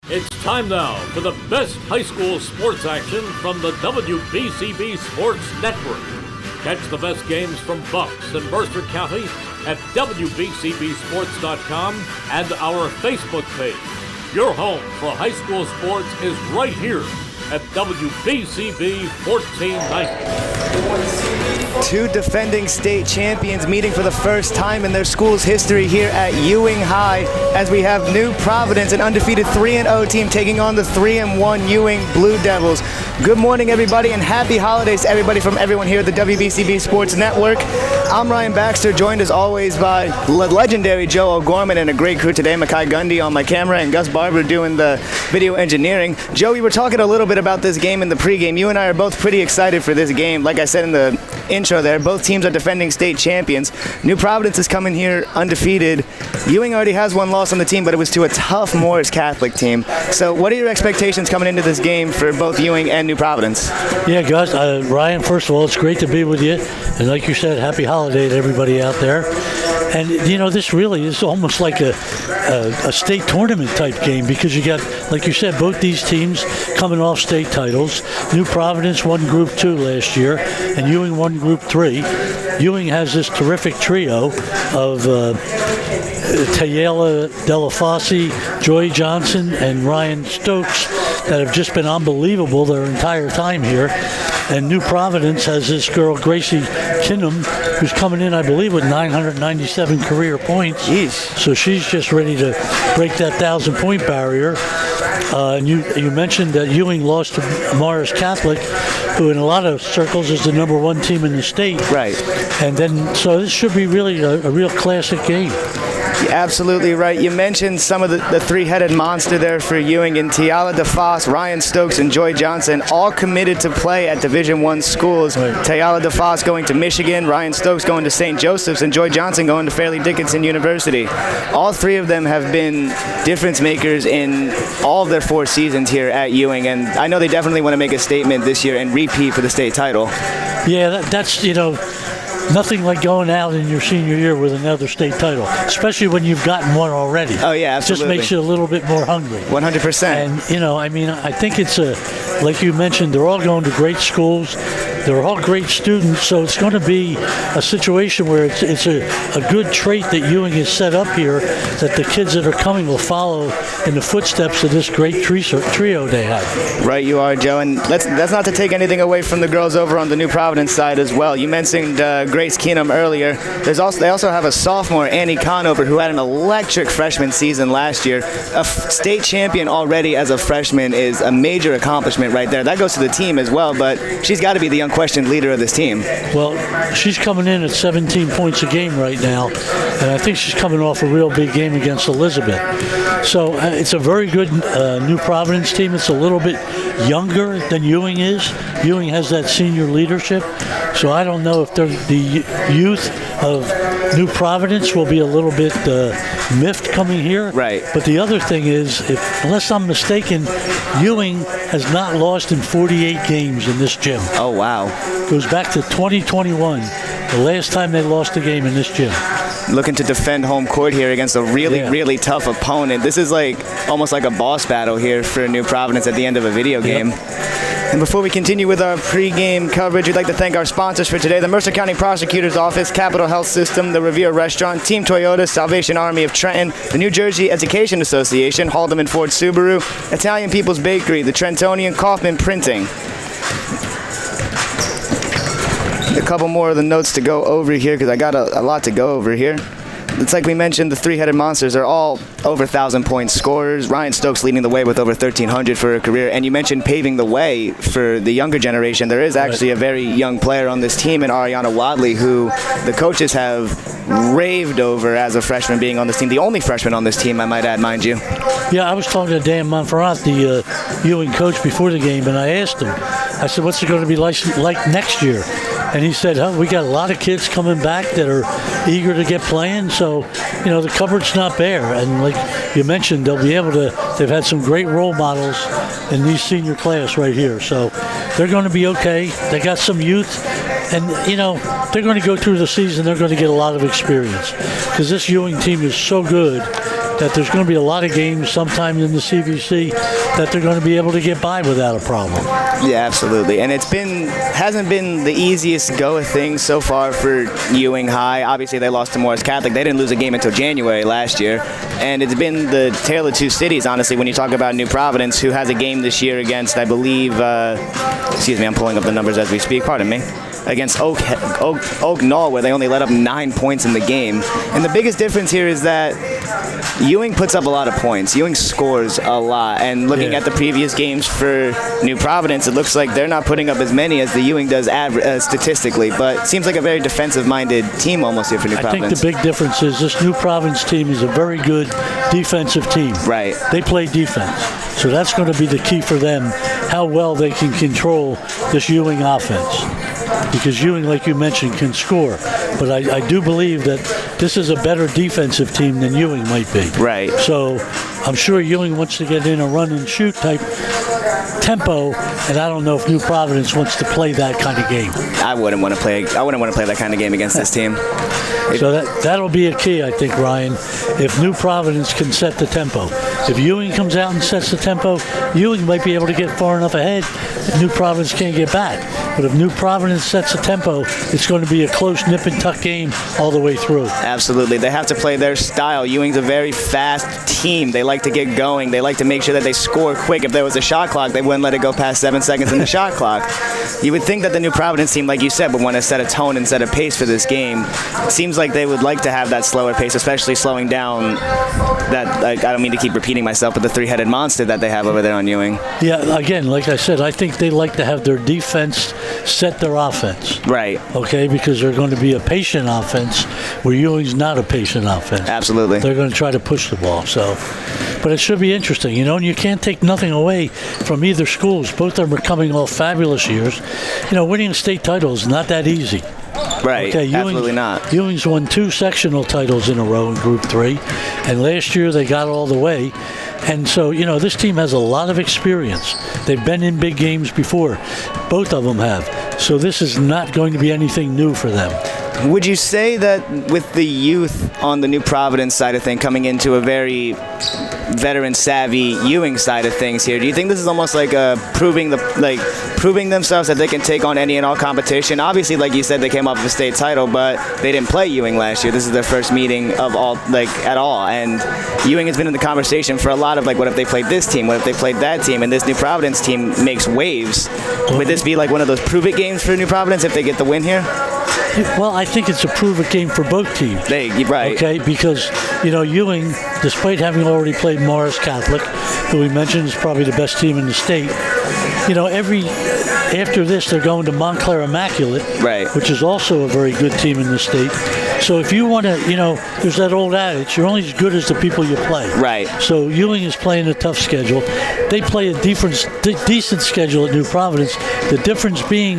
It's time now for the best high school sports action from the WBCB Sports Network. Catch the best games from Bucks and Mercer County at WBCBSports.com and our Facebook page. Your home for high school sports is right here at WBCB 1490. Two defending state champions meeting for the first time in their school's history here at Ewing High, as we have New Providence, an undefeated 3-0 team, taking on the 3-1 Ewing Blue Devils. Good morning, everybody, and happy holidays to everybody from everyone here at the WBCB Sports Network. I'm Ryan Baxter, joined as always by legendary Joe O'Gorman and a great crew today, Makai Gundy on my camera and Gus Barber doing the video engineering. Joe, we were talking a little bit about this game in the pregame. You and I are both pretty excited for this game. Like I said in the intro there, both teams are defending state champions. New Providence is coming here undefeated. Ewing already has one loss on the team, but it was to a tough Morris Catholic team. So what are your expectations coming into this game for both Ewing and New Providence? Yeah, Gus, Ryan, first of all, it's great to be with you. And like you said, happy holiday to everybody out there. And, you know, this really is almost like a state tournament type game, because you got, like you said, both these teams coming off state titles. New Providence won Group 2 last year, and Ewing won Group 3. Ewing has this terrific trio of Tayela Delafosse, Joy Johnson, and Ryan Stokes that have just been unbelievable their entire time here. And New Providence has this girl, Gracie Kinham, who's coming in, I believe, with 997 career points. Jeez. So she's just ready to break that 1,000-point barrier. And you mentioned that Ewing lost to Morris Catholic, who in a lot of circles is the number one team in the state. Right. And then, so this should be really a real classic game. You're absolutely right. You mentioned some of the three-headed monster there for Ewing, and Tayala DeFoss, Ryan Stokes, and Joy Johnson, all committed to play at Division I schools. Right. Tayala DeFoss going to Michigan, Ryan Stokes going to St. Joseph's, and Joy Johnson going to Fairleigh Dickinson University. All three of them have been difference makers in all of their 4 seasons here at Ewing, and I know they definitely want to make a statement this year and repeat for the state title. Yeah, that's, you know, nothing like going out in your senior year with another state title, especially when you've gotten one already. Oh, yeah, absolutely. It just makes you a little bit more hungry. 100%. And, you know, I mean, I think it's like you mentioned, they're all going to great schools. They're all great students, so it's going to be a situation where it's a good trait that Ewing has set up here, that the kids that are coming will follow in the footsteps of this great trio they have. Right, you are, Joe. And that's not to take anything away from the girls over on the New Providence side as well. You mentioned Grace Keenum earlier. They also have a sophomore, Annie Conover, who had an electric freshman season last year. A state champion already as a freshman is a major accomplishment right there. That goes to the team as well, but she's got to be the unquestioned leader of this team. Well, she's coming in at 17 points a game right now, and I think she's coming off a real big game against Elizabeth. So it's a very good New Providence team. It's a little bit younger than Ewing is. Ewing has that senior leadership, so I don't know if the youth of New Providence will be a little bit miffed coming here. Right. But the other thing is, unless I'm mistaken, Ewing has not lost in 48 games in this gym. Oh, wow. Goes back to 2021, the last time they lost a game in this gym. Looking to defend home court here against a really tough opponent. This is almost like a boss battle here for New Providence at the end of a video game. Yep. And before we continue with our pregame coverage, we'd like to thank our sponsors for today: the Mercer County Prosecutor's Office, Capital Health System, the Revere Restaurant, Team Toyota, Salvation Army of Trenton, the New Jersey Education Association, Haldeman Ford Subaru, Italian People's Bakery, the Trentonian, Kaufman Printing. A couple more of the notes to go over here, because I got a lot to go over here. It's like we mentioned, the three-headed monsters are all over 1,000-point scorers. Ryan Stokes leading the way with over 1,300 for her career. And you mentioned paving the way for the younger generation. There is actually a very young player on this team in Ariana Wadley, who the coaches have raved over as a freshman being on this team. The only freshman on this team, I might add, mind you. Yeah, I was talking to Dan Monferrant, the Ewing coach, before the game, and I asked him, I said, what's it going to be like next year? And he said, we got a lot of kids coming back that are eager to get playing. So, you know, the cupboard's not bare. And like you mentioned, they'll be able to, they've had some great role models in these senior class right here. So they're going to be okay. They got some youth. And, you know, they're going to go through the season. They're going to get a lot of experience, because this Ewing team is so good. that there's going to be a lot of games sometime in the CVC that they're going to be able to get by without a problem. Yeah, absolutely. And hasn't been the easiest go of things so far for Ewing High. Obviously, they lost to Morris Catholic. They didn't lose a game until January last year. And it's been the tale of two cities, honestly, when you talk about New Providence, who has a game this year against, I believe, I'm pulling up the numbers as we speak, pardon me, against Oak Knoll, where they only let up 9 points in the game. And the biggest difference here is that Ewing puts up a lot of points. Ewing scores a lot. And looking at the previous games for New Providence, it looks like they're not putting up as many as the Ewing does statistically. But it seems like a very defensive-minded team almost here for New Providence. I think the big difference is this New Providence team is a very good defensive team. Right. They play defense. So that's going to be the key for them, how well they can control this Ewing offense. Because Ewing, like you mentioned, can score. But I do believe that this is a better defensive team than Ewing might be. Right. So I'm sure Ewing wants to get in a run and shoot type tempo, and I don't know if New Providence wants to play that kind of game. I wouldn't want to play that kind of game against this team. So that'll be a key, I think, Ryan, if New Providence can set the tempo. If Ewing comes out and sets the tempo, Ewing might be able to get far enough ahead that New Providence can't get back. But if New Providence sets the tempo, it's going to be a close nip-and-tuck game all the way through. Absolutely. They have to play their style. Ewing's a very fast team. They like to get going. They like to make sure that they score quick. If there was a shot clock, they wouldn't let it go past 7 seconds in the shot clock. You would think that the New Providence team, like you said, would want to set a tone and set a pace for this game. It seems like they would like to have that slower pace, especially slowing down that, I don't mean to keep repeating myself, but the three-headed monster that they have over there on Ewing. Yeah, again, like I said, I think they like to have their defense set their offense. Right. Okay, because they're going to be a patient offense where Ewing's not a patient offense. Absolutely. They're going to try to push the ball. So, but it should be interesting, and you can't take nothing away from either schools. Both of them are coming off fabulous years. Winning a state title is not that easy. Right, okay, absolutely not. Ewing's won 2 sectional titles in a row in Group 3, and last year they got all the way. And so, this team has a lot of experience. They've been in big games before. Both of them have. So this is not going to be anything new for them. Would you say that with the youth on the New Providence side of things coming into a very veteran-savvy Ewing side of things here, do you think this is almost like proving themselves that they can take on any and all competition? Obviously, like you said, they came off of a state title, but they didn't play Ewing last year. This is their first meeting of at all. And Ewing has been in the conversation for a lot of what if they played this team? What if they played that team? And this New Providence team makes waves. Would this be like one of those prove-it games for New Providence if they get the win here? Well, I think it's a prove-it game for both teams. Right. Okay, because, Ewing, despite having already played Morris Catholic, who we mentioned is probably the best team in the state, after this they're going to Montclair Immaculate, right, which is also a very good team in the state. So if you want to, there's that old adage, you're only as good as the people you play. Right. So Ewing is playing a tough schedule. They play a decent schedule at New Providence. The difference being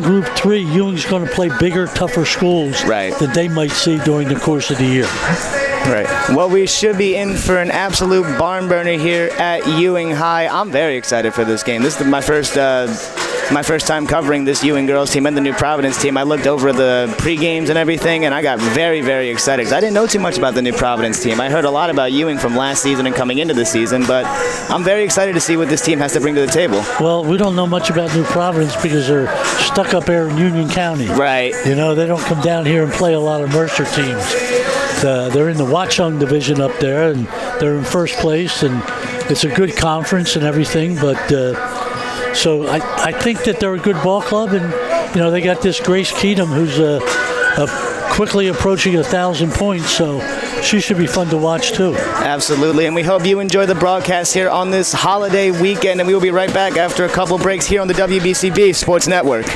Group 3, Ewing's going to play bigger, tougher schools that they might see during the course of the year. Right. Well, we should be in for an absolute barn burner here at Ewing High. I'm very excited for this game. This is my first time covering this Ewing girls team and the New Providence team. I looked over the pre-games and everything, and I got very, very excited because I didn't know too much about the New Providence team. I heard a lot about Ewing from last season and coming into the season, but I'm very excited to see what this team has to bring to the table. Well, we don't know much about New Providence because they're stuck up there in Union County. Right. They don't come down here and play a lot of Mercer teams. They're in the Watchung division up there, and they're in first place, and it's a good conference and everything, but so I think that they're a good ball club, and they got this Grace Keatum who's quickly approaching 1,000 points, so she should be fun to watch too. Absolutely, and we hope you enjoy the broadcast here on this holiday weekend, and we will be right back after a couple breaks here on the WBCB Sports Network.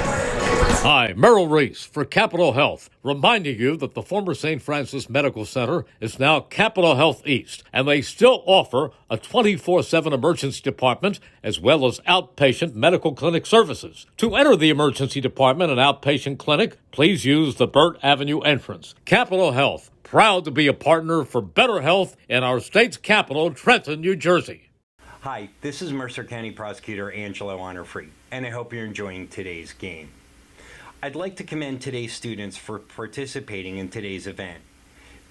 Hi, Merrill Reese for Capital Health, reminding you that the former St. Francis Medical Center is now Capital Health East, and they still offer a 24/7 emergency department as well as outpatient medical clinic services. To enter the emergency department and outpatient clinic, please use the Burt Avenue entrance. Capital Health, proud to be a partner for better health in our state's capital, Trenton, New Jersey. Hi, this is Mercer County Prosecutor Angelo Honorfree, and I hope you're enjoying today's game. I'd like to commend today's students for participating in today's event.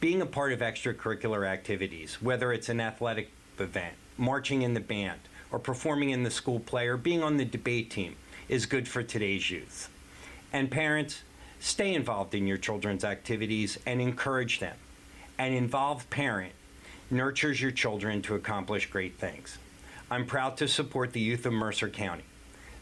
Being a part of extracurricular activities, whether it's an athletic event, marching in the band, or performing in the school play, or being on the debate team, is good for today's youth. And parents, stay involved in your children's activities and encourage them. An involved parent nurtures your children to accomplish great things. I'm proud to support the youth of Mercer County.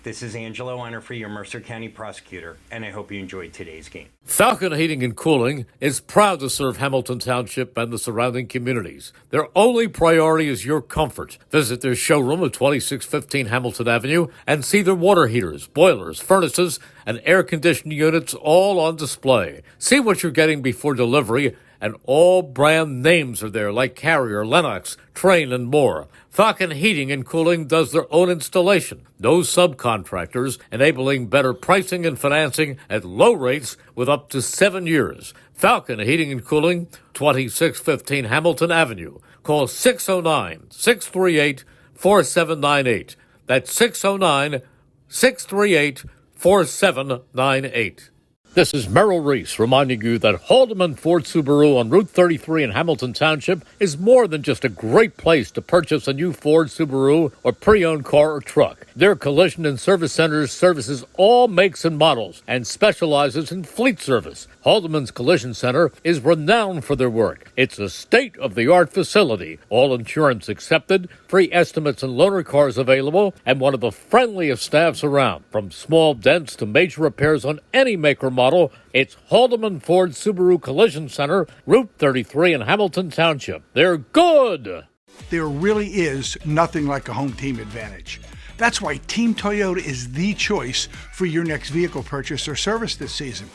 This is Angelo Honorfree, your Mercer County prosecutor, and I hope you enjoyed today's game. Falcon Heating and Cooling is proud to serve Hamilton Township and the surrounding communities. Their only priority is your comfort. Visit their showroom at 2615 Hamilton Avenue and see their water heaters, boilers, furnaces, and air conditioning units all on display. See what you're getting before delivery, and all brand names are there like Carrier, Lennox, Trane, and more. Falcon Heating and Cooling does their own installation. No subcontractors, enabling better pricing and financing at low rates with up to 7 years. Falcon Heating and Cooling, 2615 Hamilton Avenue. Call 609-638-4798. That's 609-638-4798. This is Merrill Reese reminding you that Haldeman Ford Subaru on Route 33 in Hamilton Township is more than just a great place to purchase a new Ford Subaru or pre-owned car or truck. Their collision and service centers services all makes and models and specializes in fleet service. Haldeman's Collision Center is renowned for their work. It's a state-of-the-art facility, all insurance accepted, free estimates and loaner cars available, and one of the friendliest staffs around. From small dents to major repairs on any make or model, it's Haldeman Ford Subaru Collision Center, Route 33 in Hamilton Township. They're good! There really is nothing like a home team advantage. That's why Team Toyota is the choice for your next vehicle purchase or service this season.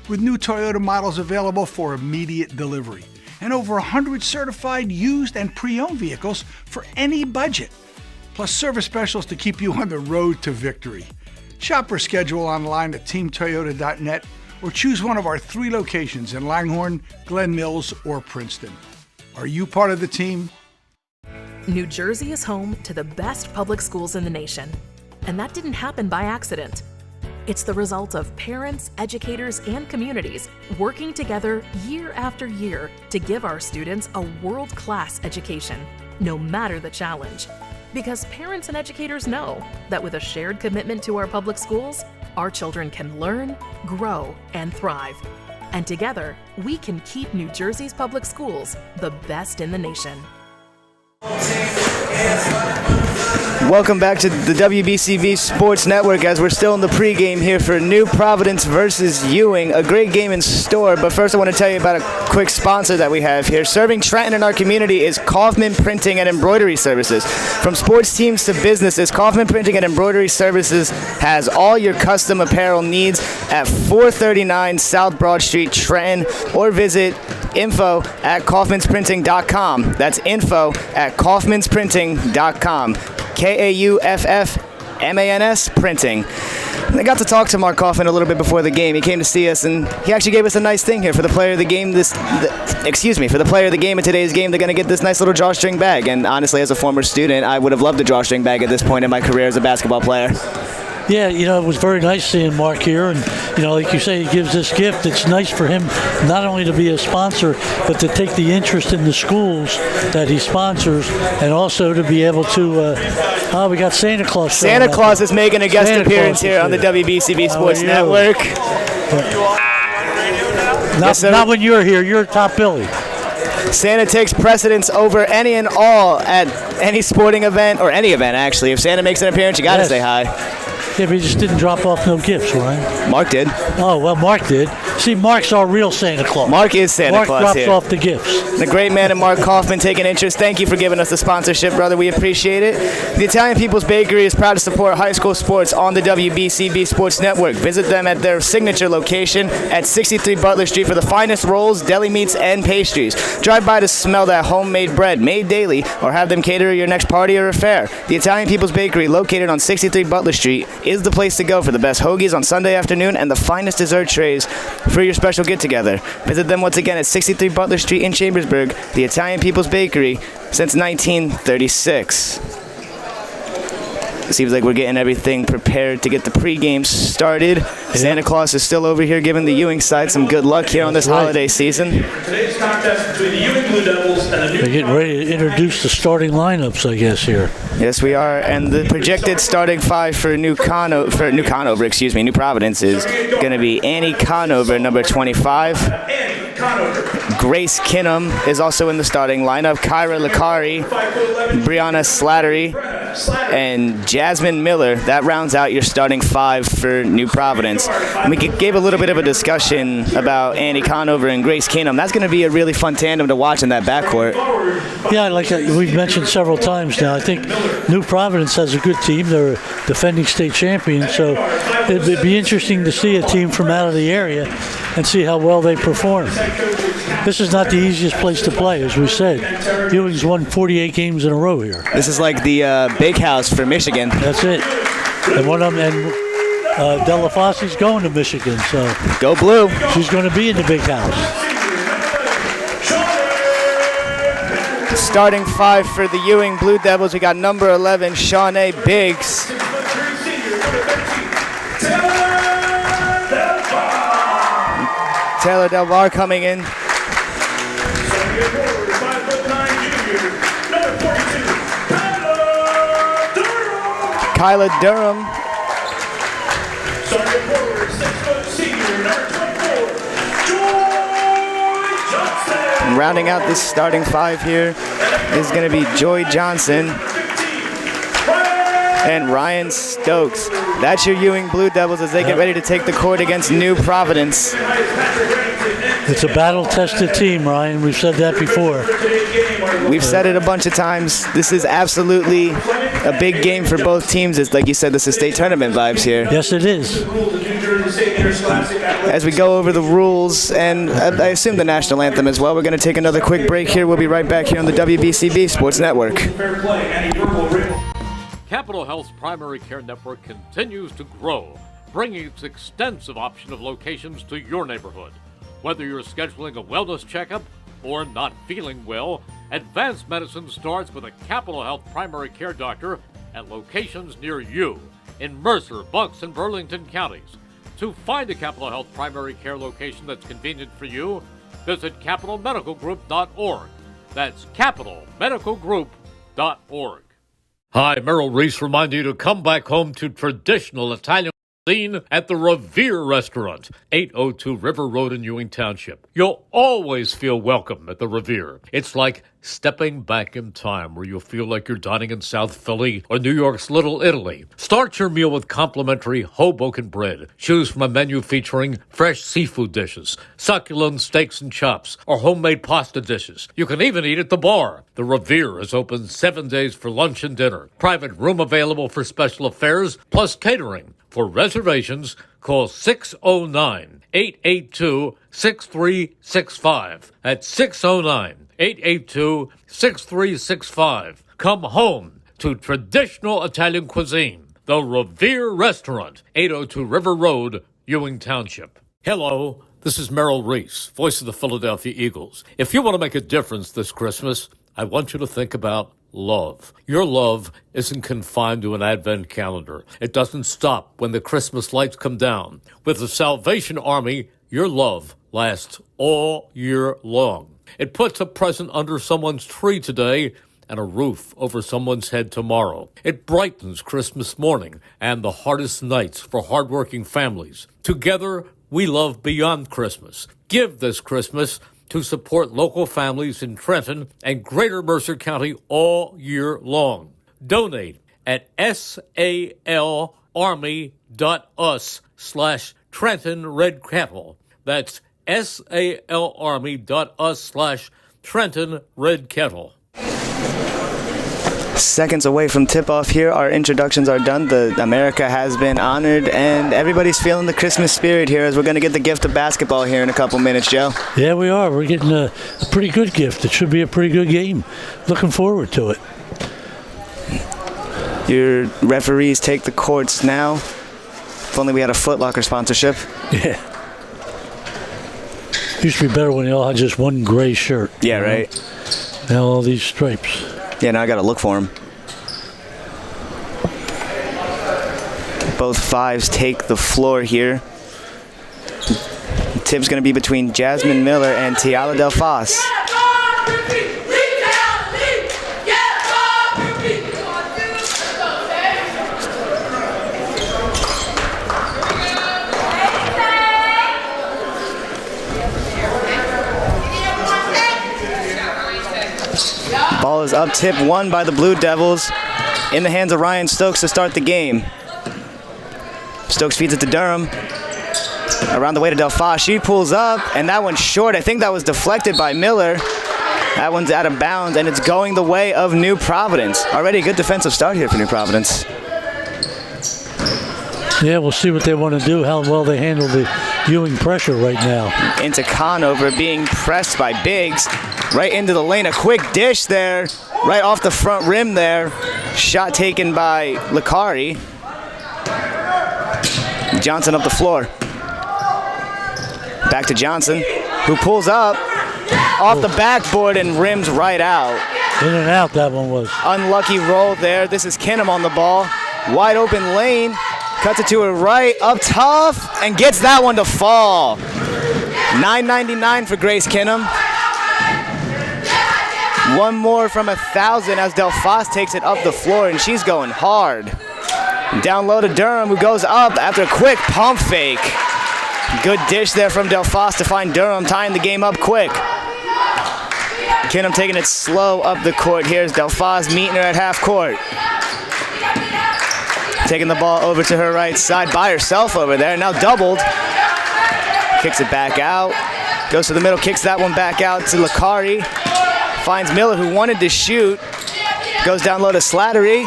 With new Toyota models available for immediate delivery and over 100 certified used and pre-owned vehicles for any budget, plus service specials to keep you on the road to victory. Shop or schedule online at teamtoyota.net or choose one of our 3 locations in Langhorne, Glen Mills, or Princeton. Are you part of the team? New Jersey is home to the best public schools in the nation, and that didn't happen by accident. It's the result of parents, educators, and communities working together year after year to give our students a world-class education, no matter the challenge. Because parents and educators know that with a shared commitment to our public schools, our children can learn, grow, and thrive. And together, we can keep New Jersey's public schools the best in the nation. Welcome back to the WBCB Sports Network as we're still in the pregame here for New Providence versus Ewing. A great game in store, but first I want to tell you about a quick sponsor that we have here. Serving Trenton and our community is Kaufman Printing and Embroidery Services. From sports teams to businesses, Kaufman Printing and Embroidery Services has all your custom apparel needs at 439 South Broad Street, Trenton, or visit info@kaufmansprinting.com. That's info@kaufmansprinting.com. KAUFFMANS Printing. And I got to talk to Mark Kaufman a little bit before the game. He came to see us, and he actually gave us a nice thing here for the player of the game. For the player of the game in today's game, they're going to get this nice little drawstring bag. And honestly, as a former student, I would have loved a drawstring bag at this point in my career as a basketball player. Yeah, it was very nice seeing Mark here, and like you say, he gives this gift. It's nice for him not only to be a sponsor, but to take the interest in the schools that he sponsors, and also to be able to. We got Santa Claus. Santa Claus is making a guest appearance here on the WBCB Sports Network. Not when you're here. You're top Billy. Santa takes precedence over any and all at any sporting event, or any event actually. If Santa makes an appearance, you got to say hi. Yeah, but he just didn't drop off no gifts, right? Mark did. Oh, well, Mark did. See, Mark's our real Santa Claus. Mark is Santa Claus Mark here. drops off the gifts. The great man and Mark Kaufman taking interest. Thank you for giving us the sponsorship, brother. We appreciate it. The Italian People's Bakery is proud to support high school sports on the WBCB Sports Network. Visit them at their signature location at 63 Butler Street for the finest rolls, deli meats, and pastries. Drive by to smell that homemade bread made daily, or have them cater your next party or affair. The Italian People's Bakery, located on 63 Butler Street, is the place to go for the best hoagies on Sunday afternoon and the finest dessert trays for your special get-together. Visit them once again at 63 Butler Street in Chambersburg, the Italian People's Bakery, since 1936. Seems like we're getting everything prepared to get the pregame started. Santa Claus is still over here giving the Ewing side some good luck here on this holiday season. Today's contest between the Ewing Blue Devils and the New... They're getting ready to introduce the starting lineups, I guess, here. Yes, we are. And the projected starting five for New Providence is going to be Annie Conover, number 25. Grace Kinham is also in the starting lineup. Kyra Licari, Brianna Slattery, and Jasmine Miller. That rounds out your starting five for New Providence. And we gave a little bit of a discussion about Annie Conover and Grace Kinham. That's going to be a really fun tandem to watch in that backcourt. Yeah, like we've mentioned several times now, I think New Providence has a good team. They're a defending state champion, so it'd be interesting to see a team from out of the area and see how well they perform. This is not the easiest place to play, as we said. Ewing's won 48 games in a row here. This is like the big house for Michigan. That's it. And one of them, and Della Fosse's going to Michigan, so go blue. She's going to be in the big house. Starting five for the Ewing Blue Devils, we got number 11, Shawnee Biggs. Taylor Delvar coming in. Kyla Durham. And rounding out this starting five here is going to be Joy Johnson and Ryan Stokes. That's your Ewing Blue Devils as they get ready to take the court against New Providence. It's a battle-tested team, Ryan. We've said that before. We've said it a bunch of times. This is absolutely a big game for both teams. It's like you said, this is state tournament vibes here. Yes, it is. As we go over the rules, and I assume the national anthem as well, we're going to take another quick break here. We'll be right back here on the WBCB Sports Network. Capital Health's primary care network continues to grow, bringing its extensive option of locations to your neighborhood. Whether you're scheduling a wellness checkup or not feeling well, advanced medicine starts with a Capital Health primary care doctor at locations near you in Mercer, Bucks, and Burlington counties. To find a Capital Health primary care location that's convenient for you, visit capitalmedicalgroup.org. That's capitalmedicalgroup.org. Hi, Merrill Reese reminding you to come back home to traditional Italian cuisine at the Revere Restaurant, 802 River Road in Ewing Township. You'll always feel welcome at the Revere. It's like stepping back in time where you'll feel like you're dining in South Philly or New York's Little Italy. Start your meal with complimentary Hoboken bread. Choose from a menu featuring fresh seafood dishes, succulent steaks and chops, or homemade pasta dishes. You can even eat at the bar. The Revere is open 7 days for lunch and dinner. Private room available for special affairs, plus catering. For reservations, call 609-882-6365. That's 609-882-6365. Come home to traditional Italian cuisine. The Revere Restaurant, 802 River Road, Ewing Township. Hello, this is Merrill Reese, voice of the Philadelphia Eagles. If you want to make a difference this Christmas, I want you to think about love. Your love isn't confined to an advent calendar. It doesn't stop when the Christmas lights come down. With the Salvation Army, your love lasts all year long. It puts a present under someone's tree today and a roof over someone's head tomorrow. It brightens Christmas morning and the hardest nights for hardworking families. Together, we love beyond Christmas. Give this Christmas to support local families in Trenton and Greater Mercer County all year long. Donate at salarmy.us/Trenton Red Kettle. That's salarmy.us/Trenton Red Kettle. Seconds away from tip-off here, our introductions are done. The America has been honored, and everybody's feeling the Christmas spirit here as we're going to get the gift of basketball here in a couple minutes, Joe. Yeah, we are. We're getting a pretty good gift. It should be a pretty good game. Looking forward to it. Your referees take the courts now. If only we had a Foot Locker sponsorship. Yeah. Used to be better when they all had just one gray shirt. Yeah, right. Now all these stripes. Yeah, now I got to look for them. Both fives take the floor here. Tip's going to be between Jasmine Miller and Tiala Del Fos. Ball is up tip, won by the Blue Devils, in the hands of Ryan Stokes to start the game. Stokes feeds it to Durham. Around the way to Del Fos. She pulls up, and that one's short. I think that was deflected by Miller. That one's out of bounds, and it's going the way of New Providence. Already a good defensive start here for New Providence. Yeah, we'll see what they want to do, how well they handle the Ewing pressure right now. Into Conover, being pressed by Biggs. Right into the lane, a quick dish there, right off the front rim there. Shot taken by Licari. Johnson up the floor. Back to Johnson, who pulls up off the backboard and rims right out. In and out, that one was. Unlucky roll there. This is Kinham on the ball. Wide open lane. Cuts it to her right, up tough, and gets that one to fall. $9.99 for Grace Kinham. One more from 1,000 as Del Fos takes it up the floor, and she's going hard. Down low to Durham, who goes up after a quick pump fake. Good dish there from Del Fos to find Durham, tying the game up quick. Kinham taking it slow up the court. Here's Del Fos meeting her at half court. Taking the ball over to her right side by herself over there. Now doubled. Kicks it back out. Goes to the middle, kicks that one back out to Licari. Finds Miller, who wanted to shoot. Goes down low to Slattery.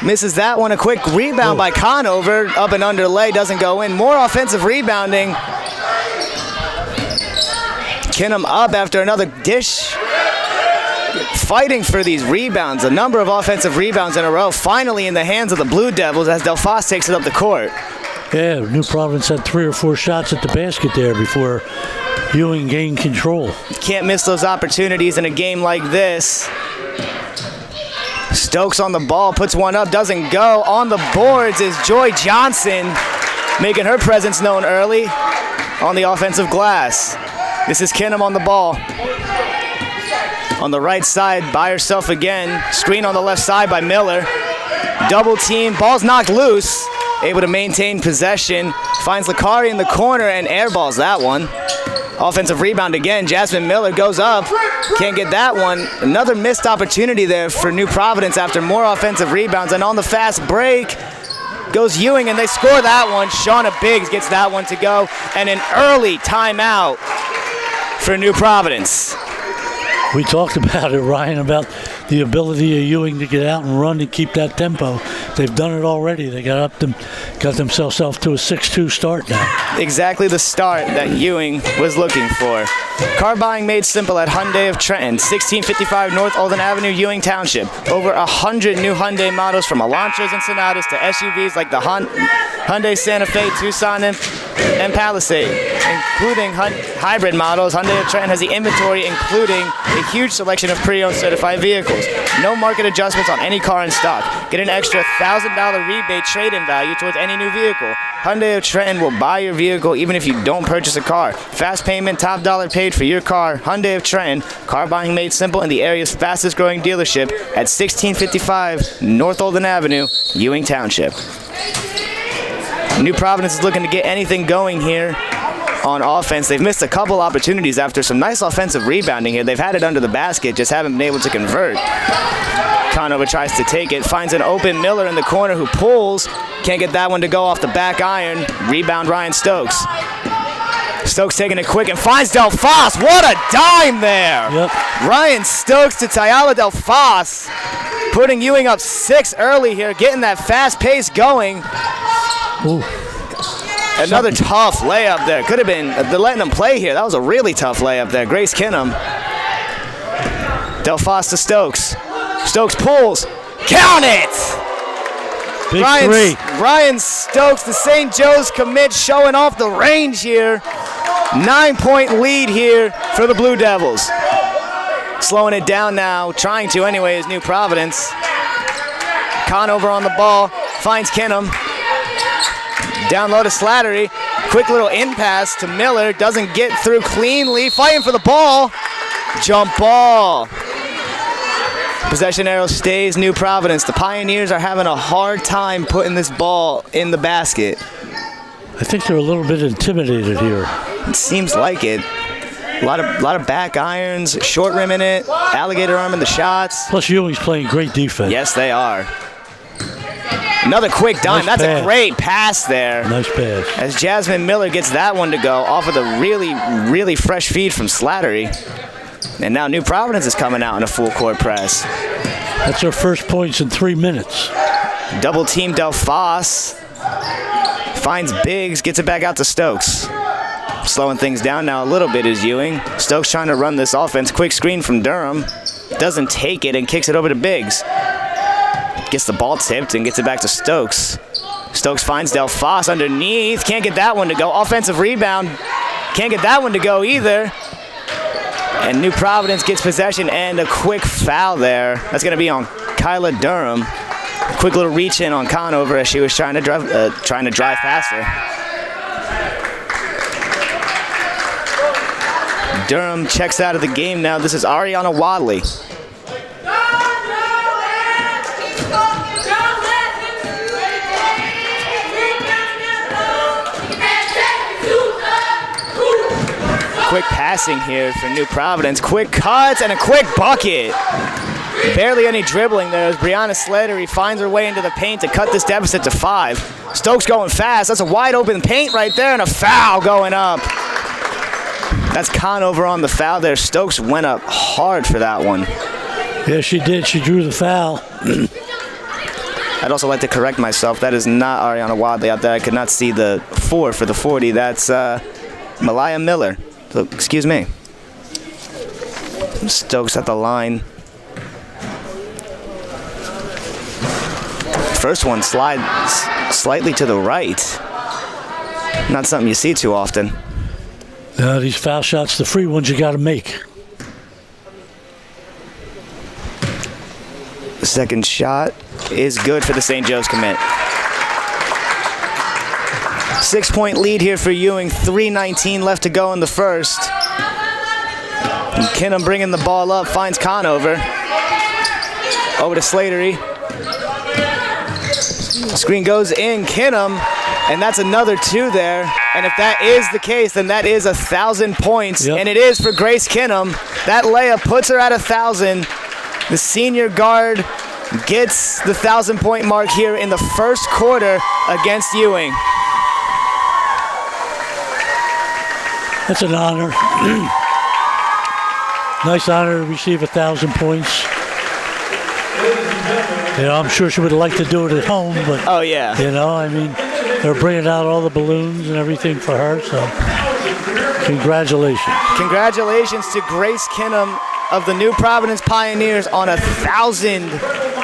Misses that one. A quick rebound by Conover. Up and under lay, doesn't go in. More offensive rebounding. Kinham up after another dish. Fighting for these rebounds. A number of offensive rebounds in a row. Finally in the hands of the Blue Devils as Del Fos takes it up the court. Yeah, New Providence had 3 or 4 shots at the basket there before Ewing gained control. Can't miss those opportunities in a game like this. Stokes on the ball, puts one up, doesn't go. On the boards is Joy Johnson, making her presence known early on the offensive glass. This is Kinham on the ball. On the right side, by herself again. Screen on the left side by Miller. Double team, ball's knocked loose. Able to maintain possession. Finds Licari in the corner and airballs that one. Offensive rebound again. Jasmine Miller goes up. Can't get that one. Another missed opportunity there for New Providence after more offensive rebounds. And on the fast break goes Ewing, and they score that one. Shauna Biggs gets that one to go. And an early timeout for New Providence. We talked about it, Ryan, about the ability of Ewing to get out and run and keep that tempo. They've done it already. They got themselves off to a 6-2 start now. Exactly the start that Ewing was looking for. Car buying made simple at Hyundai of Trenton, 1655 North Olden Avenue, Ewing Township. Over 100 new Hyundai models, from Elantras and Sonatas to SUVs like the Hyundai Santa Fe, Tucson, and Palisade, including hybrid models. Hyundai of Trenton has the inventory, including a huge selection of pre-owned certified vehicles. No market adjustments on any car in stock. Get an extra $1,000 rebate trade-in value towards any new vehicle. Hyundai of Trenton will buy your vehicle even if you don't purchase a car. Fast payment, top dollar paid for your car. Hyundai of Trenton, car buying made simple in the area's fastest growing dealership at 1655 North Olden Avenue, Ewing Township. New Providence is looking to get anything going here on offense. They've missed a couple opportunities after some nice offensive rebounding here. They've had it under the basket, just haven't been able to convert. Conover tries to take it, finds an open Miller in the corner who pulls. Can't get that one to go off the back iron. Rebound Ryan Stokes. Stokes taking it quick and finds Del Fos. What a dime there! Yep. Ryan Stokes to Tiala Del Fos, putting Ewing up 6 early here, getting that fast pace going. Ooh. Another tough layup there. Could have been, they're letting them play here. That was a really tough layup there. Grace Kinham. Del Fos to Stokes. Stokes pulls. Count it! Big three. Ryan Stokes, the St. Joe's commit, showing off the range here. 9-point lead here for the Blue Devils. Slowing it down now, trying to anyway, is New Providence. Conover on the ball, finds Kinham. Down low to Slattery. Quick little in pass to Miller. Doesn't get through cleanly. Fighting for the ball. Jump ball. Possession arrow stays New Providence. The Pioneers are having a hard time putting this ball in the basket. I think they're a little bit intimidated here. It seems like it. A lot of back irons, short rim in it, alligator arm in the shots. Plus Ewing's playing great defense. Yes, they are. Another quick dime. Nice That's pass. a great pass there. Nice pass. As Jasmine Miller gets that one to go off of the really fresh feed from Slattery. And now New Providence is coming out in a full court press. That's their first points in 3 minutes. Double team Delphos. Finds Biggs, gets it back out to Stokes. Slowing things down now a little bit is Ewing. Stokes trying to run this offense. Quick screen from Durham. Doesn't take it and kicks it over to Biggs. Gets the ball tipped and gets it back to Stokes. Stokes finds Delphos underneath. Can't get that one to go. Offensive rebound. Can't get that one to go either. And New Providence gets possession and a quick foul there. That's going to be on Kyla Durham. Quick little reach in on Conover as she was trying to drive faster. Durham checks out of the game now. This is Ariana Wadley. Quick passing here for New Providence. Quick cuts and a quick bucket. Barely any dribbling there as Brianna Slattery finds her way into the paint to cut this deficit to 5. Stokes going fast. That's a wide open paint right there and a foul going up. That's Conover on the foul there. Stokes went up hard for that one. Yeah, she did. She drew the foul. I'd also like to correct myself. That is not Ariana Wadley out there. I could not see the 4 for the 40. That's Malaya Miller. So, excuse me. Stokes at the line. First one slides slightly to the right. Not something you see too often. These foul shots, the free ones you got to make. The second shot is good for the St. Joe's commit. 6-point lead here for Ewing. 3:19 left to go in the first. And Kinham bringing the ball up, finds Conover. Over to Slattery. Screen goes in, Kinham, and that's another 2 there. And if that is the case, then that is 1,000 points, yep. And it is for Grace Kinham. That layup puts her at 1,000. The senior guard gets the 1,000-point mark here in the first quarter against Ewing. That's an honor. Nice honor to receive 1,000 points. I'm sure she would like to do it at home, but oh yeah, I mean, they're bringing out all the balloons and everything for her. So, congratulations! Congratulations to Grace Kinham of the New Providence Pioneers on 1,000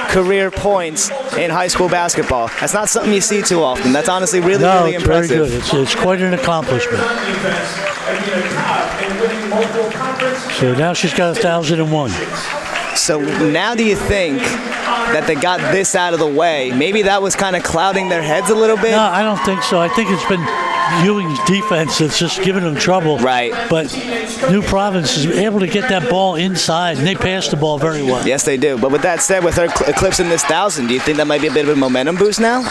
career points in high school basketball. That's not something you see too often. That's honestly really impressive. Very good. It's quite an accomplishment. So now she's got 1,001. So now do you think that they got this out of the way? Maybe that was kind of clouding their heads a little bit? No, I don't think so. I think it's been Ewing's defense that's just giving them trouble. Right. But New Providence is able to get that ball inside, and they pass the ball very well. Yes, they do. But with that said, with her eclipsing this 1,000, do you think that might be a bit of a momentum boost now?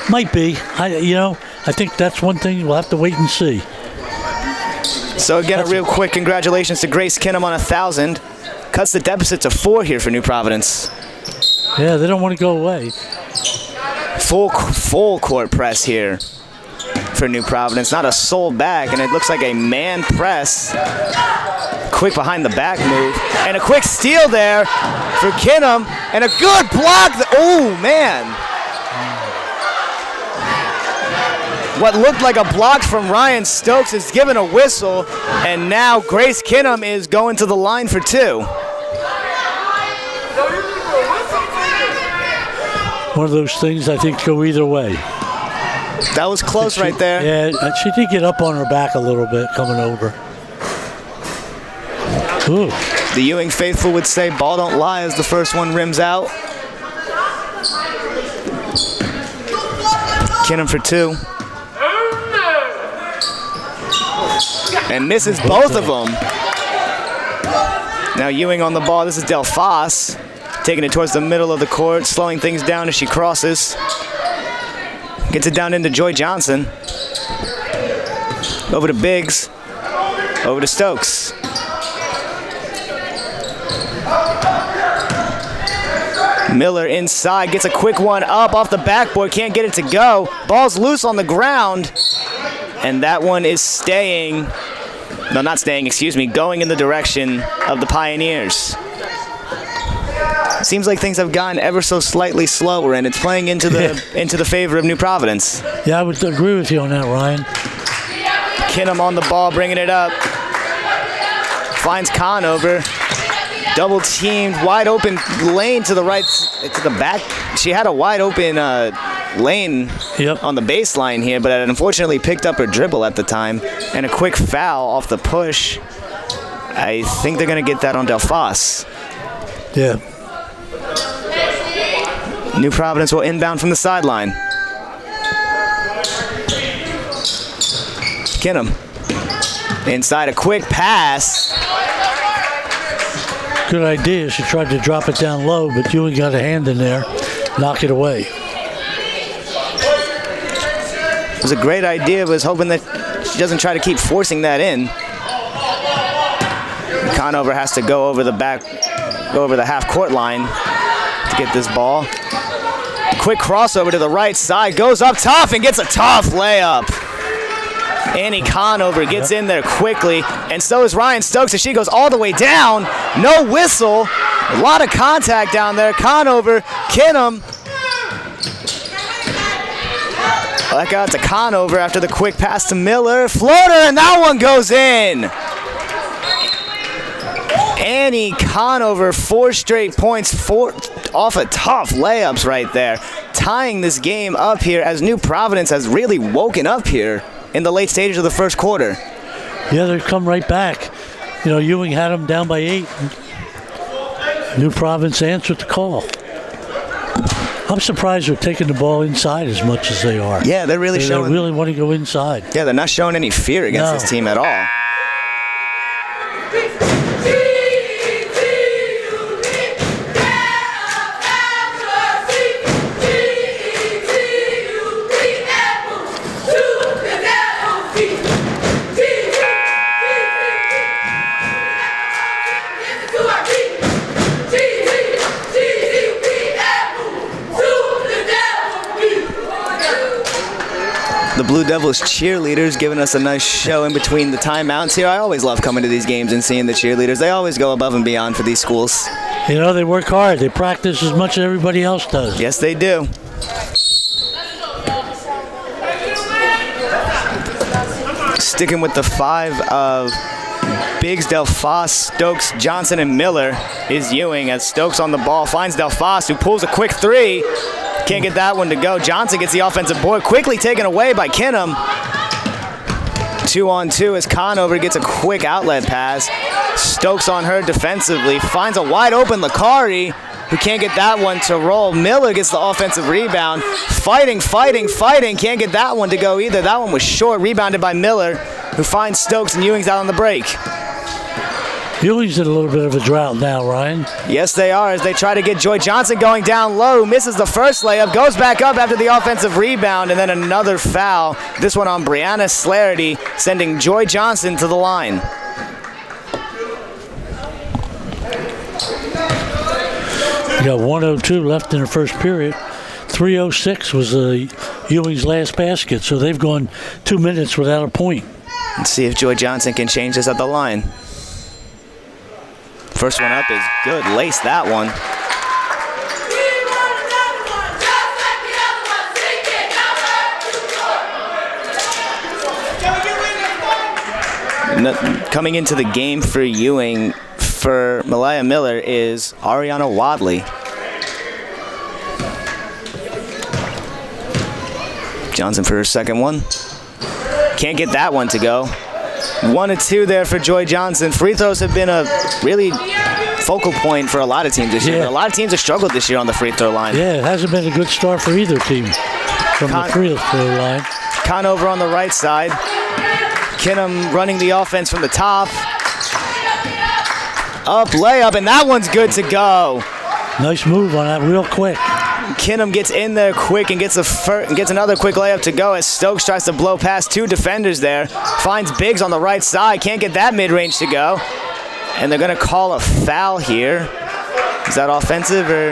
Might be. I think that's one thing we'll have to wait and see. So again, a real quick congratulations to Grace Kinham on 1,000. Cuts the deficit to 4 here for New Providence. Yeah, they don't want to go away. Full court press here for New Providence. Not a soul back, and it looks like a man press. Quick behind the back move. And a quick steal there for Kinham. And a good block. Oh, man. What looked like a block from Ryan Stokes is given a whistle. And now Grace Kinham is going to the line for 2. One of those things I think go either way. That was close right there. Yeah, she did get up on her back a little bit coming over. Ooh. The Ewing faithful would say ball don't lie as the first one rims out. Kinham for 2. and misses both of them. Now Ewing on the ball. This is Delphos taking it towards the middle of the court, slowing things down as she crosses. Gets it down into Joy Johnson. Over to Biggs. Over to Stokes. Miller inside, gets a quick one up off the backboard, can't get it to go. Ball's loose on the ground, and that one is staying. No, not staying, excuse me, going in the direction of the Pioneers. Seems like things have gotten ever so slightly slower, and it's playing into the favor of New Providence. Yeah, I would agree with you on that, Ryan. Kinham on the ball, bringing it up. Finds Conover. Double teamed, wide open lane to the right, to the back. She had a wide open lane on the baseline here, but had unfortunately picked up her dribble at the time. And a quick foul off the push. I think they're going to get that on Delphos. Yeah. New Providence will inbound from the sideline. Kinham. Inside, a quick pass. Good idea. She tried to drop it down low, but Ewing got a hand in there, knock it away. It was a great idea, but was hoping that she doesn't try to keep forcing that in. Conover has to go over the half-court line to get this ball. Quick crossover to the right side, goes up top and gets a tough layup. Annie Conover gets in there quickly, and so is Ryan Stokes as she goes all the way down. No whistle. A lot of contact down there. Conover, Kinham. That got to Conover after the quick pass to Miller. Floater, and that one goes in. Annie Conover, 4 straight points, 4 off of tough layups right there. Tying this game up here as New Providence has really woken up here in the late stages of the first quarter. Yeah, they've come right back. You know, Ewing had them down by 8. New Providence answered the call. I'm surprised they're taking the ball inside as much as they are. Yeah, they're really showing. They really want to go inside. Yeah, they're not showing any fear against this team at all. The Blue Devils cheerleaders giving us a nice show in between the timeouts here. I always love coming to these games and seeing the cheerleaders. They always go above and beyond for these schools. You know, they work hard. They practice as much as everybody else does. Yes, they do. Sticking with the 5 of Biggs, Delphos, Stokes, Johnson, and Miller is Ewing as Stokes on the ball finds Delphos, who pulls a quick 3. Can't get that one to go. Johnson gets the offensive board, quickly taken away by Kinham. 2-on-2 as Conover gets a quick outlet pass. Stokes on her defensively, finds a wide open Lakari, who can't get that one to roll. Miller gets the offensive rebound. Fighting, can't get that one to go either. That one was short, rebounded by Miller, who finds Stokes, and Ewing's out on the break. Ewing's in a little bit of a drought now, Ryan. Yes, they are, as they try to get Joy Johnson going down low. Misses the first layup, goes back up after the offensive rebound, and then another foul. This one on Brianna Slarity, sending Joy Johnson to the line. We got 1:02 left in the first period. 3:06 was Ewing's last basket, so they've gone 2 minutes without a point. Let's see if Joy Johnson can change this at the line. First one up is good. Lace that one. Coming into the game for Ewing for Malaya Miller is Ariana Wadley. Johnson for her second one. Can't get that one to go. 1 of 2 there for Joy Johnson. Free throws have been a really focal point for a lot of teams this year. A lot of teams have struggled this year on the free throw line. Yeah, it hasn't been a good start for either team from the free throw line. Conover on the right side. Kinham running the offense from the top. Up, layup, and that one's good to go. Nice move on that, real quick. Kinham gets in there quick and gets another quick layup to go as Stokes tries to blow past two defenders there. Finds Biggs on the right side, can't get that mid-range to go. And they're going to call a foul here. Is that offensive or?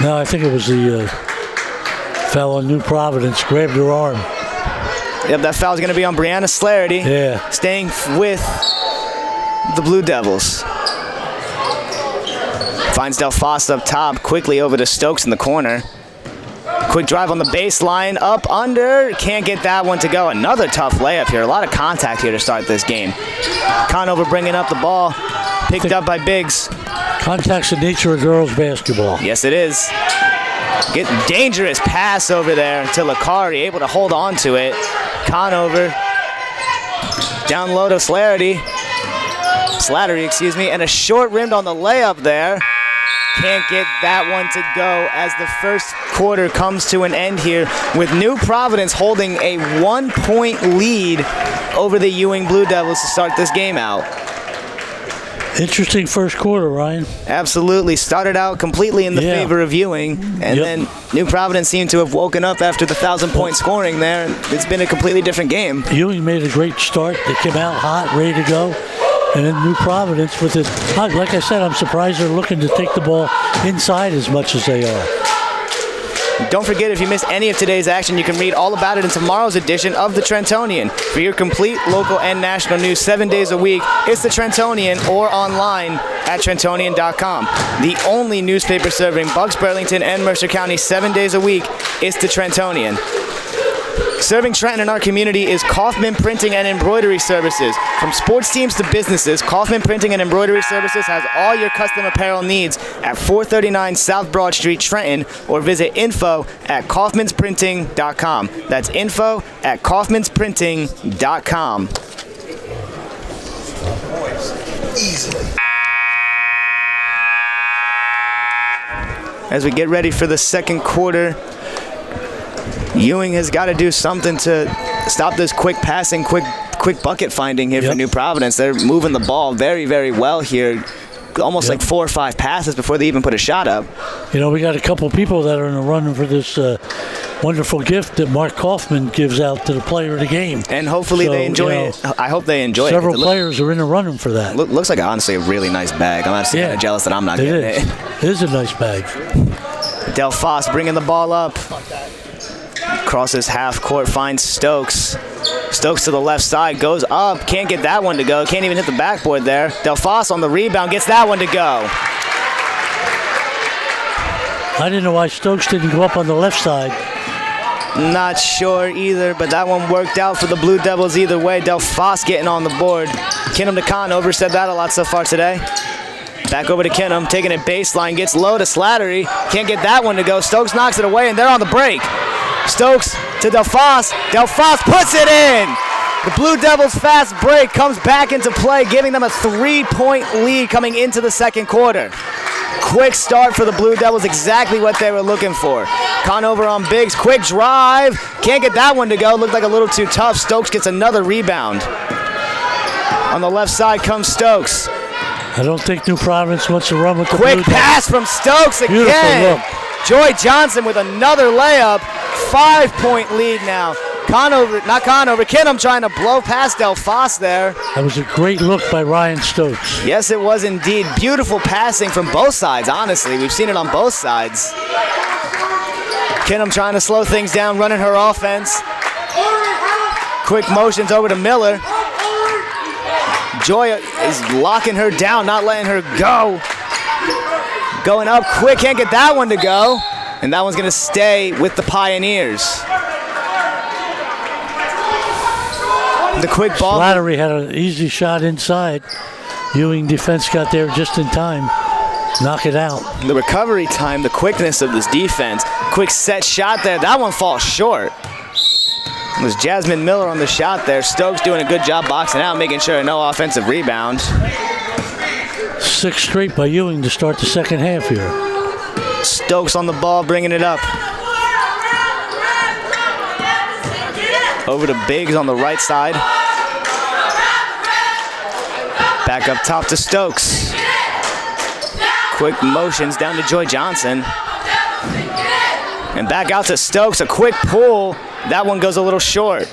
No, I think it was the foul on New Providence, grabbed her arm. Yep, that foul's going to be on Brianna Slarity. Yeah. Staying with the Blue Devils. Finds Delphos up top, quickly over to Stokes in the corner. Quick drive on the baseline, up, under, can't get that one to go. Another tough layup here, a lot of contact here to start this game. Conover bringing up the ball, picked up by Biggs. Contact's the nature of girls basketball. Yes, it is. Dangerous pass over there to Licari, able to hold on to it. Conover, down low to Slattery, and a short rimmed on the layup there. Can't get that one to go as the first quarter comes to an end here with New Providence holding a 1-point lead over the Ewing Blue Devils to start this game out. Interesting first quarter, Ryan. Absolutely. Started out completely in the favor of Ewing, and then New Providence seemed to have woken up after the 1,000-point scoring there. It's been a completely different game. Ewing made a great start. They came out hot, ready to go. And then New Providence with it. Like I said, I'm surprised they're looking to take the ball inside as much as they are. Don't forget, if you missed any of today's action, you can read all about it in tomorrow's edition of the Trentonian. For your complete local and national news 7 days a week, it's the Trentonian or online at Trentonian.com. The only newspaper serving Bucks, Burlington, and Mercer County 7 days a week, it's the Trentonian. Serving Trenton and our community is Kaufman Printing and Embroidery Services. From sports teams to businesses, Kaufman Printing and Embroidery Services has all your custom apparel needs at 439 South Broad Street, Trenton, or visit info@kaufmansprinting.com. That's info@kaufmansprinting.com. Easily. As we get ready for the second quarter, Ewing has got to do something to stop this quick passing, quick bucket finding here for New Providence. They're moving the ball very, very well here. Almost like 4 or 5 passes before they even put a shot up. You know, we got a couple people that are in the running for this wonderful gift that Mark Kaufman gives out to the player of the game. And hopefully they enjoy it. I hope they enjoy it. Several players are in the running for that. Looks like, honestly, a really nice bag. I'm actually kind of jealous that I'm not getting it. It is a nice bag. Delphos bringing the ball up. Crosses half court, finds Stokes. Stokes to the left side, goes up, can't get that one to go. Can't even hit the backboard there. Delphos on the rebound, gets that one to go. I didn't know why Stokes didn't go up on the left side. Not sure either, but that one worked out for the Blue Devils either way. Delphos getting on the board. Kinham to Conover, said that a lot so far today. Back over to Kinham, taking it baseline, gets low to Slattery. Can't get that one to go. Stokes knocks it away, and they're on the break. Stokes to Delphos. Delphos puts it in. The Blue Devils' fast break comes back into play, giving them a 3-point lead coming into the second quarter. Quick start for the Blue Devils, exactly what they were looking for. Conover on Biggs, quick drive. Can't get that one to go. Looked like a little too tough. Stokes gets another rebound. On the left side comes Stokes. I don't think New Providence wants to run with the quick pass from Stokes again. Beautiful look. Joy Johnson with another layup. 5-point lead now. Kinham trying to blow past Delphos there. That was a great look by Ryan Stokes. Yes, it was indeed. Beautiful passing from both sides, honestly. We've seen it on both sides. Kinham trying to slow things down, running her offense. Quick motions over to Miller. Joy is locking her down, not letting her go. Going up quick, can't get that one to go. And that one's going to stay with the Pioneers. The quick ball. Slattery had an easy shot inside. Ewing defense got there just in time. Knock it out. The recovery time, the quickness of this defense. Quick set shot there. That one falls short. It was Jasmine Miller on the shot there. Stokes doing a good job boxing out, making sure no offensive rebound. 6 straight by Ewing to start the second half here. Stokes on the ball, bringing it up. Over to Biggs on the right side. Back up top to Stokes. Quick motions down to Joy Johnson. And back out to Stokes, a quick pull. That one goes a little short.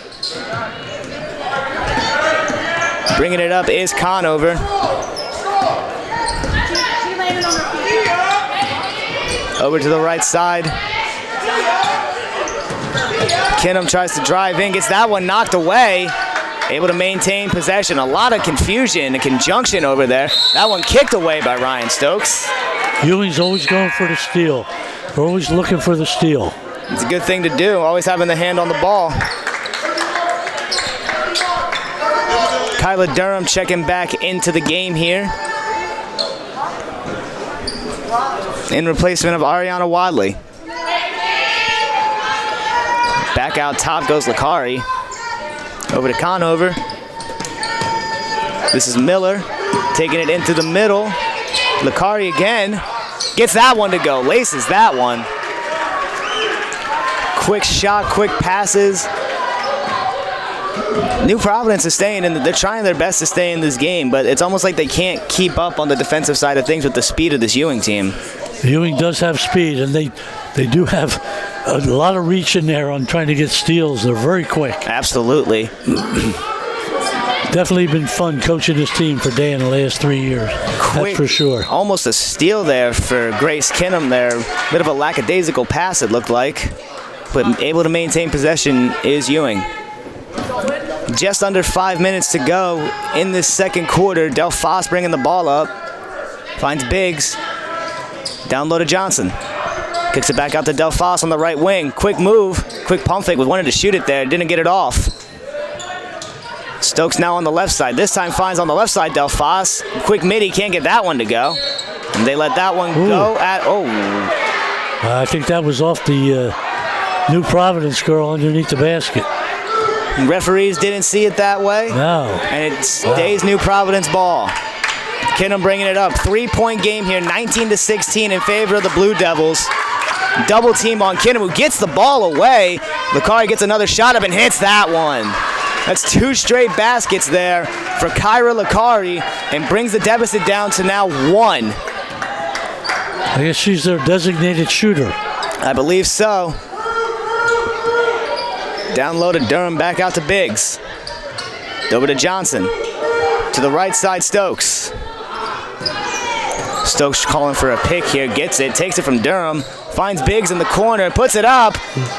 Bringing it up is Conover. Over to the right side. Kinham tries to drive in, gets that one knocked away. Able to maintain possession. A lot of confusion and conjunction over there. That one kicked away by Ryan Stokes. Ewing's always going for the steal. They're always looking for the steal. It's a good thing to do, always having the hand on the ball. Kyla Durham checking back into the game here. In replacement of Ariana Wadley. Back out top goes Lakari. Over to Conover. This is Miller taking it into the middle. Lakari again. Gets that one to go. Laces that one. Quick shot, quick passes. New Providence is staying in. They're trying their best to stay in this game, but it's almost like they can't keep up on the defensive side of things with the speed of this Ewing team. Ewing does have speed, and they do have a lot of reach in there on trying to get steals. They're very quick. Absolutely. Definitely been fun coaching this team for Day in the last 3 years. Quick, that's for sure. Almost a steal there for Grace Kinham there. Bit of a lackadaisical pass, it looked like. But able to maintain possession is Ewing. Just under 5 minutes to go in this second quarter. Del Foss bringing the ball up. Finds Biggs. Down low to Johnson. Kicks it back out to Del Foss on the right wing. Quick move. Quick pump fake. Wanted to shoot it there. Didn't get it off. Stokes now on the left side. This time finds on the left side Del Foss. Quick midi. Can't get that one to go. And they let that one go at... I think that was off the New Providence girl underneath the basket. Referees didn't see it that way. No. And it stays New Providence ball. Kinham bringing it up. 3-point game here, 19-16 in favor of the Blue Devils. Double team on Kinham, who gets the ball away. Lakari gets another shot up and hits that one. That's 2 straight baskets there for Kyra Lakari and brings the deficit down to now 1. I guess she's their designated shooter. I believe so. Down low to Durham, back out to Biggs. Over to Johnson. To the right side, Stokes. Stokes calling for a pick here, gets it, takes it from Durham, finds Biggs in the corner, puts it up.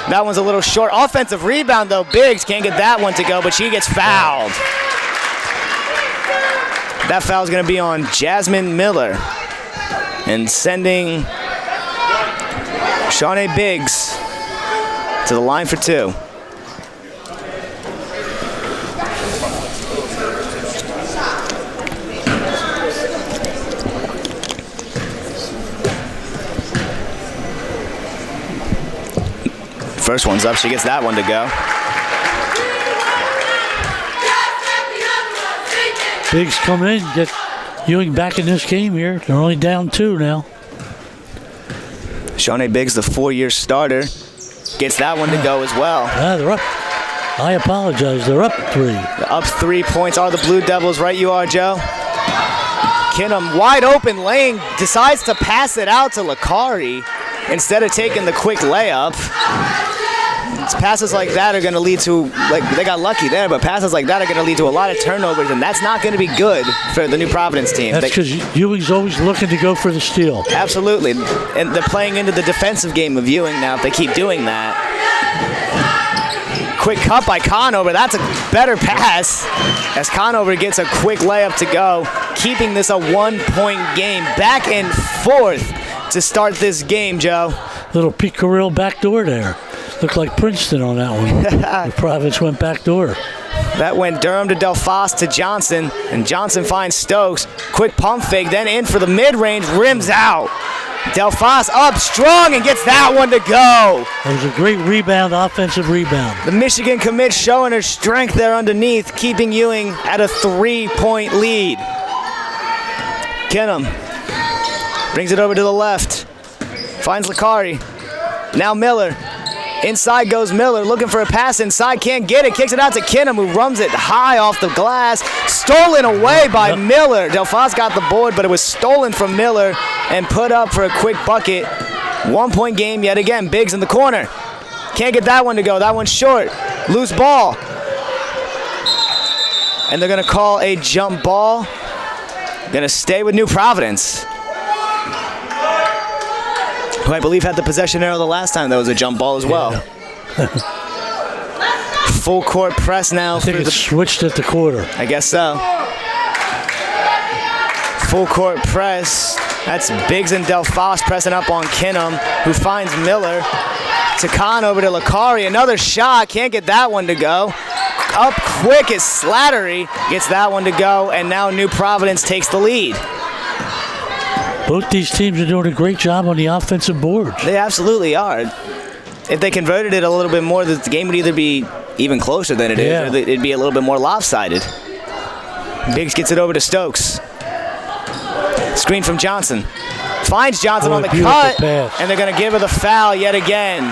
That one's a little short. Offensive rebound, though. Biggs can't get that one to go, but she gets fouled. That foul's going to be on Jasmine Miller. And sending Shawnee Biggs to the line for 2. First one's up. She gets that one to go. Biggs coming in, get Ewing back in this game here. They're only down 2 now. Shawnee Biggs, the 4-year starter, gets that one to go as well. They're up. I apologize. They're up 3. Up 3 points are the Blue Devils. Right you are, Joe. Kinham wide open lane, decides to pass it out to Lakari instead of taking the quick layup. Passes like that are going to lead to, they got lucky there, but passes like that are going to lead to a lot of turnovers, and that's not going to be good for the New Providence team. That's because Ewing's always looking to go for the steal. Absolutely, and they're playing into the defensive game of Ewing now if they keep doing that. Quick cut by Conover. That's a better pass as Conover gets a quick layup to go, keeping this a 1-point game. Back and forth to start this game, Joe. Little Pete Carrill backdoor there. Looked like Princeton on that one. The Providence went backdoor. That went Durham to Del Foss to Johnson, and Johnson finds Stokes. Quick pump fake, then in for the mid-range, rims out. Del Foss up strong and gets that one to go. It was a great rebound, offensive rebound. The Michigan commit showing her strength there underneath, keeping Ewing at a 3-point lead. Kinham brings it over to the left. Finds Lakari. Now Miller. Inside goes Miller, looking for a pass inside, can't get it, kicks it out to Kinham, who runs it high off the glass. Stolen away by Miller. Delphos got the board, but it was stolen from Miller and put up for a quick bucket. 1 point game yet again. Biggs in the corner. Can't get that one to go. That one's short. Loose ball. And they're going to call a jump ball. Going to stay with New Providence, who I believe had the possession arrow the last time there was a jump ball as well. Full court press now. I think it switched at the quarter. I guess so. Full court press. That's Biggs and Delphos pressing up on Kinham, who finds Miller. To Khan over to Lakari. Another shot. Can't get that one to go. Up quick is Slattery. Gets that one to go, and now New Providence takes the lead. Both these teams are doing a great job on the offensive boards. They absolutely are. If they converted it a little bit more, the game would either be even closer than it is, or it'd be a little bit more lopsided. Biggs gets it over to Stokes. Screen from Johnson. Finds Johnson on the cut, pass. And they're going to give her the foul yet again.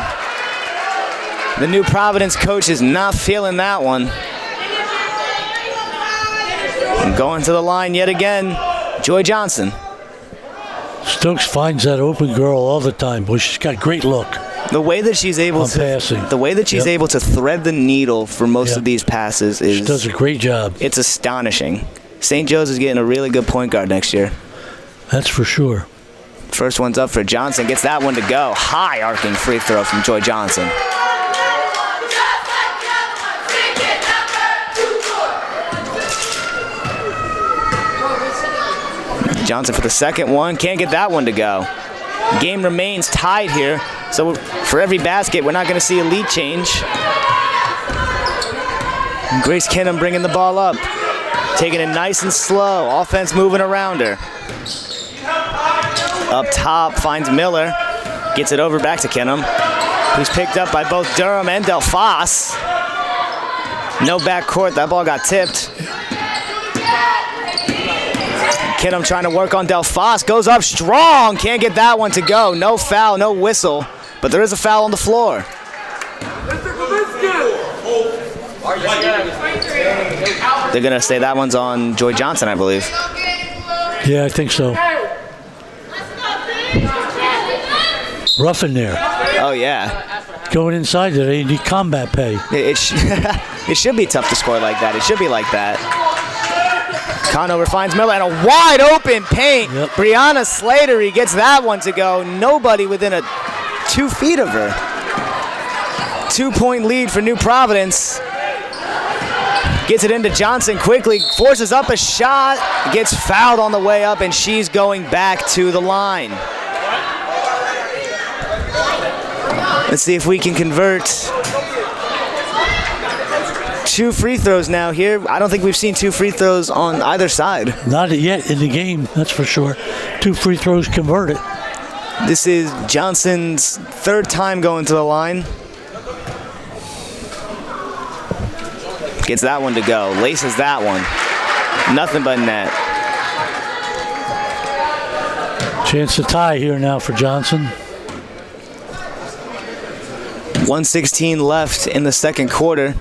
The New Providence coach is not feeling that one. And going to the line yet again, Joy Johnson. Stokes finds that open girl all the time. Boy, she's got great look. The way that she's able to thread the needle for most of these passes is, she does a great job. It's astonishing. St. Joe's is getting a really good point guard next year. That's for sure. First one's up for Johnson. Gets that one to go. High arcing free throw from Joy Johnson. Johnson for the second one. Can't get that one to go. Game remains tied here. So for every basket, we're not going to see a lead change. Grace Kinham bringing the ball up. Taking it nice and slow. Offense moving around her. Up top, finds Miller. Gets it over back to Kinham, who's picked up by both Durham and Delphos. No backcourt. That ball got tipped. Kinham trying to work on Delphos. Goes up strong. Can't get that one to go. No foul, no whistle. But there is a foul on the floor. They're going to say that one's on Joy Johnson, I believe. Yeah, I think so. Rough in there. Oh, yeah. Going inside there, they need combat pay. It should be tough to score like that. It should be like that. Conover finds Miller and a wide open paint. Yep. Brianna Slattery gets that one to go. Nobody within 2 feet of her. 2-point lead for New Providence. Gets it into Johnson quickly, forces up a shot, gets fouled on the way up, and she's going back to the line. Let's see if we can convert 2 free throws now here. I don't think we've seen 2 free throws on either side. Not yet in the game, that's for sure. 2 free throws converted. This is Johnson's 3rd time going to the line. Gets that one to go. Laces that one. Nothing but net. Chance to tie here now for Johnson. 1:16 left in the second quarter.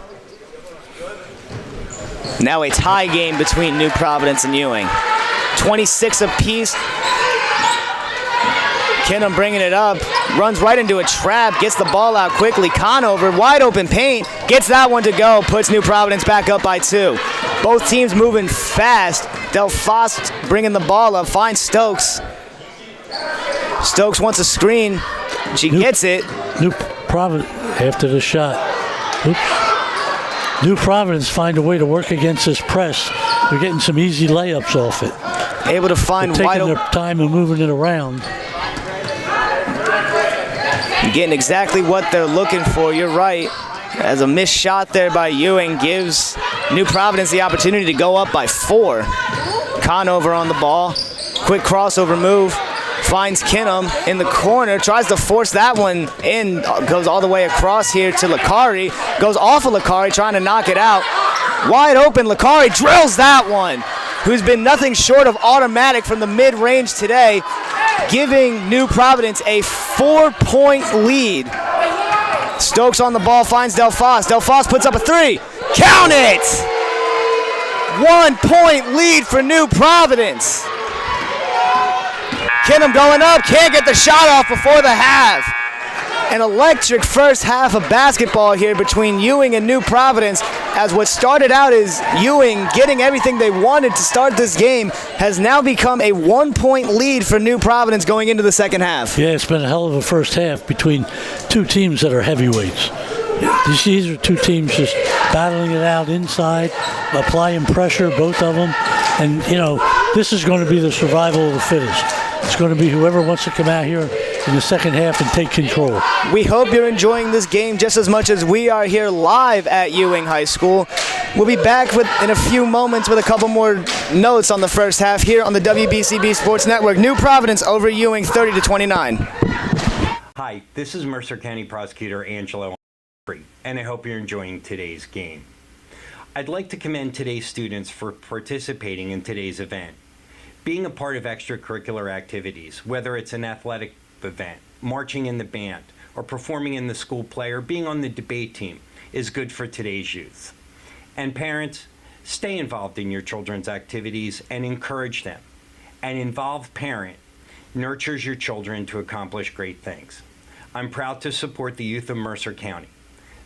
Now a tie game between New Providence and Ewing. 26 apiece. Kinham bringing it up. Runs right into a trap. Gets the ball out quickly. Conover, wide open paint. Gets that one to go. Puts New Providence back up by 2. Both teams moving fast. Delphos bringing the ball up. Finds Stokes. Stokes wants a screen. She gets it. New Providence after the shot. Oops. New Providence find a way to work against this press. They're getting some easy layups off it. Able to find They're wide taking open. their time and moving it around. Getting exactly what they're looking for. You're right. As a missed shot there by Ewing gives New Providence the opportunity to go up by 4. Conover on the ball. Quick crossover move. Finds Kinham in the corner. Tries to force that one in. Goes all the way across here to Lakari. Goes off of Lakari trying to knock it out. Wide open. Lakari drills that one. Who's been nothing short of automatic from the mid-range today, giving New Providence a 4-point lead. Stokes on the ball, finds Delphos. Delphos puts up a three. Count it! 1 point lead for New Providence. Kinham going up, can't get the shot off before the half. An electric first half of basketball here between Ewing and New Providence, as what started out as Ewing getting everything they wanted to start this game has now become a 1 point lead for New Providence going into the second half. Yeah, it's been a hell of a first half between two teams that are heavyweights. These are two teams just battling it out inside, applying pressure, both of them. And, this is going to be the survival of the fittest. It's going to be whoever wants to come out here in the second half and take control. We hope you're enjoying this game just as much as we are here live at Ewing High School. We'll be back in a few moments with a couple more notes on the first half here on the WBCB Sports Network. New Providence over Ewing 30-29. Hi, this is Mercer County Prosecutor Angelo, and I hope you're enjoying today's game. I'd like to commend today's students for participating in today's event. Being a part of extracurricular activities, whether it's an athletic event, marching in the band, or performing in the school play, or being on the debate team, is good for today's youth. And parents, stay involved in your children's activities and encourage them. An involved parent nurtures your children to accomplish great things. I'm proud to support the youth of Mercer County.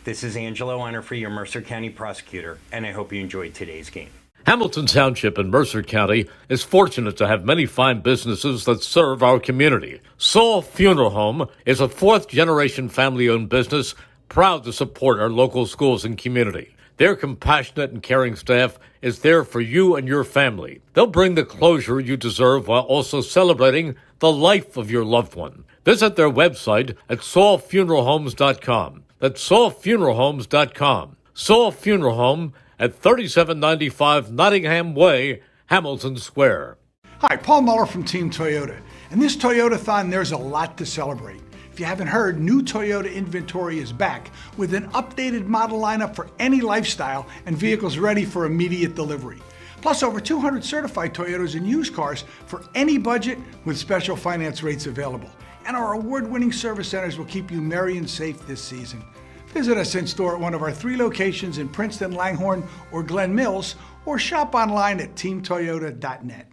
This is Angelo Honorfree, your Mercer County prosecutor, and I hope you enjoyed today's game. Hamilton Township in Mercer County is fortunate to have many fine businesses that serve our community. Saul Funeral Home is a fourth-generation family-owned business proud to support our local schools and community. Their compassionate and caring staff is there for you and your family. They'll bring the closure you deserve while also celebrating the life of your loved one. Visit their website at saulfuneralhomes.com. That's saulfuneralhomes.com. Saul Funeral Home at 3795 Nottingham Way, Hamilton Square. Hi, Paul Muller from Team Toyota. And this Toyota-thon, there's a lot to celebrate. If you haven't heard, new Toyota inventory is back with an updated model lineup for any lifestyle and vehicles ready for immediate delivery. Plus over 200 certified Toyotas and used cars for any budget with special finance rates available. And our award-winning service centers will keep you merry and safe this season. Visit us in store at one of our 3 locations in Princeton, Langhorne, or Glen Mills, or shop online at teamtoyota.net.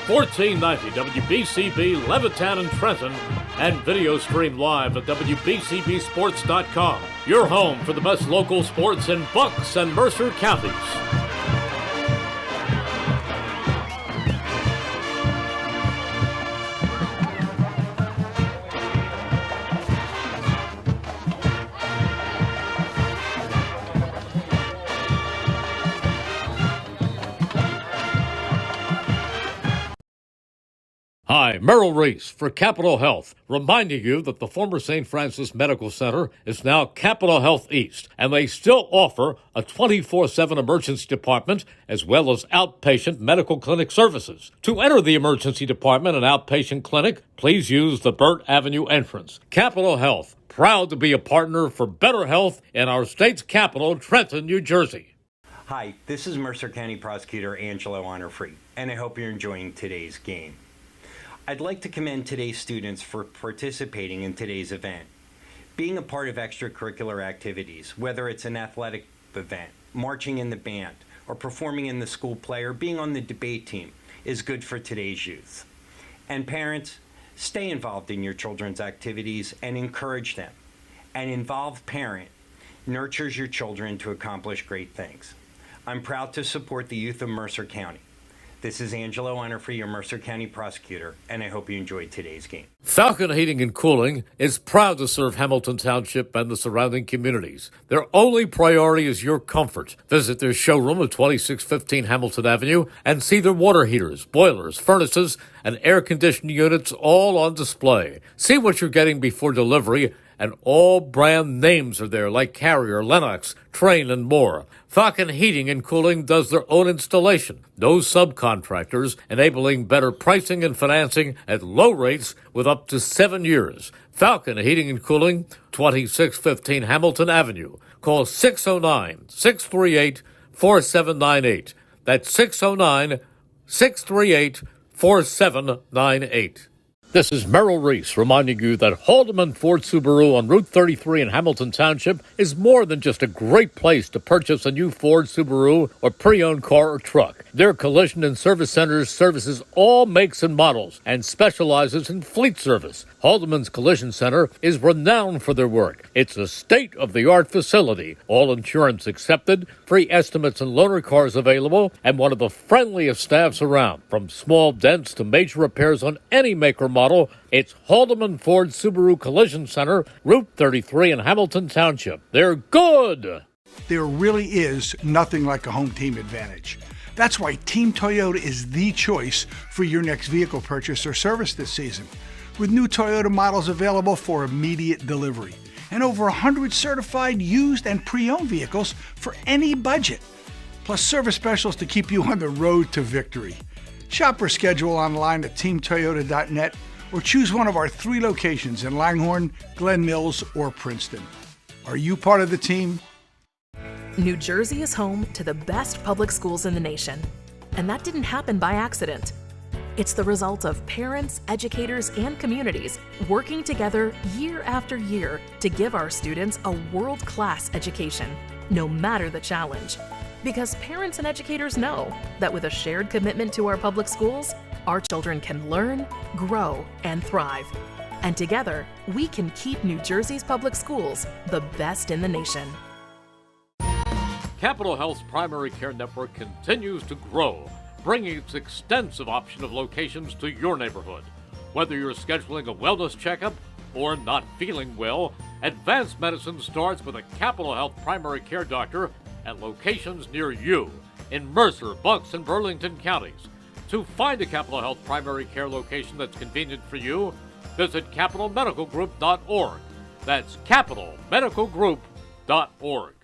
1490 WBCB Levittown and Trenton, and video stream live at WBCBsports.com. Your home for the best local sports in Bucks and Mercer counties. Hi, Merrill Reese for Capital Health, reminding you that the former St. Francis Medical Center is now Capital Health East, and they still offer a 24/7 emergency department as well as outpatient medical clinic services. To enter the emergency department and outpatient clinic, please use the Burt Avenue entrance. Capital Health, proud to be a partner for better health in our state's capital, Trenton, New Jersey. Hi, this is Mercer County Prosecutor Angelo Honorfree, and I hope you're enjoying today's game. I'd like to commend today's students for participating in today's event. Being a part of extracurricular activities, whether it's an athletic event, marching in the band, or performing in the school play, or being on the debate team, is good for today's youth. And parents, stay involved in your children's activities and encourage them. An involved parent nurtures your children to accomplish great things. I'm proud to support the youth of Mercer County. This is Angelo Honorfree, your Mercer County prosecutor, and I hope you enjoyed today's game. Falcon Heating and Cooling is proud to serve Hamilton Township and the surrounding communities. Their only priority is your comfort. Visit their showroom at 2615 Hamilton Avenue and see their water heaters, boilers, furnaces, and air conditioning units all on display. See what you're getting before delivery, and all brand names are there like Carrier, Lennox, Trane, and more. Falcon Heating and Cooling does their own installation. No subcontractors, enabling better pricing and financing at low rates with up to 7 years. Falcon Heating and Cooling, 2615 Hamilton Avenue. Call 609-638-4798. That's 609-638-4798. This is Merrill Reese reminding you that Haldeman Ford Subaru on Route 33 in Hamilton Township is more than just a great place to purchase a new Ford, Subaru, or pre-owned car or truck. Their collision and service centers services all makes and models and specializes in fleet service. Haldeman's Collision Center is renowned for their work. It's a state-of-the-art facility, all insurance accepted, free estimates and loaner cars available, and one of the friendliest staffs around. From small dents to major repairs on any make or model, it's Haldeman Ford Subaru Collision Center, Route 33 in Hamilton Township. They're good! There really is nothing like a home team advantage. That's why Team Toyota is the choice for your next vehicle purchase or service this season. With new Toyota models available for immediate delivery and over 100 certified used and pre-owned vehicles for any budget. Plus service specials to keep you on the road to victory. Shop or schedule online at teamtoyota.net or choose one of our 3 locations in Langhorne, Glen Mills, or Princeton. Are you part of the team? New Jersey is home to the best public schools in the nation. And that didn't happen by accident. It's the result of parents, educators, and communities working together year after year to give our students a world-class education, no matter the challenge. Because parents and educators know that with a shared commitment to our public schools, our children can learn, grow, and thrive. And together, we can keep New Jersey's public schools the best in the nation. Capital Health's primary care network continues to grow, bringing its extensive option of locations to your neighborhood. Whether you're scheduling a wellness checkup or not feeling well, advanced medicine starts with a Capital Health primary care doctor at locations near you in Mercer, Bucks, and Burlington counties. To find a Capital Health primary care location that's convenient for you, visit capitalmedicalgroup.org. That's capitalmedicalgroup.org.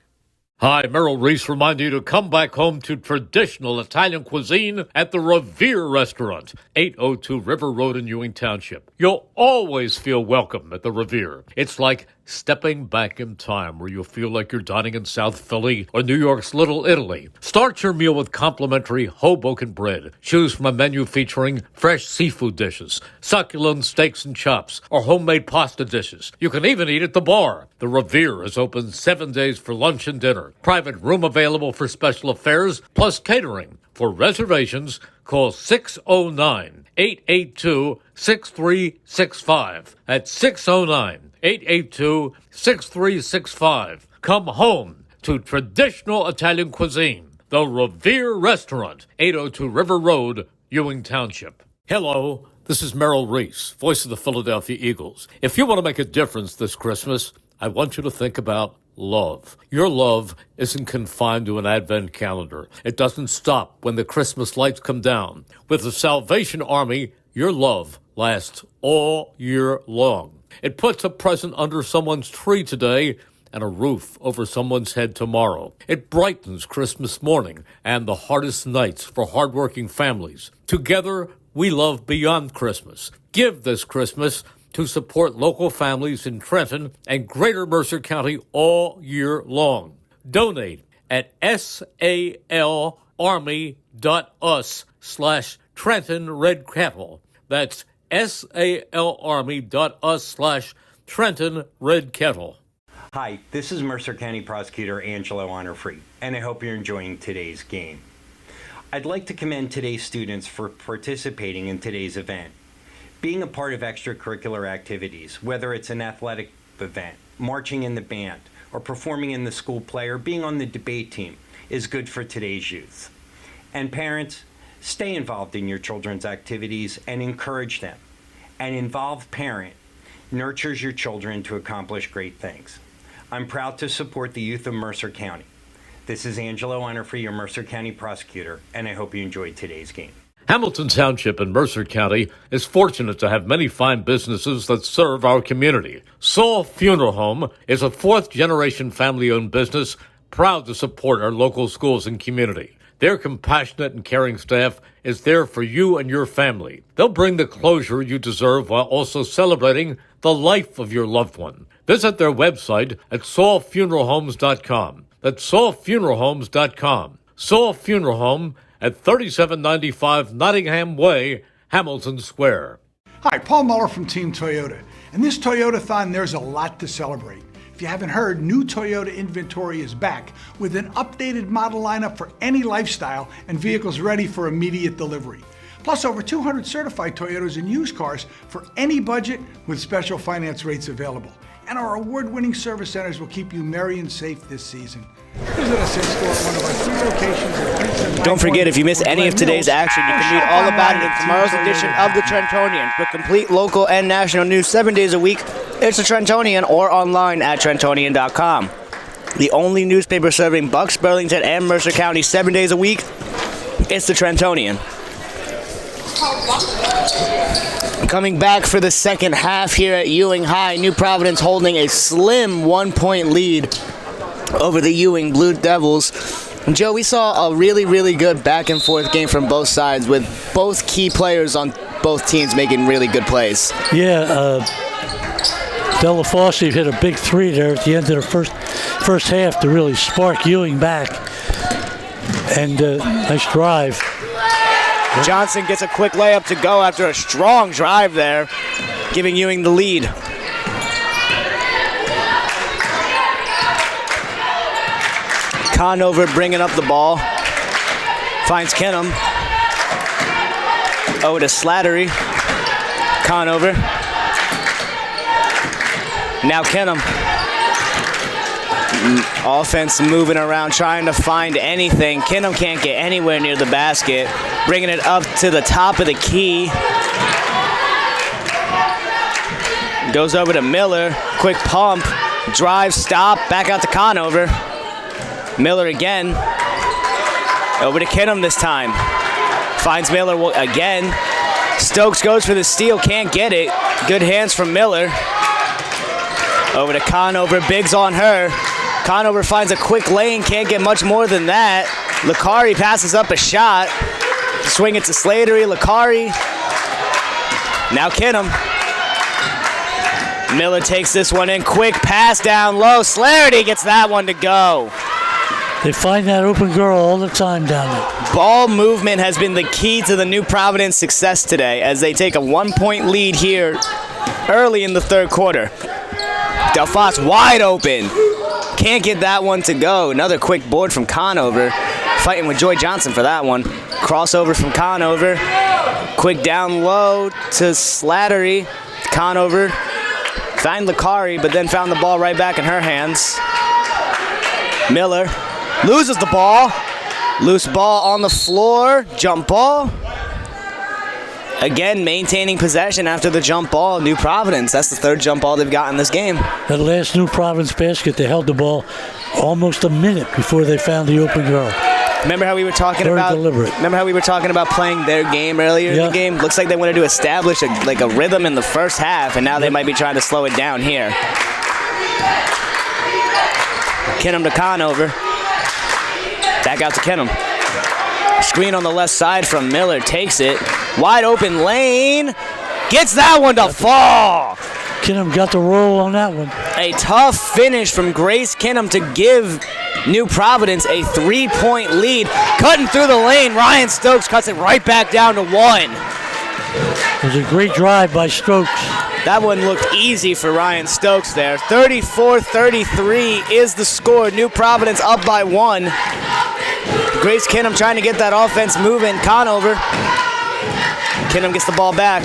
Hi, Merrill Reese reminding you to come back home to traditional Italian cuisine at the Revere Restaurant, 802 River Road in Ewing Township. You'll always feel welcome at the Revere. It's like stepping back in time where you'll feel like you're dining in South Philly or New York's Little Italy. Start your meal with complimentary Hoboken bread. Choose from a menu featuring fresh seafood dishes, succulent steaks and chops, or homemade pasta dishes. You can even eat at the bar. The Revere is open 7 days for lunch and dinner. Private room available for special affairs, plus catering. For reservations, call 609-882-6365. That's 609-882-6365. Come home to traditional Italian cuisine. The Revere Restaurant, 802 River Road, Ewing Township. Hello, this is Merrill Reese, voice of the Philadelphia Eagles. If you want to make a difference this Christmas, I want you to think about love. Your love isn't confined to an advent calendar. It doesn't stop when the Christmas lights come down. With the Salvation Army, your love lasts all year long. It puts a present under someone's tree today and a roof over someone's head tomorrow. It brightens Christmas morning and the hardest nights for hardworking families. Together, we love beyond Christmas. Give this Christmas to support local families in Trenton and Greater Mercer County all year long. Donate at salarmy.us/Trenton Red Kettle. That's salarmy.us/Trenton Red Kettle. Hi, this is Mercer County Prosecutor Angelo Honorfree, and I hope you're enjoying today's game. I'd like to commend today's students for participating in today's event. Being a part of extracurricular activities, whether it's an athletic event, marching in the band, or performing in the school play, or being on the debate team, is good for today's youth. And parents, stay involved in your children's activities and encourage them. An involved parent nurtures your children to accomplish great things. I'm proud to support the youth of Mercer County. This is Angelo Honorfree, your Mercer County Prosecutor, and I hope you enjoyed today's game. Hamilton Township in Mercer County is fortunate to have many fine businesses that serve our community. Saul Funeral Home is a fourth-generation family-owned business proud to support our local schools and community. Their compassionate and caring staff is there for you and your family. They'll bring the closure you deserve while also celebrating the life of your loved one. Visit their website at saulfuneralhomes.com. That's saulfuneralhomes.com. Saul Funeral Home at 3795 Nottingham Way, Hamilton Square. Hi, Paul Muller from Team Toyota. And this Toyota-thon, there's a lot to celebrate. If you haven't heard, new Toyota inventory is back with an updated model lineup for any lifestyle and vehicles ready for immediate delivery. Plus over 200 certified Toyotas and used cars for any budget with special finance rates available. And our award-winning service centers will keep you merry and safe this season. Visit us in store at one of our 3 locations at Prince and Don't forget, if you missed any of today's action, you can read all about it in tomorrow's edition of the Trentonian. For complete local and national news 7 days a week, it's the Trentonian or online at Trentonian.com. The only newspaper serving Bucks, Burlington, and Mercer County 7 days a week, it's the Trentonian. Coming back for the second half here at Ewing High, New Providence holding a slim 1-point lead over the Ewing Blue Devils. Joe, we saw a really, really good back and forth game from both sides with both key players on both teams making really good plays. Yeah, Della Fossey hit a big 3 there at the end of the first half to really spark Ewing back. And nice drive. Johnson gets a quick layup to go after a strong drive there, giving Ewing the lead. Conover bringing up the ball. Finds Kenham. Oh, to Slattery. Conover. Now Kenham. Offense moving around, trying to find anything. Kenham can't get anywhere near the basket. Bringing it up to the top of the key. Goes over to Miller. Quick pump. Drive, stop. Back out to Conover. Miller again. Over to Kenham this time. Finds Miller again. Stokes goes for the steal. Can't get it. Good hands from Miller. Over to Conover. Biggs on her. Conover finds a quick lane. Can't get much more than that. Licari passes up a shot. Swing it to Slattery. Licari. Now Kenham. Miller takes this one in. Quick pass down low. Slattery gets that one to go. They find that open girl all the time down there. Ball movement has been the key to the New Providence success today as they take a 1-point lead here early in the third quarter. Delphos wide open. Can't get that one to go. Another quick board from Conover. Fighting with Joy Johnson for that one. Crossover from Conover. Quick down low to Slattery. Conover. Found Licari, but then found the ball right back in her hands. Miller loses the ball. Loose ball on the floor. Jump ball. Again, maintaining possession after the jump ball. New Providence, that's the 3rd jump ball they've got in this game. That last New Providence basket, they held the ball almost a minute before they found the open girl. Remember how we were talking Very about deliberate. Remember how we were talking about playing their game earlier in the game? Looks like they wanted to establish a rhythm in the first half, and now they might be trying to slow it down here. Kenham to Conover. Back out to Kenham. Screen on the left side from Miller. Takes it. Wide open lane. Gets that one to fall. Kenham got the roll on that one. A tough finish from Grace Kenham to give New Providence a 3-point lead. Cutting through the lane. Ryan Stokes cuts it right back down to 1. It was a great drive by Stokes. That one looked easy for Ryan Stokes there. 34-33 is the score. New Providence up by 1. Grace Kenham trying to get that offense moving. Conover. Kenham gets the ball back.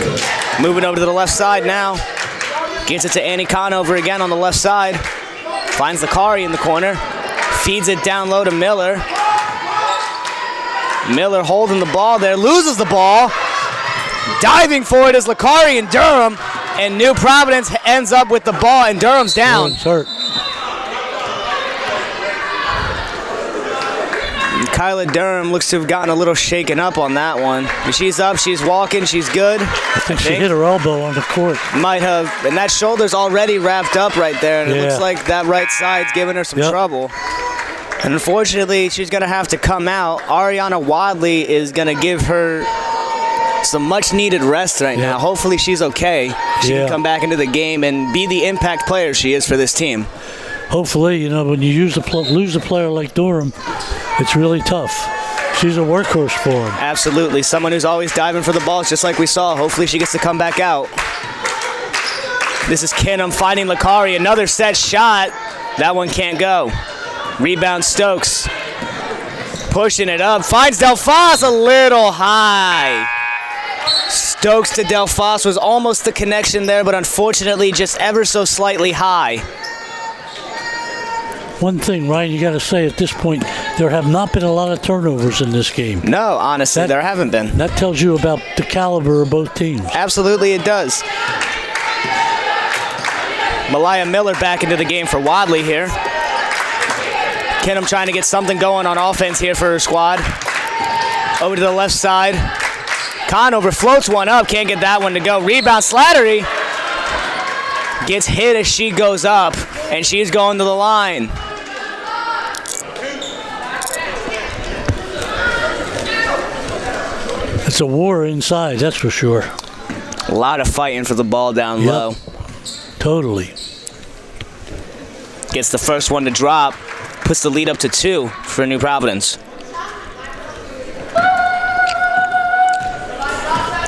Moving over to the left side now. Gets it to Annie Conover again on the left side. Finds Licari in the corner. Feeds it down low to Miller. Miller holding the ball there. Loses the ball. Diving for it is Licari and Durham. And New Providence ends up with the ball, and Durham's down. It's hurt. Kyla Durham looks to have gotten a little shaken up on that one. But she's up, she's walking, she's good. I think she hit her elbow on the court. Might have. And that shoulder's already wrapped up right there, and it looks like that right side's giving her some trouble. And unfortunately, she's going to have to come out. Ariana Wadley is going to give her some much-needed rest right now. Hopefully she's okay. She can come back into the game and be the impact player she is for this team. Hopefully, when you lose a player like Durham, it's really tough. She's a workhorse for him. Absolutely. Someone who's always diving for the balls, just like we saw. Hopefully she gets to come back out. This is Kinham finding Lakari. Another set shot. That one can't go. Rebound Stokes. Pushing it up. Finds Delphos a little high. Stokes to Delphos was almost the connection there, but unfortunately just ever so slightly high. One thing, Ryan, you got to say at this point, there have not been a lot of turnovers in this game. No, honestly, there haven't been. That tells you about the caliber of both teams. Absolutely, it does. Malaya Miller back into the game for Wadley here. Kinham trying to get something going on offense here for her squad. Over to the left side. Conover floats one up, can't get that one to go. Rebound, Slattery gets hit as she goes up, and she's going to the line. It's a war inside, that's for sure. A lot of fighting for the ball down low. Totally. Gets the first one to drop, puts the lead up to 2 for New Providence.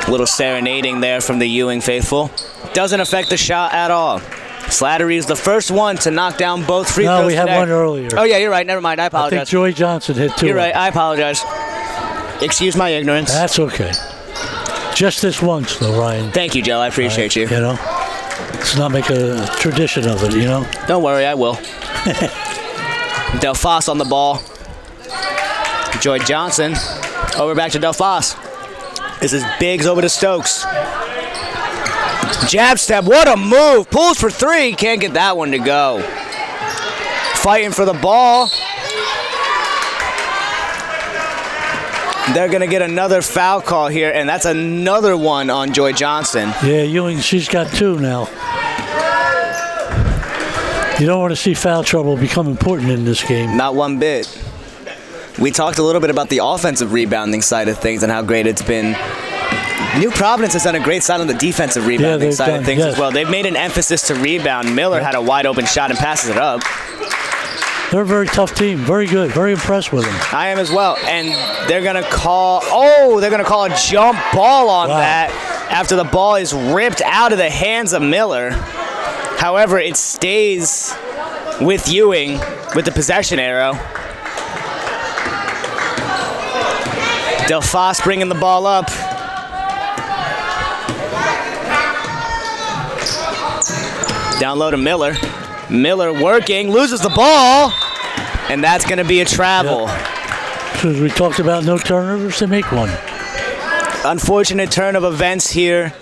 A little serenading there from the Ewing faithful. Doesn't affect the shot at all. Slattery is the first one to knock down both free throws. No, we had one earlier. Oh, yeah, you're right. Never mind. I apologize. I think Joy Johnson hit 2. You're right. I apologize. Excuse my ignorance. That's okay. Just this once, though, Ryan. Thank you, Joe. I appreciate you. You know, let's not make a tradition of it, you know? Don't worry, I will. Delphos on the ball. Joy Johnson. Over back to Delphos. This is Biggs over to Stokes. Jab step, what a move. Pulls for 3, can't get that one to go. Fighting for the ball. They're going to get another foul call here, and that's another one on Joy Johnson. Yeah, Ewing, she's got 2 now. You don't want to see foul trouble become important in this game. Not one bit. We talked a little bit about the offensive rebounding side of things and how great it's been. New Providence has done a great side on the defensive rebounding side of things as well. They've made an emphasis to rebound. Miller had a wide open shot and passes it up. They're a very tough team. Very good. Very impressed with them. I am as well. And they're going to call, a jump ball on that after the ball is ripped out of the hands of Miller. However, it stays with Ewing with the possession arrow. Delphos bringing the ball up. Down low to Miller. Miller working, loses the ball, and that's going to be a travel. Yep. So as we talked about, no turnovers, they make one. Unfortunate turn of events here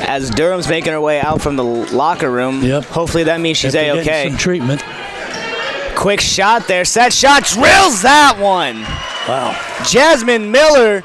as Durham's making her way out from the locker room. Yep. Hopefully that means she's A-okay. Some treatment. Quick shot there. Set shot, drills that one. Wow. Jasmine Miller,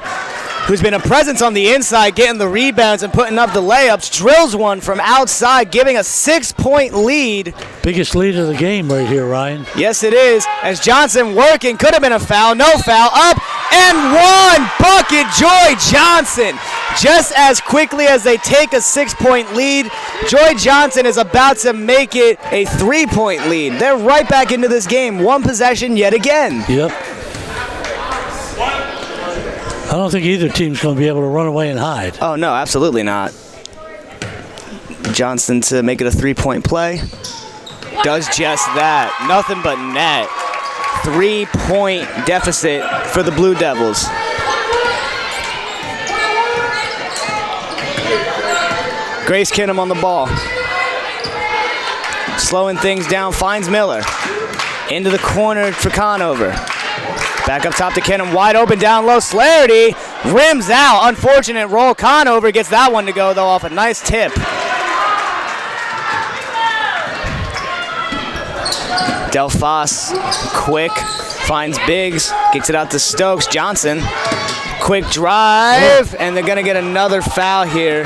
who's been a presence on the inside, getting the rebounds and putting up the layups, drills one from outside, giving a 6-point lead. Biggest lead of the game right here, Ryan. Yes, it is. As Johnson working, could have been a foul, no foul, up and one. Bucket, Joy Johnson. Just as quickly as they take a 6-point lead, Joy Johnson is about to make it a 3-point lead. They're right back into this game, one possession yet again. Yep. I don't think either team's going to be able to run away and hide. Oh, no, absolutely not. Johnson to make it a 3-point play. Does just that. Nothing but net. 3-point deficit for the Blue Devils. Grace Kinham on the ball. Slowing things down, finds Miller. Into the corner for Conover. Back up top to Kinham, wide open down low. Slarity rims out. Unfortunate roll. Conover gets that one to go, though, off a nice tip. Delphos, quick, finds Biggs, gets it out to Stokes. Johnson, quick drive, and they're going to get another foul here.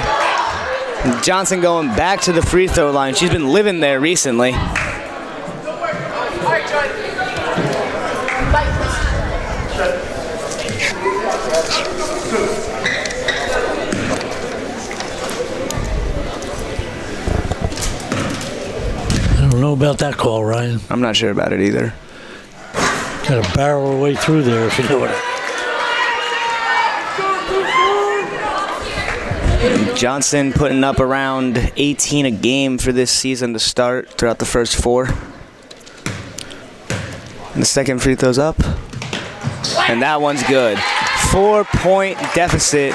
Johnson going back to the free throw line. She's been living there recently. I don't know about that call, Ryan. I'm not sure about it either. Got to barrel her way through there, if you know what Johnson putting up around 18 a game for this season to start throughout the first 4. And the second free throw's up. And that one's good. 4-point deficit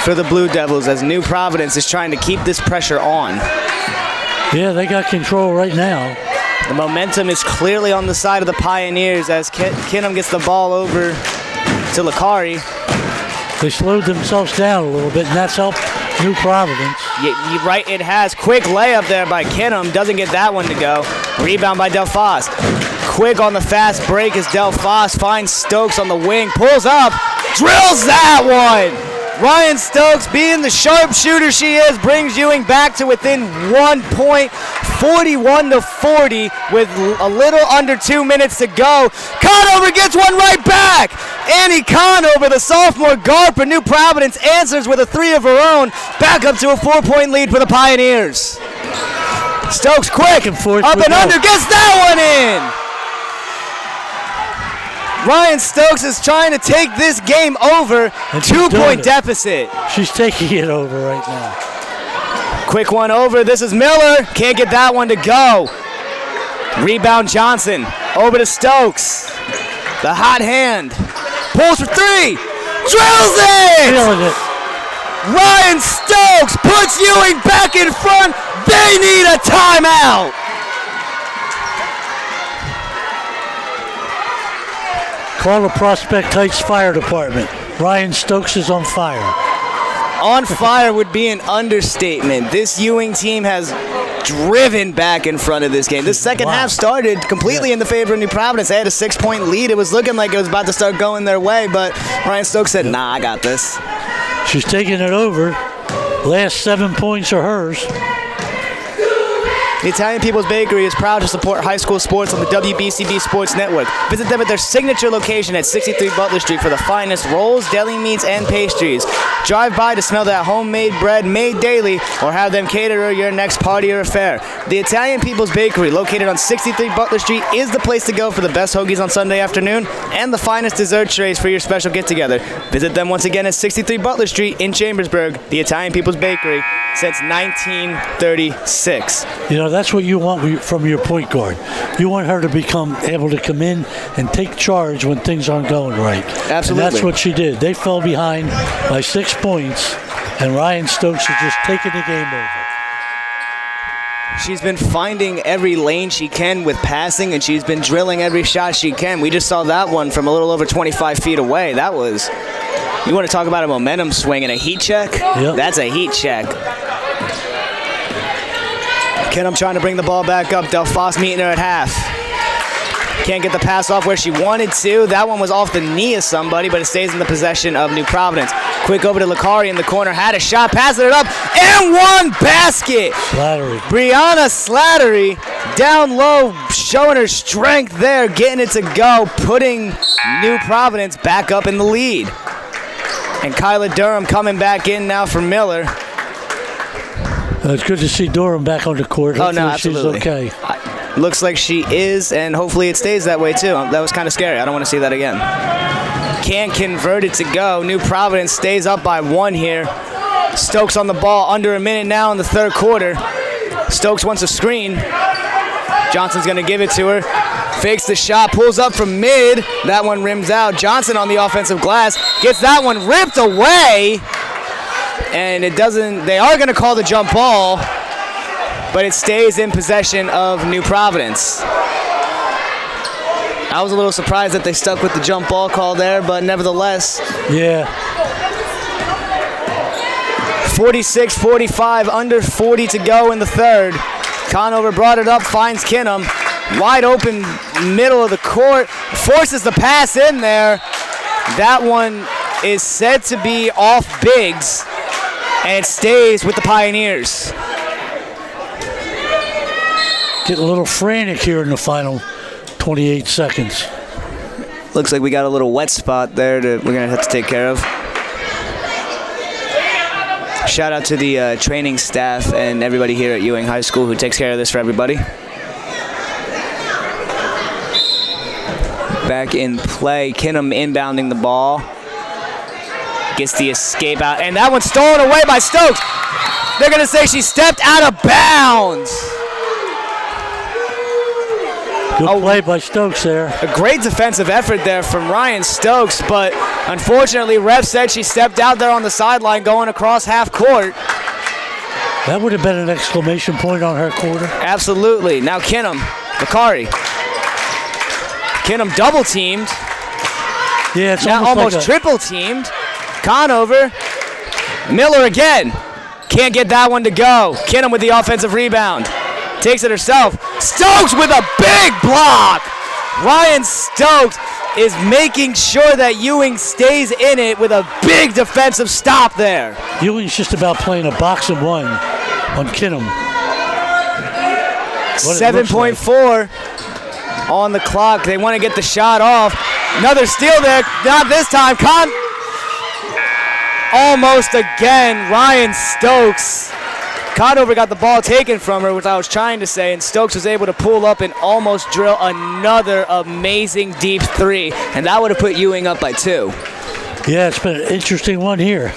for the Blue Devils as New Providence is trying to keep this pressure on. Yeah, they got control right now. The momentum is clearly on the side of the Pioneers as Kinham gets the ball over to Lakari. They slowed themselves down a little bit, and that's helped New Providence. Yeah, you're right, it has. Quick layup there by Kinham. Doesn't get that one to go. Rebound by Delphos. Quick on the fast break as Delphos finds Stokes on the wing. Pulls up. Drills that one. Ryan Stokes, being the sharpshooter she is, brings Ewing back to within 1 point, 41-40, with a little under 2 minutes to go. Conover gets one right back. Annie Conover, the sophomore guard for New Providence, answers with a 3 of her own, back up to a 4-point lead for the Pioneers. Stokes quick, up and under, gets that one in. Ryan Stokes is trying to take this game over. 2-point deficit. She's taking it over right now. Quick one over. This is Miller. Can't get that one to go. Rebound Johnson. Over to Stokes. The hot hand. Pulls for 3. Drills it! Feeling it. Ryan Stokes puts Ewing back in front. They need a timeout. Call the Prospect Heights Fire Department. Ryan Stokes is on fire. On fire would be an understatement. This Ewing team has driven back in front of this game. The second half started completely in the favor of New Providence. They had a 6-point lead. It was looking like it was about to start going their way, but Ryan Stokes said, nah, I got this. She's taking it over. Last 7 points are hers. The Italian People's Bakery is proud to support high school sports on the WBCB Sports Network. Visit them at their signature location at 63 Butler Street for the finest rolls, deli meats, and pastries. Drive by to smell that homemade bread made daily or have them cater your next party or affair. The Italian People's Bakery, located on 63 Butler Street, is the place to go for the best hoagies on Sunday afternoon and the finest dessert trays for your special get-together. Visit them once again at 63 Butler Street in Chambersburg, the Italian People's Bakery, since 1936. You know, that's what you want from your point guard. You want her to become able to come in and take charge when things aren't going right. Absolutely. And that's what she did. They fell behind by 6 points, and Ryan Stokes is just taking the game over. She's been finding every lane she can with passing, and she's been drilling every shot she can. We just saw that one from a little over 25 feet away. That was, you want to talk about a momentum swing and a heat check? Yep. That's a heat check. Kinham trying to bring the ball back up. Delphos meeting her at half. Can't get the pass off where she wanted to. That one was off the knee of somebody, but it stays in the possession of New Providence. Quick over to Lakari in the corner. Had a shot, passing it up, and one basket. Slattery. Brianna Slattery down low, showing her strength there, getting it to go, putting New Providence back up in the lead. And Kyla Durham coming back in now for Miller. It's good to see Durham back on the court. Hopefully no, absolutely. She's okay. Looks like she is, and hopefully it stays that way too. That was kind of scary. I don't want to see that again. Can't convert it to go. New Providence stays up by 1 here. Stokes on the ball, under a minute now in the third quarter. Stokes wants a screen. Johnson's going to give it to her. Fakes the shot, pulls up from mid. That one rims out. Johnson on the offensive glass gets that one ripped away. And it doesn't, they are going to call the jump ball, but it stays in possession of New Providence. I was a little surprised that they stuck with the jump ball call there, but nevertheless. Yeah. 46-45, under 40 to go in the third. Conover brought it up, finds Kinham. Wide open middle of the court, forces the pass in there. That one is said to be off Biggs, and it stays with the Pioneers. Getting a little frantic here in the final 28 seconds. Looks like we got a little wet spot there that we're going to have to take care of. Shout out to the training staff and everybody here at Ewing High School who takes care of this for everybody. back in play. Kinham inbounding the ball. Gets the escape out, and that one's stolen away by Stokes. They're going to say she stepped out of bounds. Good play by Stokes there. A great defensive effort there from Ryan Stokes, but unfortunately, ref said she stepped out there on the sideline going across half court. That would have been an exclamation point on her quarter. Absolutely. Now Kinham, Bakari. Kinham double teamed. Yeah, it's now almost like triple teamed. Conover. Miller again. Can't get that one to go. Kinham with the offensive rebound. Takes it herself. Stokes with a big block. Ryan Stokes is making sure that Ewing stays in it with a big defensive stop there. Ewing's just about playing a box and one on Kinham. 7.4 on the clock. They want to get the shot off. Another steal there. Not this time. Almost again. Ryan Stokes. Conover got the ball taken from her, which I was trying to say, and Stokes was able to pull up and almost drill another amazing deep three, and that would have put Ewing up by 2. Yeah, it's been an interesting one here.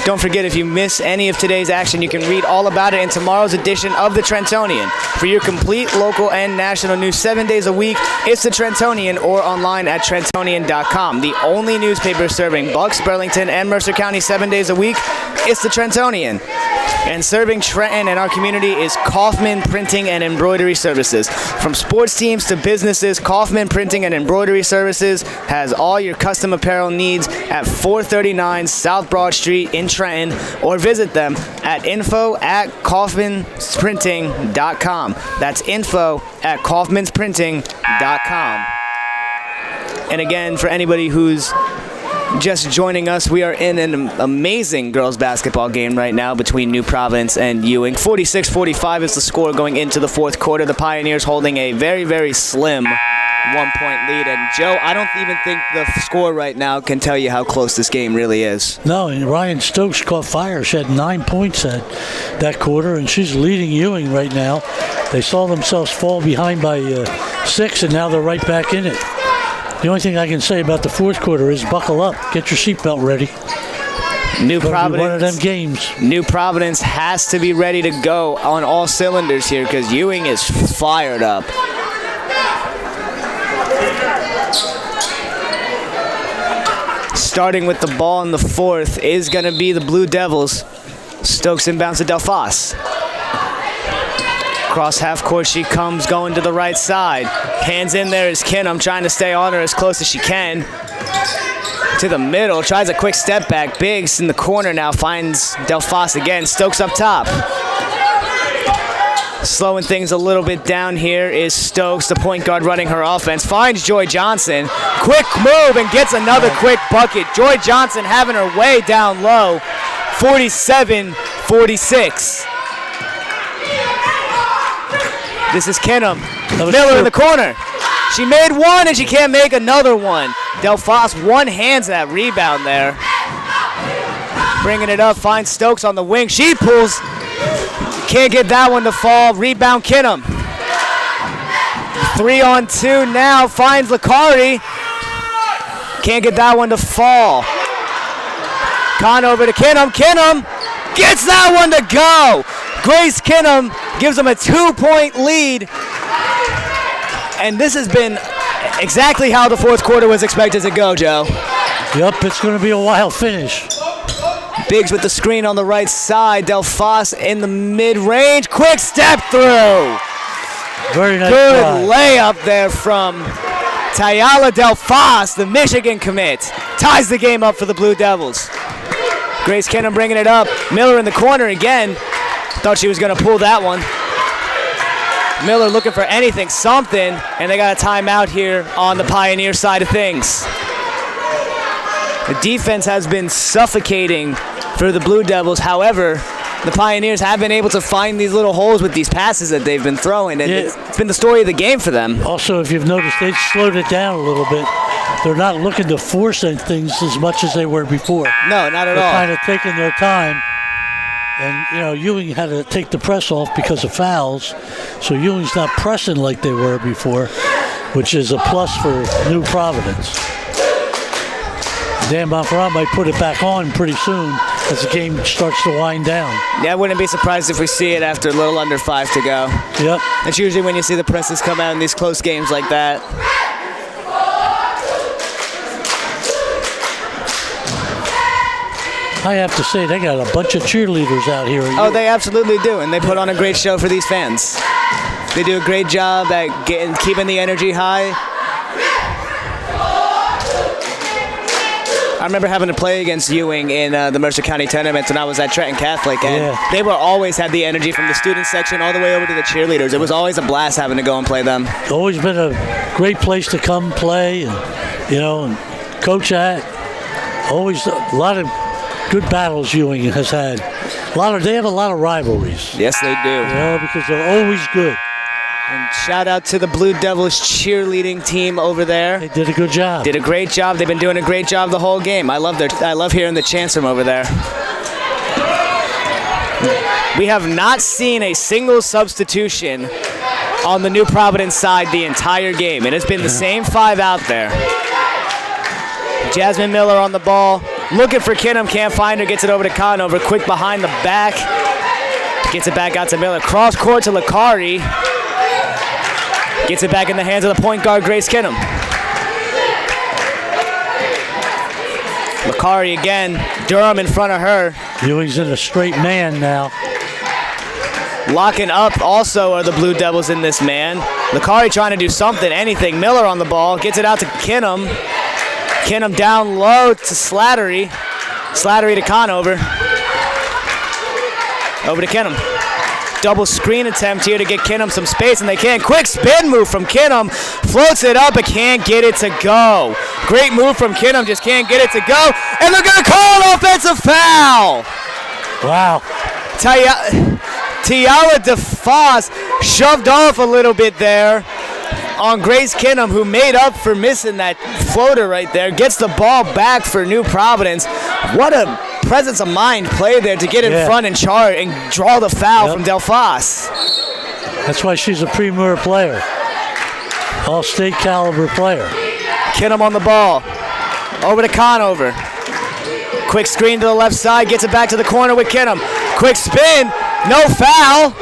Don't forget, if you miss any of today's action, you can read all about it in tomorrow's edition of the Trentonian. For your complete local and national news 7 days a week, it's the Trentonian or online at Trentonian.com. The only newspaper serving Bucks, Burlington, and Mercer County 7 days a week, it's the Trentonian. And serving Trenton and our community is Kaufman Printing and Embroidery Services. From sports teams to businesses, Kaufman Printing and Embroidery Services has all your custom apparel needs at 439 South Broad Street in Trenton, or visit them at info@kaufmansprinting.com. That's info@kaufmansprinting.com. And again, for anybody who's just joining us, we are in an amazing girls basketball game right now between New Providence and Ewing. 46-45 is the score going into the fourth quarter. The Pioneers holding a very, very slim 1-point lead. And Joe, I don't even think the score right now can tell you how close this game really is. No, and Ryan Stokes caught fire. She had 9 points that quarter, and she's leading Ewing right now. They saw themselves fall behind by 6, and now they're right back in it. The only thing I can say about the fourth quarter is buckle up, get your seatbelt ready. New Providence, one of them games. New Providence has to be ready to go on all cylinders here because Ewing is fired up. Starting with the ball in the fourth is going to be the Blue Devils. Stokes inbounds to Delphos. Across half court she comes, going to the right side. Hands in there is Kinham, trying to stay on her as close as she can. To the middle, tries a quick step back. Biggs in the corner now, finds Delphos again. Stokes up top. Slowing things a little bit down here is Stokes, the point guard running her offense. Finds Joy Johnson. Quick move and gets another quick bucket. Joy Johnson having her way down low. 47-46. This is Kinham. Miller in the corner. She made one and she can't make another one. Delphos one-hands that rebound there. Bringing it up, finds Stokes on the wing. She pulls. Can't get that one to fall. Rebound Kinham. 3-on-2 now. Finds Lakari. Can't get that one to fall. Conover to Kinham. Kinham gets that one to go. Grace Kinham gives them a 2-point lead. And this has been exactly how the fourth quarter was expected to go, Joe. Yep, it's going to be a wild finish. Biggs with the screen on the right side. Delphos in the mid-range. Quick step through. Very nice. Good layup there from Tayala Delphos, the Michigan commit. Ties the game up for the Blue Devils. Grace Kinham bringing it up. Miller in the corner again. Thought she was going to pull that one. Miller looking for anything, something, and they got a timeout here on the Pioneer side of things. The defense has been suffocating for the Blue Devils. However, the Pioneers have been able to find these little holes with these passes that they've been throwing, and it's been the story of the game for them. Also, if you've noticed, they've slowed it down a little bit. They're not looking to force things as much as they were before. No, not at all. They're kind of taking their time And, Ewing had to take the press off because of fouls. So Ewing's not pressing like they were before, which is a plus for New Providence. Dan Montferrand might put it back on pretty soon as the game starts to wind down. Yeah, I wouldn't be surprised if we see it after a little under 5 to go. Yep. That's usually when you see the presses come out in these close games like that. I have to say, they got a bunch of cheerleaders out here. Oh, they absolutely do, and they put on a great show for these fans. They do a great job at keeping the energy high. I remember having to play against Ewing in the Mercer County tournaments when I was at Trenton Catholic, and they were always had the energy from the student section all the way over to the cheerleaders. It was always a blast having to go and play them. Always been a great place to come play, and and coach at. Always a lot of good battles Ewing has had. They have a lot of rivalries. Yes, they do. Because they're always good. And shout out to the Blue Devils cheerleading team over there. They did a good job. Did a great job. They've been doing a great job the whole game. I love hearing the chants from over there. We have not seen a single substitution on the New Providence side the entire game. It has been the same 5 out there. Jasmine Miller on the ball. Looking for Kinham, can't find her, gets it over to Conover, quick behind the back. Gets it back out to Miller. Cross court to Lakari. Gets it back in the hands of the point guard, Grace Kinham. Lakari again, Durham in front of her. Ewing's in a straight man now. Locking up also are the Blue Devils in this man. Lakari trying to do something, anything. Miller on the ball, gets it out to Kinham. Kinham down low to Slattery. Slattery to Conover. Over to Kinham. Double screen attempt here to get Kinham some space, and they can't. Quick spin move from Kinham. Floats it up, but can't get it to go. Great move from Kinham, just can't get it to go. And they're going to call an offensive foul. Wow. Tiala DeFoss shoved off a little bit there on Grace Kinham, who made up for missing that floater right there. Gets the ball back for New Providence. What a presence of mind play there to get in front and charge and draw the foul from DeFoss. That's why she's a premier player. All-state caliber player. Kinham on the ball. Over to Conover. Quick screen to the left side. Gets it back to the corner with Kinham. Quick spin. No foul.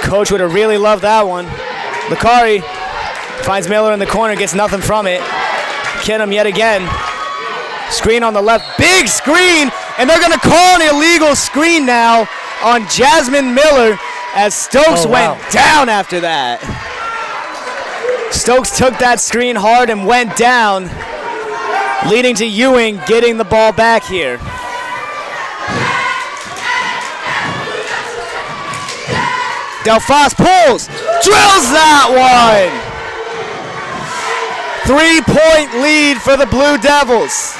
Coach would have really loved that one. Lakari finds Miller in the corner, gets nothing from it. Kinham yet again. Screen on the left, big screen, and they're going to call an illegal screen now on Jasmine Miller as Stokes went down after that. Stokes took that screen hard and went down, leading to Ewing getting the ball back here. DeFoss pulls, drills that one. 3-point lead for the Blue Devils.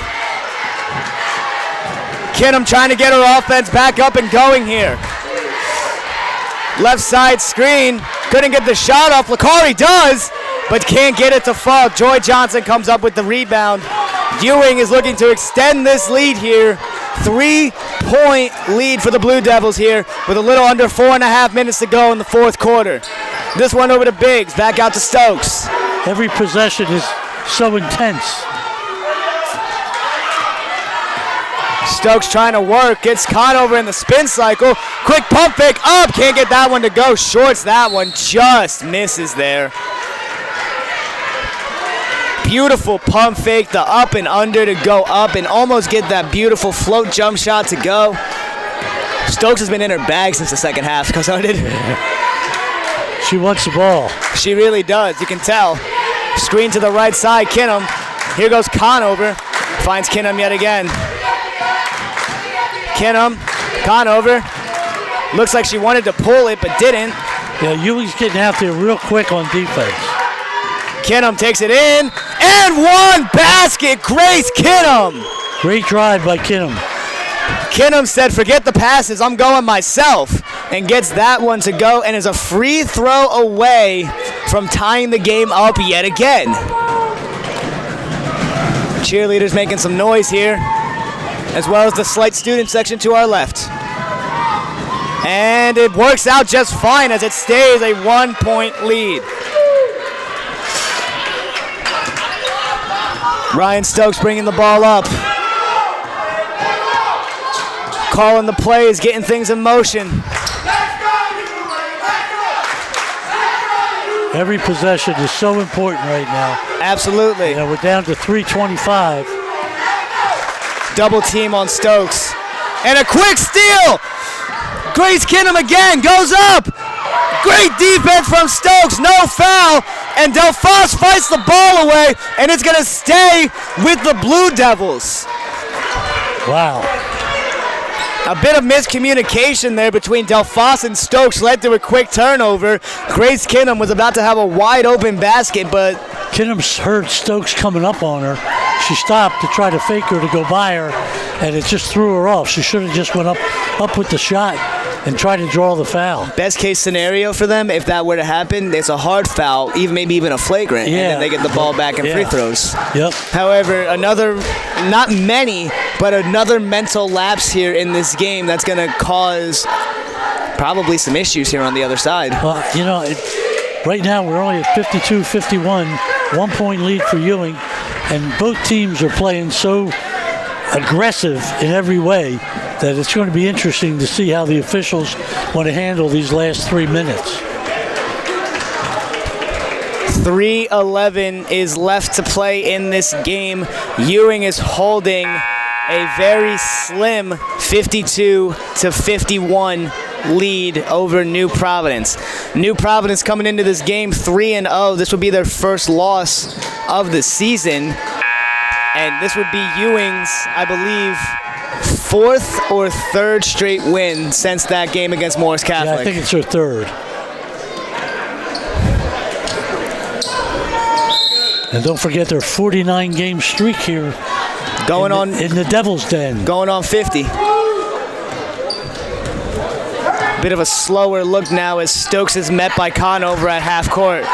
Kinham trying to get her offense back up and going here. Left side screen, couldn't get the shot off. Lakari does, but can't get it to fall. Joy Johnson comes up with the rebound. Ewing is looking to extend this lead here. 3-point lead for the Blue Devils here with a little under 4.5 minutes to go in the fourth quarter. This one over to Biggs, back out to Stokes. Every possession is so intense. Stokes trying to work, gets Conover in the spin cycle. Quick pump fake up, can't get that one to go. Shorts that one, just misses there. Beautiful pump fake, the up and under to go up and almost get that beautiful float jump shot to go. Stokes has been in her bag since the second half, because I did. She wants the ball. She really does, you can tell. Screen to the right side, Kinham. Here goes Conover. Finds Kinham yet again. Kinham, Conover. Looks like she wanted to pull it, but didn't. Yeah, Ewing's getting out there real quick on defense. Kinham takes it in, and one basket, Grace Kinham. Great drive by Kinham. Kinham said, forget the passes, I'm going myself, and gets that one to go, and is a free throw away from tying the game up yet again. Cheerleaders making some noise here. as well as the slight student section to our left. And it works out just fine as it stays a 1-point lead. Ryan Stokes bringing the ball up. Calling the plays, getting things in motion. Every possession is so important right now. Absolutely. You know, we're down to 3:25. Double team on Stokes. And a quick steal! Grace Kinham again goes up! Great defense from Stokes, no foul, and Delphos fights the ball away, and it's gonna stay with the Blue Devils. Wow. A bit of miscommunication there between Delphos and Stokes led to a quick turnover. Grace Kinham was about to have a wide open basket, but Kinham heard Stokes coming up on her. She stopped to try to fake her to go by her, and it just threw her off. She should have just went up with the shot and tried to draw the foul. Best case scenario for them, if that were to happen, it's a hard foul, maybe even a flagrant, and then they get the ball back in free throws. Yep. However, not many, but another mental lapse here in this game that's going to cause probably some issues here on the other side. Well, you know, right now we're only at 52-51, 1-point lead for Ewing, and both teams are playing so aggressive in every way that it's going to be interesting to see how the officials want to handle these last 3 minutes. 3:11 is left to play in this game. Ewing is holding a very slim 52-51 lead over New Providence. New Providence coming into this game 3-0. This would be their first loss of the season. And this would be Ewing's, I believe, 4th or 3rd straight win since that game against Morris Catholic. Yeah, I think it's her 3rd. And don't forget their 49-game streak here in the Devil's Den. Going on 50. Bit of a slower look now as Stokes is met by Conover at half court.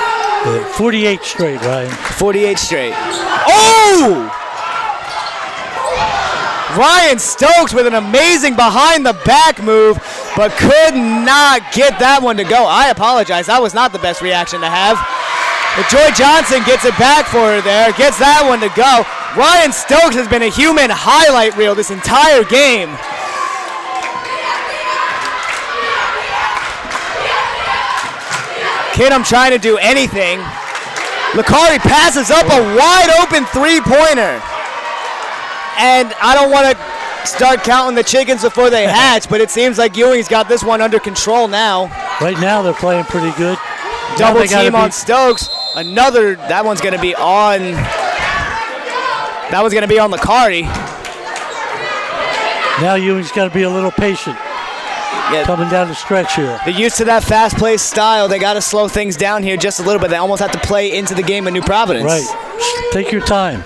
48 straight, Ryan. 48 straight. Oh! Ryan Stokes with an amazing behind-the-back move, but could not get that one to go. I apologize. That was not the best reaction to have. But Joy Johnson gets it back for her there, gets that one to go. Ryan Stokes has been a human highlight reel this entire game. Kinham trying to do anything. Licari passes up a wide-open three-pointer. And I don't want to start counting the chickens before they hatch, but it seems like Ewing's got this one under control now. Right now they're playing pretty good. Double team on Stokes. That one's going to be on. That one's going to be on Licari. Now Ewing's got to be a little patient. Yeah. Coming down the stretch here. They're used to that fast-paced style. They got to slow things down here just a little bit. They almost have to play into the game of New Providence. Right. Take your time.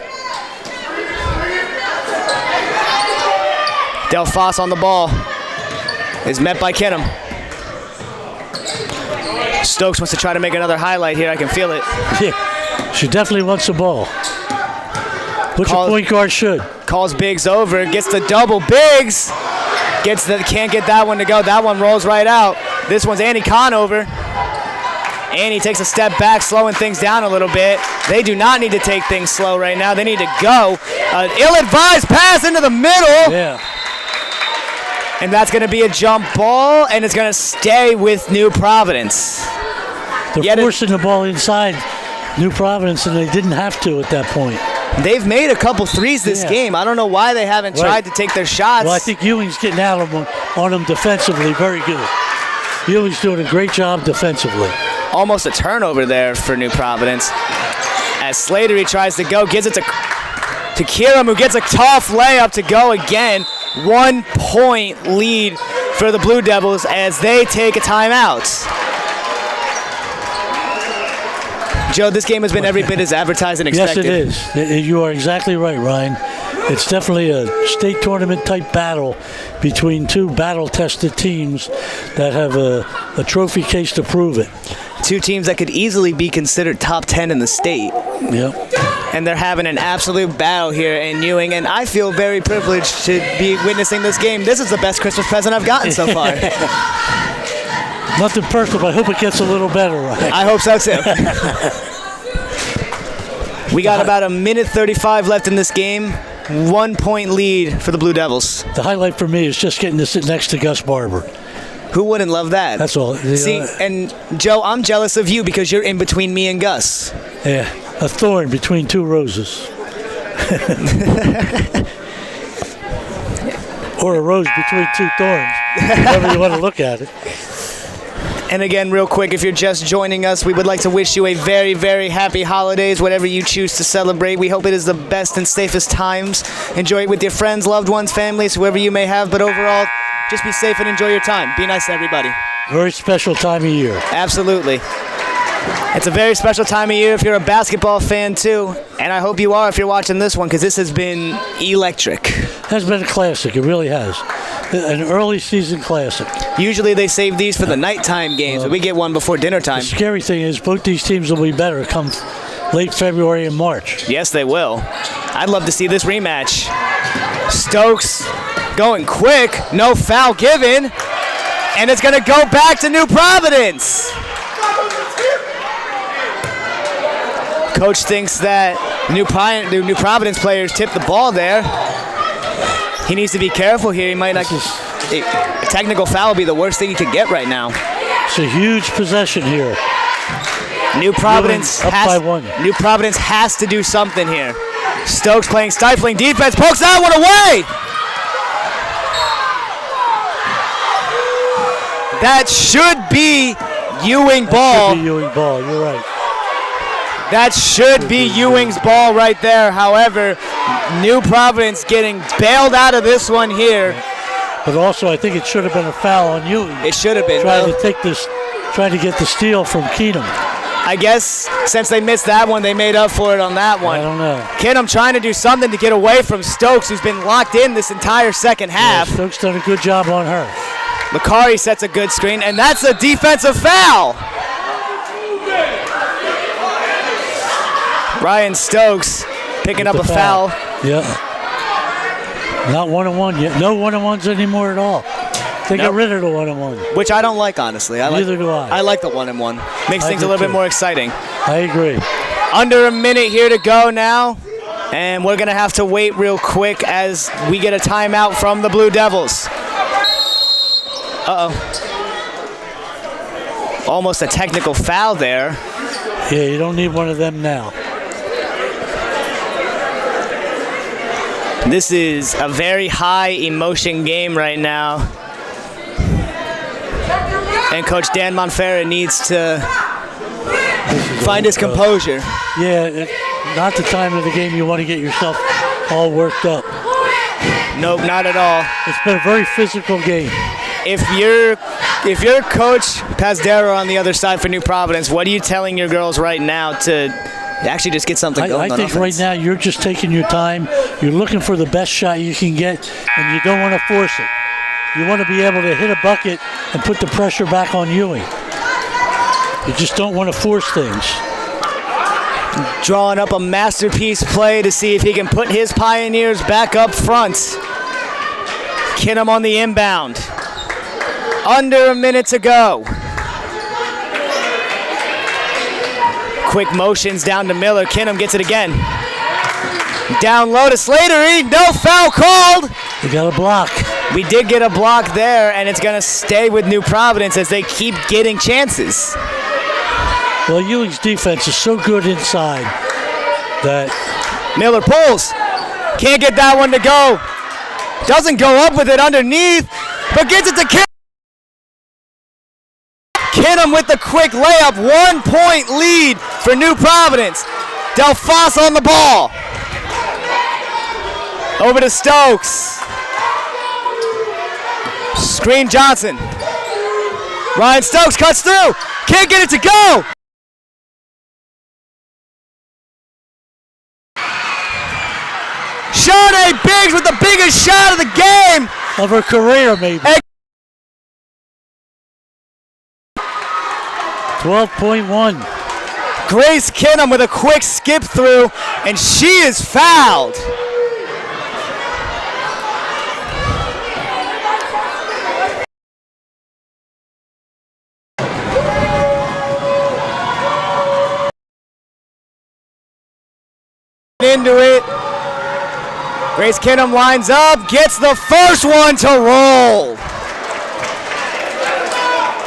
Delphos on the ball is met by Kinham. Stokes wants to try to make another highlight here. I can feel it. Yeah, she definitely wants the ball. Which a point guard should. Calls Biggs over, gets the double. Biggs can't get that one to go. That one rolls right out. This one's Annie Conover. Annie takes a step back, slowing things down a little bit. They do not need to take things slow right now. They need to go. Ill-advised pass into the middle. Yeah. And that's going to be a jump ball, and it's going to stay with New Providence. They're forcing the ball inside New Providence, and they didn't have to at that point. They've made a couple threes this game. I don't know why they haven't tried to take their shots. Well, I think Ewing's getting out on them defensively very good. Ewing's doing a great job defensively. Almost a turnover there for New Providence. As Slattery tries to go, gives it to Kiram, who gets a tough layup to go again. 1 point lead for the Blue Devils as they take a timeout. Joe, this game has been every bit as advertised and expected. Yes, it is. You are exactly right, Ryan. It's definitely a state tournament type battle between two battle-tested teams that have a trophy case to prove it. Two teams that could easily be considered top 10 in the state. Yep. And they're having an absolute battle here in Ewing, and I feel very privileged to be witnessing this game. This is the best Christmas present I've gotten so far. Nothing personal, but I hope it gets a little better, right? I hope so too. We got about 1:35 left in this game. 1 point lead for the Blue Devils. The highlight for me is just getting to sit next to Gus Barber. Who wouldn't love that? That's all. See, and Joe, I'm jealous of you because you're in between me and Gus. Yeah, a thorn between two roses. Or a rose between two thorns, however you want to look at it. And again, real quick, if you're just joining us, we would like to wish you a very, very happy holidays, whatever you choose to celebrate. We hope it is the best and safest times. Enjoy it with your friends, loved ones, families, whoever you may have, but overall, just be safe and enjoy your time. Be nice to everybody. Very special time of year. Absolutely. It's a very special time of year if you're a basketball fan, too. And I hope you are if you're watching this one, because this has been electric. It has been a classic. It really has. An early season classic. Usually they save these for the nighttime games, but we get one before dinner time. The scary thing is both these teams will be better come late February and March. Yes, they will. I'd love to see this rematch. Stokes going quick, no foul given, and it's going to go back to New Providence. Coach thinks that New Providence players tipped the ball there. He needs to be careful here. He might not. A technical foul would be the worst thing he could get right now. It's a huge possession here. New Providence has to do something here. Stokes playing stifling defense, pokes that one away. That should be Ewing ball. That should be Ewing ball, you're right. That should be Ewing's ball right there. However, New Providence getting bailed out of this one here. But also, I think it should have been a foul on Ewing. It should have been. Trying to get the steal from Keenum. I guess since they missed that one, they made up for it on that one. I don't know. Keenum trying to do something to get away from Stokes, who's been locked in this entire second half. Yeah, Stokes done a good job on her. Macari sets a good screen, and that's a defensive foul. Ryan Stokes picking up a foul. Yeah. Not one-on-one yet. No one-on-ones anymore at all. They got rid of the one-on-one. Which I don't like, honestly. Neither do I. I like the one-on-one. Makes things a little bit more exciting. I agree. Under a minute here to go now. And we're going to have to wait real quick as we get a timeout from the Blue Devils. Uh-oh. Almost a technical foul there. Yeah, you don't need one of them now. This is a very high emotion game right now. And Coach Dan Monfera needs to find his composure. Yeah, not the time of the game you want to get yourself all worked up. Nope, not at all. It's been a very physical game. If you're Coach Pazdero on the other side for New Providence, what are you telling your girls right now to actually just get something going I think on right now you're just taking your time. You're looking for the best shot you can get, and you don't want to force it. You want to be able to hit a bucket and put the pressure back on Ewing. You just don't want to force things. Drawing up a masterpiece play to see if he can put his Pioneers back up front. Keenum on the inbound. Under a minute to go. Quick motions down to Miller. Keenum gets it again. Down low to Slatery. No foul called. We got a block. We did get a block there, and it's going to stay with New Providence as they keep getting chances. Well, Ewing's defense is so good inside that Miller pulls. Can't get that one to go. Doesn't go up with it underneath, but gets it to Keenum. Keenum with the quick layup. 1 point lead for New Providence. Delfas on the ball. Over to Stokes. Screen Johnson. Ryan Stokes cuts through. Can't get it to go. Shawnee Biggs with the biggest shot of the game. Of her career, maybe. 12.1. Grace Kinham with a quick skip through, and she is fouled. Into it. Grace Kinham lines up, gets the first one to roll.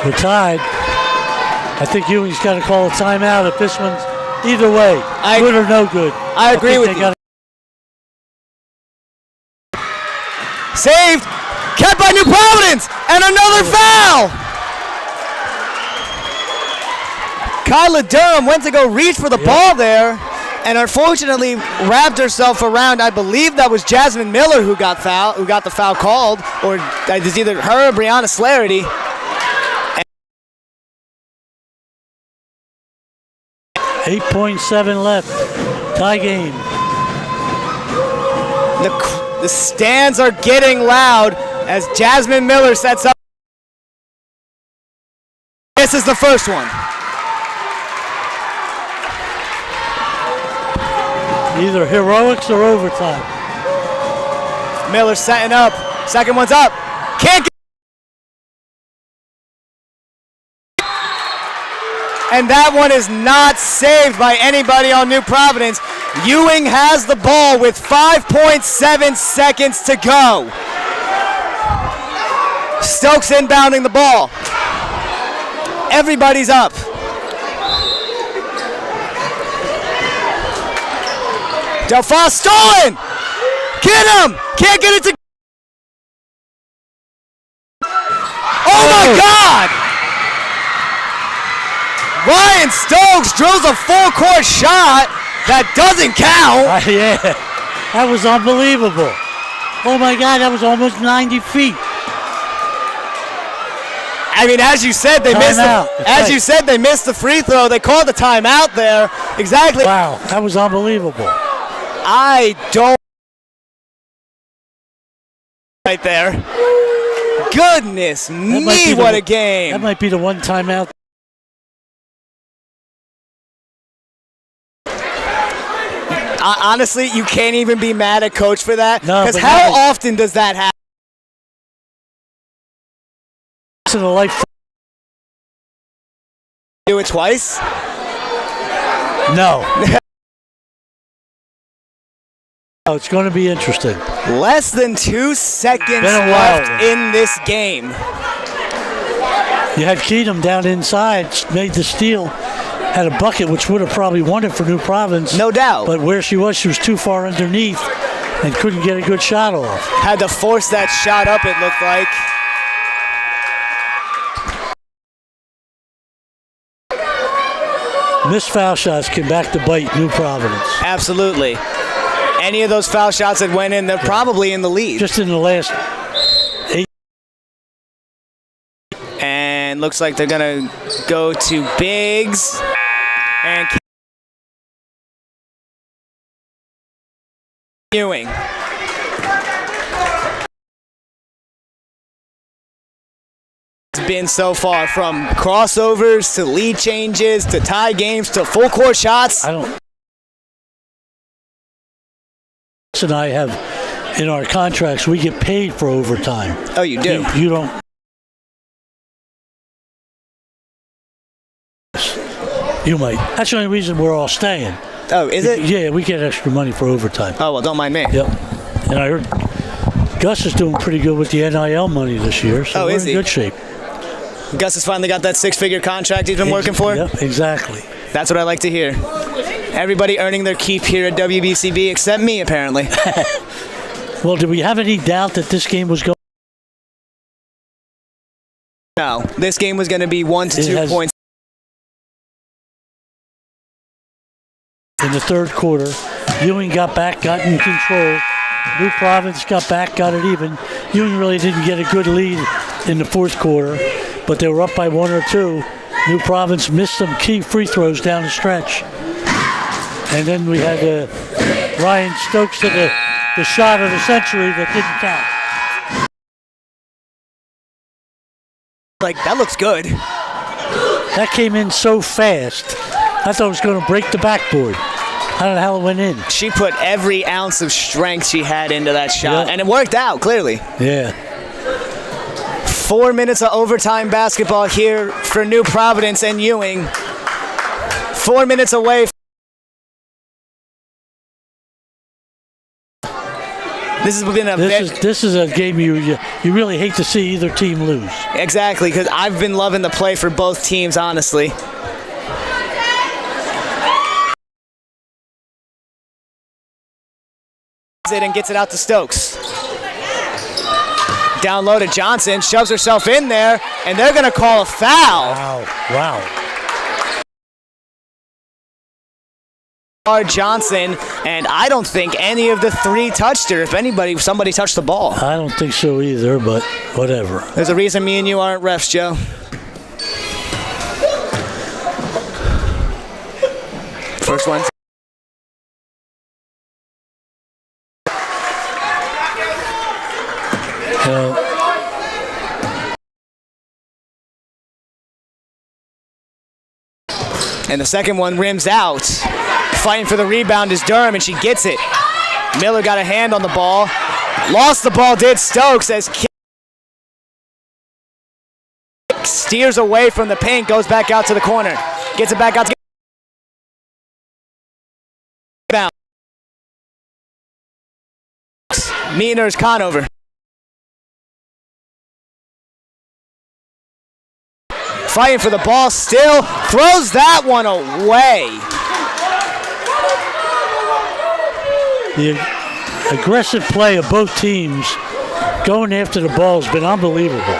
We're tied. I think Ewing's got to call a timeout if this one's either way, good or no good. I agree with you. Saved, kept by New Providence, and another foul. Kyla Durham went to go reach for the ball there, and unfortunately wrapped herself around. I believe that was Jasmine Miller who got the foul called, or it was either her or Brianna Slarity. 8.7 left. Tie game. The stands are getting loud as Jasmine Miller sets up. This is the first one. Either heroics or overtime. Miller setting up. Second one's up. Can't get. And that one is not saved by anybody on New Providence. Ewing has the ball with 5.7 seconds to go. Stokes inbounding the ball. Everybody's up. Delphos stolen! Get him! Can't get it to. Oh my God! Ryan Stokes drills a full court shot that doesn't count. Yeah, that was unbelievable. Oh my God, that was almost 90 feet. I mean, as you said, they missed the free throw. They called the timeout there. Exactly. Wow, that was unbelievable. I don't. Right there. Goodness me, what a game. That might be the one timeout. Honestly, you can't even be mad at Coach for that. Because how often does that happen? In a lifetime. Do it twice? No. Oh, it's going to be interesting. Less than 2 seconds left in this game. You had Keatum down inside, made the steal, had a bucket which would have probably won it for New Providence. No doubt. But where she was too far underneath and couldn't get a good shot off. Had to force that shot up, it looked like. Missed foul shots came back to bite New Providence. Absolutely. Any of those foul shots that went in, they're probably in the lead. Just in the last 8. And looks like they're going to go to Biggs. And Ewing. It's been so far from crossovers to lead changes to tie games to full court shots. And I have in our contracts, we get paid for overtime. Oh, you do? You don't. You might. That's the only reason we're all staying. Oh, is it? Yeah, we get extra money for overtime. Oh, well, don't mind me. Yep. And I heard Gus is doing pretty good with the NIL money this year, so we're in good shape. Gus has finally got that 6-figure contract he's been working for? Yep, exactly. That's what I like to hear. Everybody earning their keep here at WBCB except me, apparently. Well, do we have any doubt that this game was going? No, this game was going to be 1 to 2 points. In the third quarter, Ewing got back, got in control. New Providence got back, got it even. Ewing really didn't get a good lead in the fourth quarter, but they were up by 1 or 2. New Providence missed some key free throws down the stretch. And then we had Ryan Stokes to the shot of the century that didn't count. Like, that looks good. That came in so fast I thought it was going to break the backboard. I don't know how it went in. She put every ounce of strength she had into that shot, Yep. and it worked out, clearly. Yeah. 4 minutes of overtime basketball here for New Providence and Ewing. 4 minutes away. This has been a This is a game you really hate to see either team lose. Exactly, because I've been loving the play for both teams, honestly. And gets it out to Stokes. Down low to Johnson, shoves herself in there, and they're going to call a foul. Wow. Johnson, and I don't think any of the three touched her. If somebody touched the ball. I don't think so either, but whatever. There's a reason me and you aren't refs, Joe. First one. And the second one rims out. Fighting for the rebound is Durham, and she gets it. Miller got a hand on the ball. Lost the ball, did Stokes, as steers away from the paint, goes back out to the corner. Gets it back out to rebound. Meaner's Conover. Fighting for the ball still, throws that one away. The aggressive play of both teams going after the ball has been unbelievable.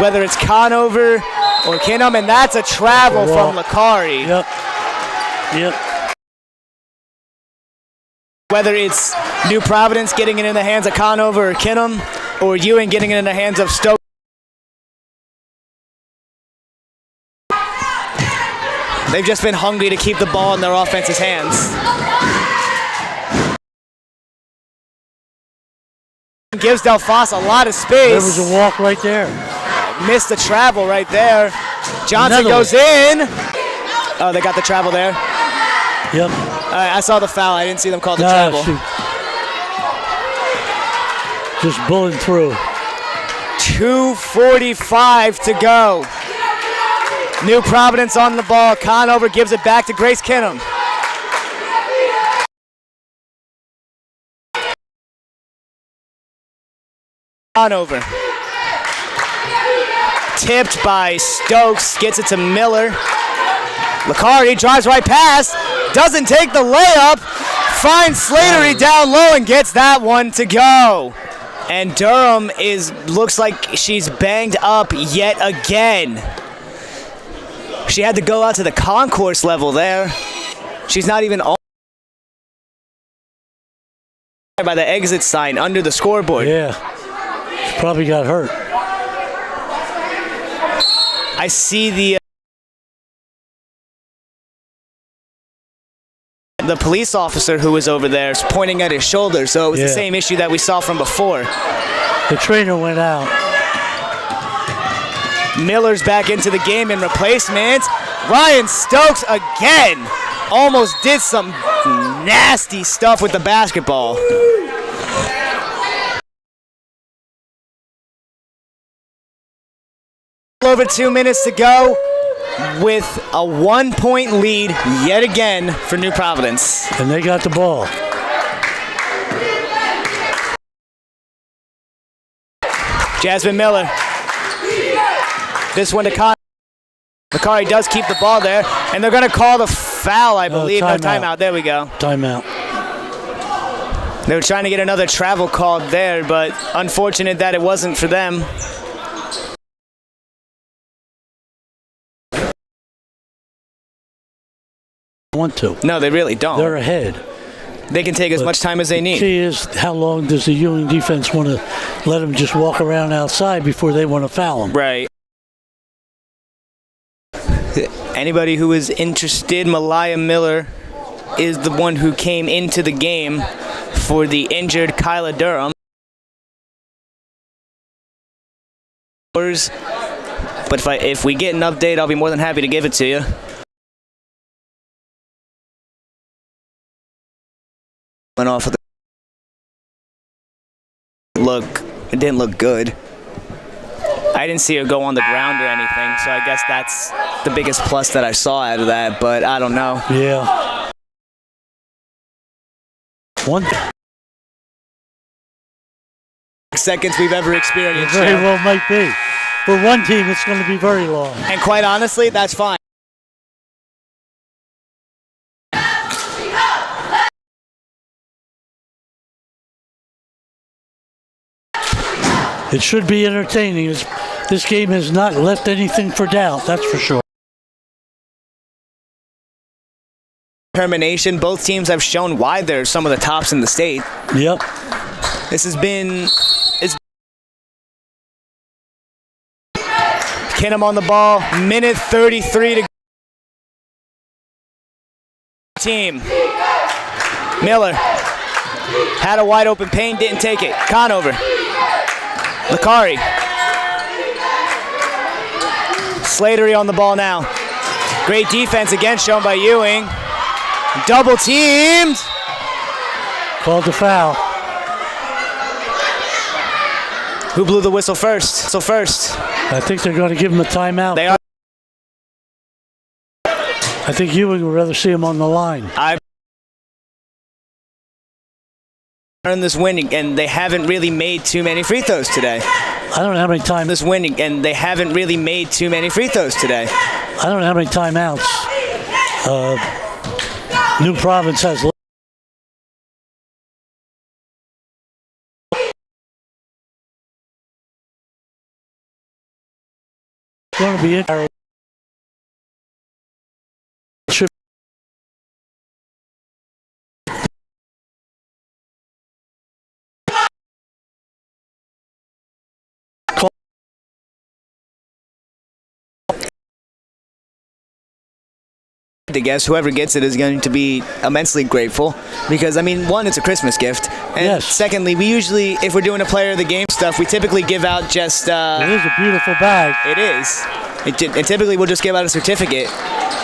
Whether it's Conover or Kinham, and that's a travel from Lakari. Yep. Whether it's New Providence getting it in the hands of Conover or Kinham, or Ewing getting it in the hands of Stokes. They've just been hungry to keep the ball in their offense's hands. Gives Delphos a lot of space. There was a walk right there. Missed the travel right there. Johnson goes in. Oh, they got the travel there. Yep. I saw the foul. I didn't see them call the travel. Shoot. Just bulling through. 2:45 to go. New Providence on the ball. Conover gives it back to Grace Kinham. Conover. Tipped by Stokes. Gets it to Miller. Lakari drives right past. Doesn't take the layup. Finds Slattery down low and gets that one to go. And Durham looks like she's banged up yet again. She had to go out to the concourse level there. She's not even on by the exit sign under the scoreboard. Yeah. She probably got hurt. I see the police officer who was over there is pointing at his shoulder, so it was the same issue that we saw from before. The trainer went out. Miller's back into the game in replacement. Ryan Stokes again almost did some nasty stuff with the basketball. Over 2 minutes to go with a 1-point lead yet again for New Providence. And they got the ball. Jasmine Miller. This one to Con. Lakari does keep the ball there, and they're going to call the foul, I believe. No, timeout. There we go. Timeout. They were trying to get another travel called there, but unfortunate that it wasn't for them. Want to. No, they really don't. They're ahead. They can take as much time as they need. The key is, how long does the Ewing defense want to let them just walk around outside before they want to foul them? Right. Anybody who is interested, Malaya Miller is the one who came into the game for the injured Kyla Durham. But if we get an update, I'll be more than happy to give it to you. Went off of it didn't look good. I didn't see her go on the ground or anything, so I guess that's the biggest plus that I saw out of that, but I don't know. Yeah. One seconds we've ever experienced. It very well might be. For one team, it's going to be very long. And quite honestly, that's fine. It should be entertaining. This game has not left anything for doubt, that's for sure. Determination. Both teams have shown why they're some of the tops in the state. Yep. This has been... Kinham on the ball. Minute 33 to go. Team. Miller. Had a wide open Payne, didn't take it. Conover. Licari. Slattery on the ball now. Great defense again shown by Ewing. Double teamed. Called the foul. Who blew the whistle first? I think they're going to give him a timeout. They are. I think Ewing would rather see him on the line. I've earned this win, and they haven't really made too many free throws today. I don't know how many times. This win, and they haven't really made too many free throws today. I don't know how many timeouts New Providence has. Going to be it. I guess whoever gets it is going to be immensely grateful because, I mean, one, it's a Christmas gift, and yes. Secondly, we usually, if we're doing a player of the game stuff, we typically give out just... it is a beautiful bag. It is. And typically we'll just give out a certificate,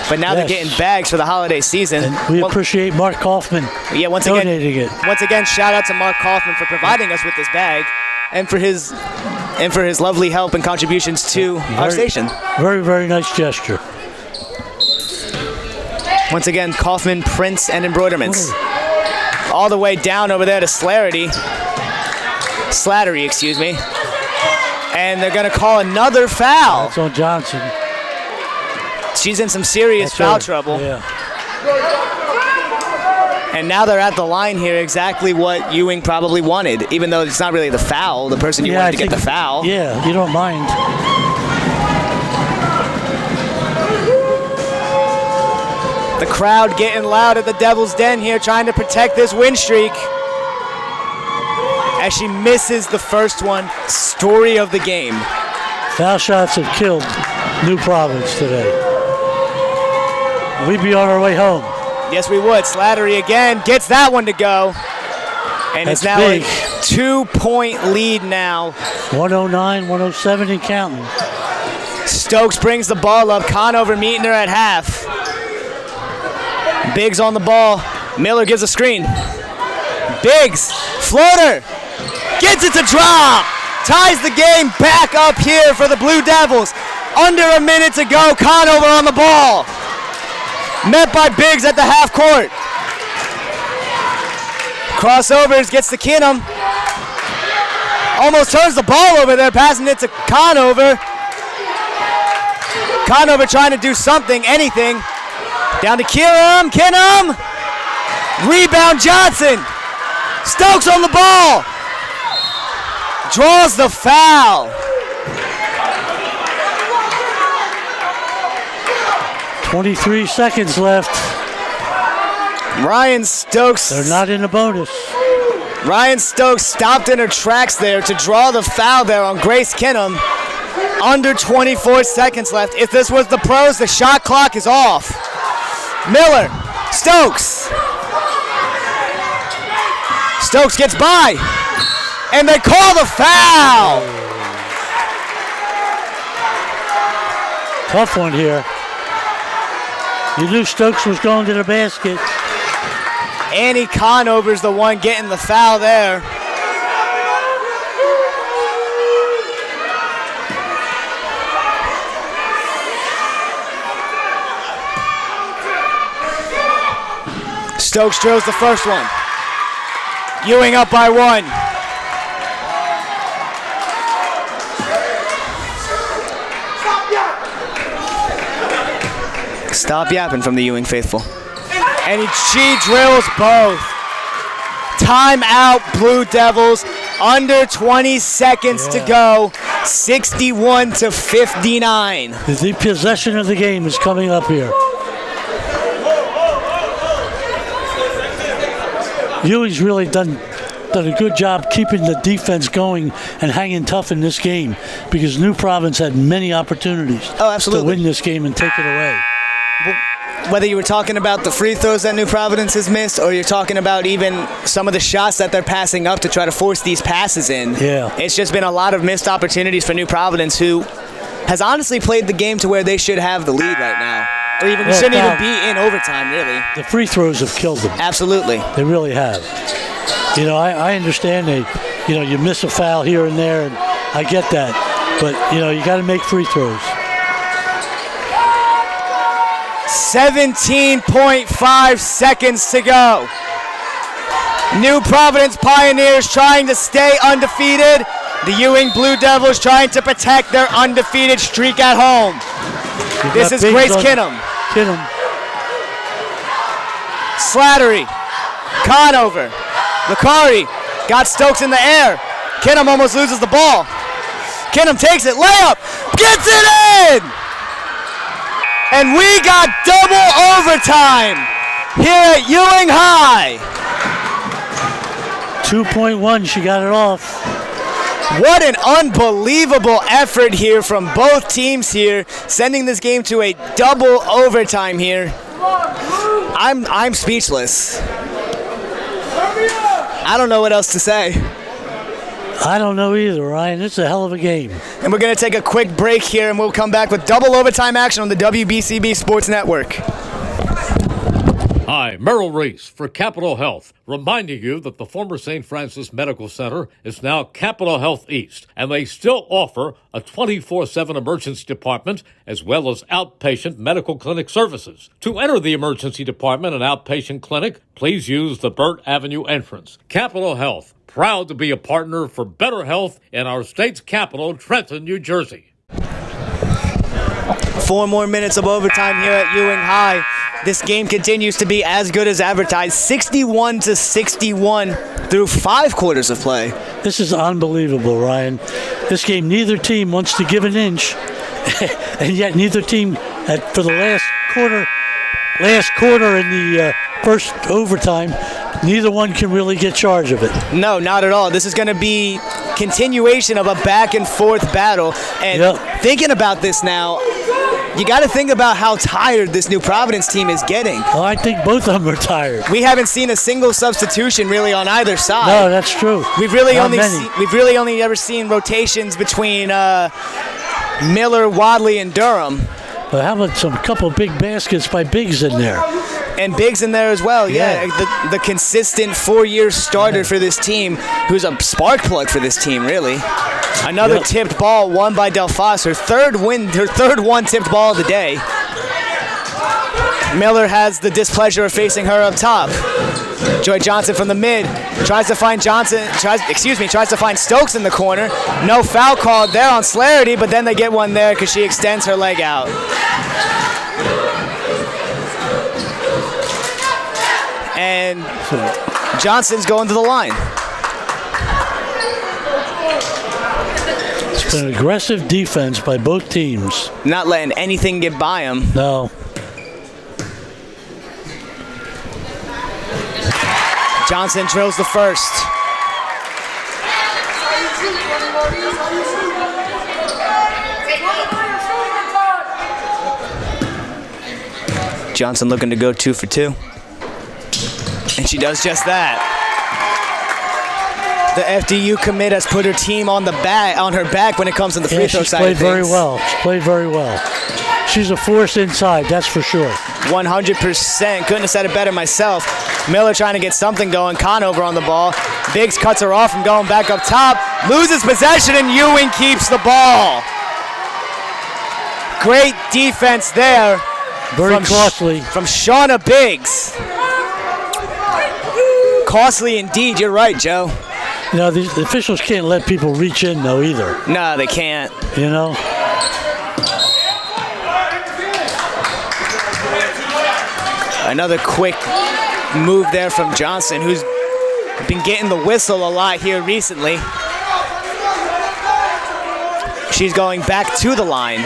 but now they're getting bags for the holiday season. And we appreciate Mark Kaufman donating it. Once again, shout out to Mark Kaufman for providing us with this bag and for his lovely help and contributions to our station. Very, very nice gesture. Once again, Kaufman prints and embroiderments. All the way down over there to Slattery, excuse me. And they're going to call another foul. That's on Johnson. She's in some serious foul trouble. Yeah. And now they're at the line here, exactly what Ewing probably wanted, even though it's not really the foul, the person you wanted to get the foul. Yeah, you don't mind. The crowd getting loud at the Devil's Den here, trying to protect this win streak. As she misses the first one, story of the game. Foul shots have killed New Providence today. We'd be on our way home. Yes, we would. Slattery again gets that one to go. And That's it's now big. a 2-point lead now. 109, 107 and counting. Stokes brings the ball up. Conover meeting her at half. Biggs on the ball. Miller gives a screen. Biggs, floater, gets it to drop. Ties the game back up here for the Blue Devils. Under a minute to go. Conover on the ball. Met by Biggs at the half court. Crossovers, gets to Kinham. Almost turns the ball over there, passing it to Conover. Conover trying to do something, anything. Down to Kinham. Rebound Johnson. Stokes on the ball. Draws the foul. 23 seconds left. Ryan Stokes. They're not in a bonus. Ryan Stokes stopped in her tracks there to draw the foul there on Grace Kinham. Under 24 seconds left. If this was the pros, the shot clock is off. Miller, Stokes. Stokes gets by, and they call the foul. Tough one here. You knew Stokes was going to the basket. Annie Conover's the one getting the foul there. Stokes drills the first one. Ewing up by 1. Stop yapping from the Ewing faithful. And she drills both. Timeout, Blue Devils. Under 20 seconds to go. 61-59. The possession of the game is coming up here. Ewing's really done a good job keeping the defense going and hanging tough in this game because New Providence had many opportunities to win this game and take it away. Whether you were talking about the free throws that New Providence has missed or you're talking about even some of the shots that they're passing up to try to force these passes in, it's just been a lot of missed opportunities for New Providence, who has honestly played the game to where they should have the lead right now. Or even shouldn't even be in overtime, really. The free throws have killed them. Absolutely. They really have. You know, I understand you miss a foul here and there, and I get that. But, you got to make free throws. 17.5 seconds to go. New Providence Pioneers trying to stay undefeated. The Ewing Blue Devils trying to protect their undefeated streak at home. This is Grace Kinham. Slattery. Conover. Licari got Stokes in the air. Kinham almost loses the ball. Kinham takes it. Layup. Gets it in! And we got double overtime here at Ewing High. 2.1, she got it off. What an unbelievable effort here from both teams here, sending this game to a double overtime here. I'm speechless. I don't know what else to say. I don't know either, Ryan. It's a hell of a game. And we're going to take a quick break here, and we'll come back with double overtime action on the WBCB Sports Network. Hi, Merrill Reese for Capital Health, reminding you that the former St. Francis Medical Center is now Capital Health East, and they still offer a 24/7 emergency department as well as outpatient medical clinic services. To enter the emergency department and outpatient clinic, please use the Burt Avenue entrance. Capital Health, proud to be a partner for better health in our state's capital, Trenton, New Jersey. 4 more minutes of overtime here at Ewing High. This game continues to be as good as advertised, 61-61 through 5 quarters of play. This is unbelievable, Ryan. This game, neither team wants to give an inch, and yet neither team, for the last quarter in the first overtime, neither one can really get charge of it. No, not at all. This is going to be continuation of a back and forth battle. And thinking about this now, you got to think about how tired this New Providence team is getting. Oh, I think both of them are tired. We haven't seen a single substitution really on either side. No, that's true. We've really only ever seen rotations between Miller, Wadley, and Durham. But how about some couple big baskets by Biggs in there? And Biggs in there as well, the consistent 4-year starter for this team, who's a spark plug for this team, really. Another tipped ball won by Delphos, her third one tipped ball of the day. Miller has the displeasure of facing her up top. Joy Johnson from the mid tries to find Stokes in the corner. No foul called there on Slarity, but then they get one there because she extends her leg out. And Johnson's going to the line. It's been aggressive defense by both teams. Not letting anything get by them. No. Johnson drills the first. Johnson looking to go 2 for 2. And she does just that. The FDU commit has put her team on her back when it comes to the free throw side of things. She's played very well. she's a force inside, that's for sure. 100%. Couldn't have said it better myself. Miller trying to get something going. Conover on the ball. Biggs cuts her off from going back up top. Loses possession, and Ewing keeps the ball. Great defense there. Very costly. From Shauna Biggs. Costly indeed. You're right, Joe. You know, the officials can't let people reach in, though, either. No, they can't. You know? Another quick move there from Johnson, who's been getting the whistle a lot here recently. She's going back to the line.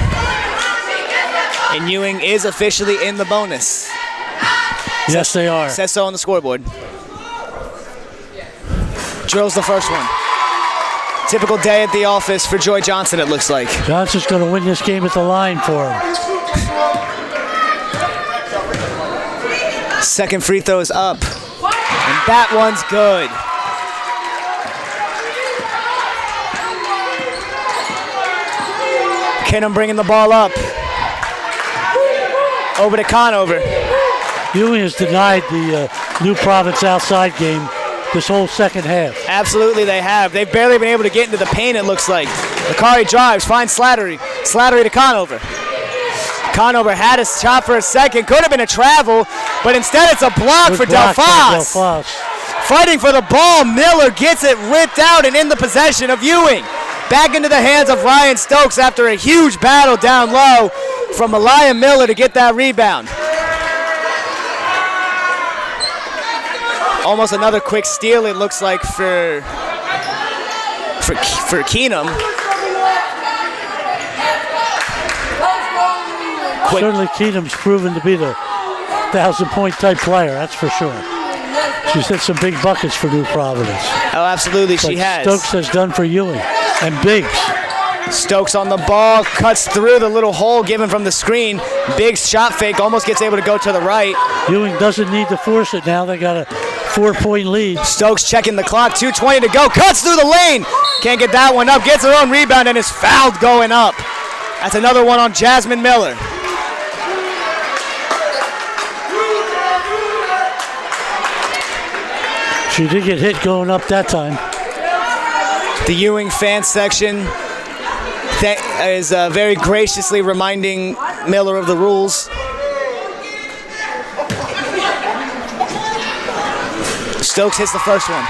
And Ewing is officially in the bonus. Yes, they are. Says so on the scoreboard. Drills the first one. Typical day at the office for Joy Johnson, it looks like. Johnson's going to win this game at the line for him. Second free throw is up. And that one's good. Kinham bringing the ball up. Over to Conover. Ewing has denied the New Providence outside game this whole second half. Absolutely they have. They've barely been able to get into the paint, it looks like. Makari drives, finds Slattery. Slattery to Conover. Conover had a shot for a second. Could have been a travel, but instead it's a block for Delphos. Fighting for the ball. Miller gets it ripped out and in the possession of Ewing. Back into the hands of Ryan Stokes after a huge battle down low from Malaya Miller to get that rebound. Almost another quick steal, it looks like, for Keenum. Certainly Keenum's proven to be the 1,000-point type player, that's for sure. She's hit some big buckets for New Providence. Oh, absolutely, she has. Stokes has done for Ewing, and Biggs. Stokes on the ball, cuts through the little hole given from the screen. Biggs shot fake, almost gets able to go to the right. Ewing doesn't need to force it now. They got a 4-point lead. Stokes checking the clock, 2:20 to go, cuts through the lane. Can't get that one up, gets her own rebound and is fouled going up. That's another one on Jasmine Miller. She did get hit going up that time. The Ewing fan section is very graciously reminding Miller of the rules. Stokes hits the first one.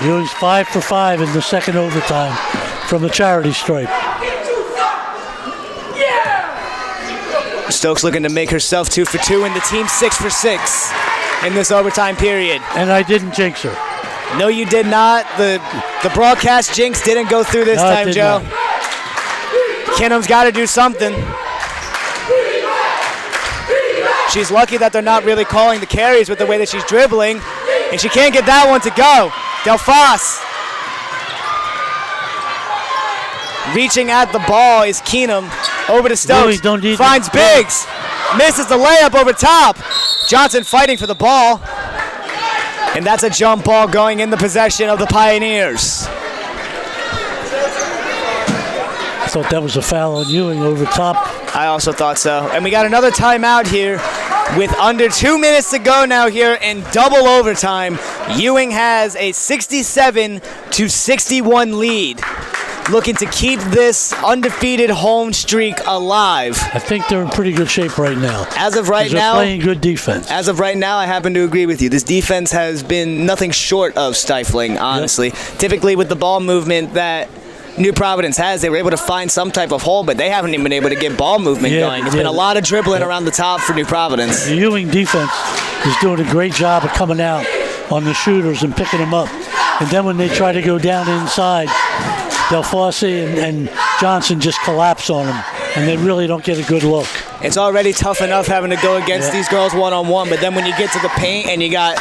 Ewing's 5 for 5 in the second overtime from the charity stripe. Stokes looking to make herself 2 for 2 and the team 6 for 6 in this overtime period. And I didn't jinx her. No, you did not. The broadcast jinx didn't go through this time, Joe. Kinham's got to do something. She's lucky that they're not really calling the carries with the way that she's dribbling, and she can't get that one to go. Delphos reaching at the ball is Keenum. Over to Stokes. Finds Biggs. Misses the layup over top. Johnson fighting for the ball. And that's a jump ball going in the possession of the Pioneers. I thought that was a foul on Ewing over top. I also thought so. And we got another timeout here with under 2 minutes to go now here in double overtime. Ewing has a 67-61 lead. Looking to keep this undefeated home streak alive. I think they're in pretty good shape right now. As of right now, they're playing good defense. As of right now, I happen to agree with you. This defense has been nothing short of stifling, honestly. Yep. Typically with the ball movement that New Providence has, they were able to find some type of hole, but they haven't even been able to get ball movement going. It's been a lot of dribbling around the top for New Providence. The Ewing defense is doing a great job of coming out on the shooters and picking them up. And then when they try to go down inside, Delphos and Johnson just collapse on them, and they really don't get a good look. It's already tough enough having to go against these girls one-on-one, but then when you get to the paint and you got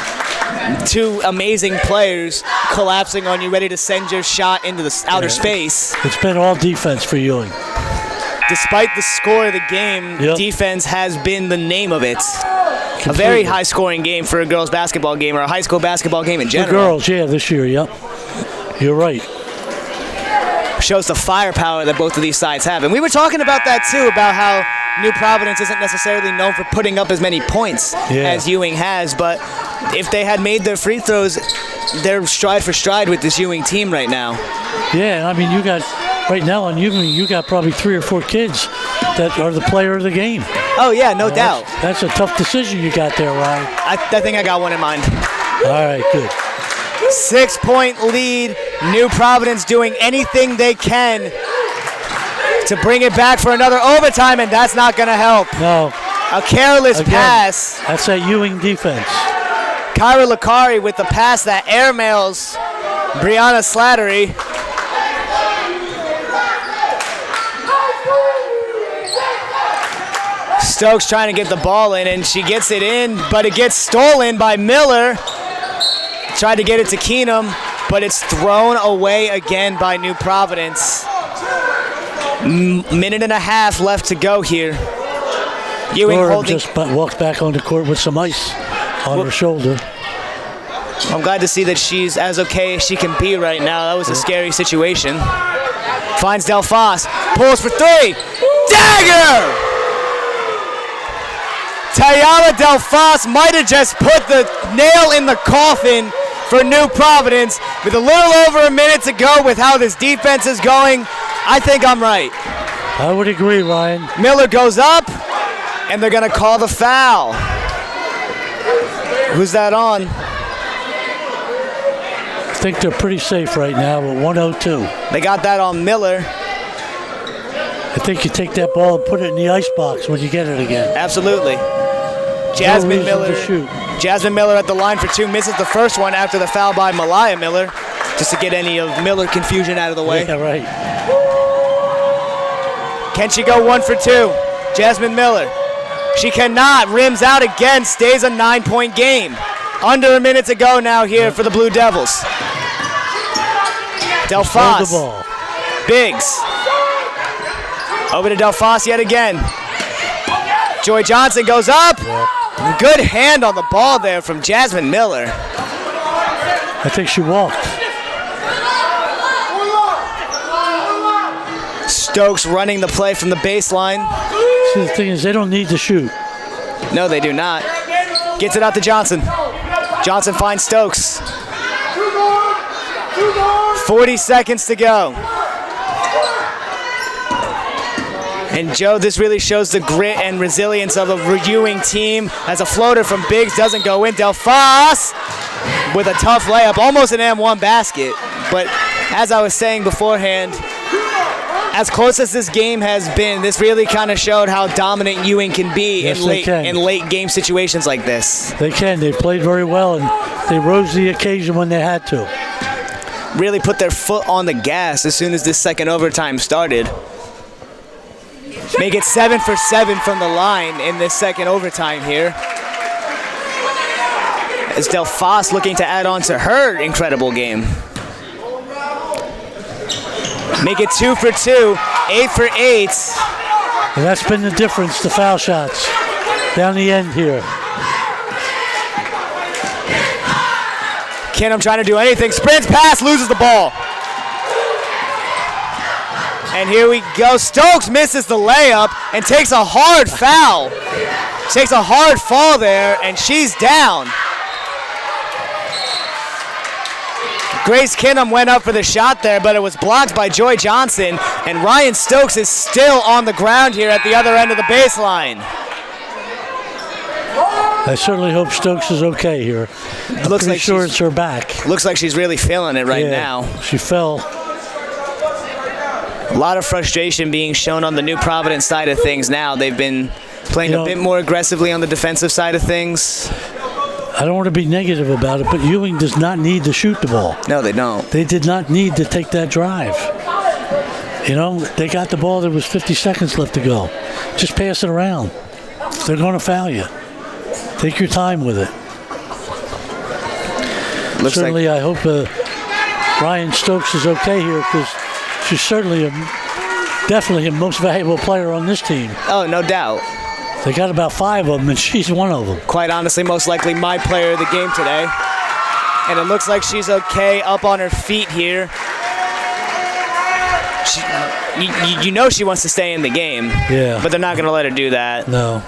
two amazing players collapsing on you, ready to send your shot into the outer space. It's been all defense for Ewing. Despite the score of the game, defense has been the name of it. Completely. A very high-scoring game for a girls' basketball game, or a high school basketball game in general. For girls, this year, You're right. shows the firepower that both of these sides have. And we were talking about that too, about how New Providence isn't necessarily known for putting up as many points as Ewing has, but if they had made their free throws, they're stride for stride with this Ewing team right now. Yeah, I mean, you got, right now on Ewing, you got probably 3 or 4 kids that are the player of the game. Oh yeah, no doubt. That's a tough decision you got there, Ryan. I think I got one in mind. All right, good. 6-point lead. New Providence doing anything they can to bring it back for another overtime, and that's not going to help. No. A careless pass. That's that Ewing defense. Kyra Lakari with the pass that airmails Brianna Slattery. Stokes trying to get the ball in, and she gets it in, but it gets stolen by Miller. Tried to get it to Keenum, but it's thrown away again by New Providence. Minute and a half left to go here. Ewing holding. Just walked back on the court with some ice on her shoulder. I'm glad to see that she's as okay as she can be right now. That was a scary situation. Finds Delphos, pulls for 3. Dagger! Tayala Delphos might have just put the nail in the coffin for New Providence. With a little over a minute to go with how this defense is going, I think I'm right. I would agree, Ryan. Miller goes up, and they're going to call the foul. Who's that on? I think they're pretty safe right now with 1:02. They got that on Miller. I think you take that ball and put it in the icebox when you get it again. Absolutely. Jasmine Miller. To shoot. Jasmine Miller at the line for 2, misses the first one after the foul by Malaya Miller, just to get any of Miller confusion out of the way. Yeah, right. Can she go 1 for 2? Jasmine Miller. She cannot. Rims out again. Stays a 9-point game. Under a minute to go now here for the Blue Devils. Delphos. The ball. Biggs. Over to Delphos yet again. Joy Johnson goes up. Yeah. Good hand on the ball there from Jasmine Miller. I think she walked. Stokes running the play from the baseline. See, the thing is, they don't need to shoot. No, they do not. Gets it out to Johnson. Johnson finds Stokes. 40 seconds to go. And Joe, this really shows the grit and resilience of a Ewing team. As a floater from Biggs doesn't go in. Delphos with a tough layup, almost an M1 basket. But as I was saying beforehand, as close as this game has been, this really kind of showed how dominant Ewing can be in late game situations like this. They can. They played very well, and they rose to the occasion when they had to. Really put their foot on the gas as soon as this second overtime started. Make it 7 for 7 from the line in this second overtime here. As Delphos looking to add on to her incredible game. Make it 2 for 2, 8 for 8. And that's been the difference, the foul shots down the end here. Keenum trying to do anything. Sprints pass, loses the ball. And here we go. Stokes misses the layup and takes a hard foul. Takes a hard fall there, and she's down. Grace Keenum went up for the shot there, but it was blocked by Joy Johnson, and Ryan Stokes is still on the ground here at the other end of the baseline. I certainly hope Stokes is okay here. I'm pretty sure it's her back. Looks like she's really feeling it right now. She fell. A lot of frustration being shown on the New Providence side of things now. They've been playing a bit more aggressively on the defensive side of things. I don't want to be negative about it, but Ewing does not need to shoot the ball. No, they don't. They did not need to take that drive. You know, they got the ball. There was 50 seconds left to go. Just pass it around. They're going to foul you. Take your time with it. Certainly, I hope Ryan Stokes is okay here, because she's certainly definitely a most valuable player on this team. Oh, no doubt. They got about 5 of them, and she's one of them. Quite honestly, most likely my player of the game today. And it looks like she's okay, up on her feet here. You know she wants to stay in the game. Yeah. But they're not going to let her do that. No.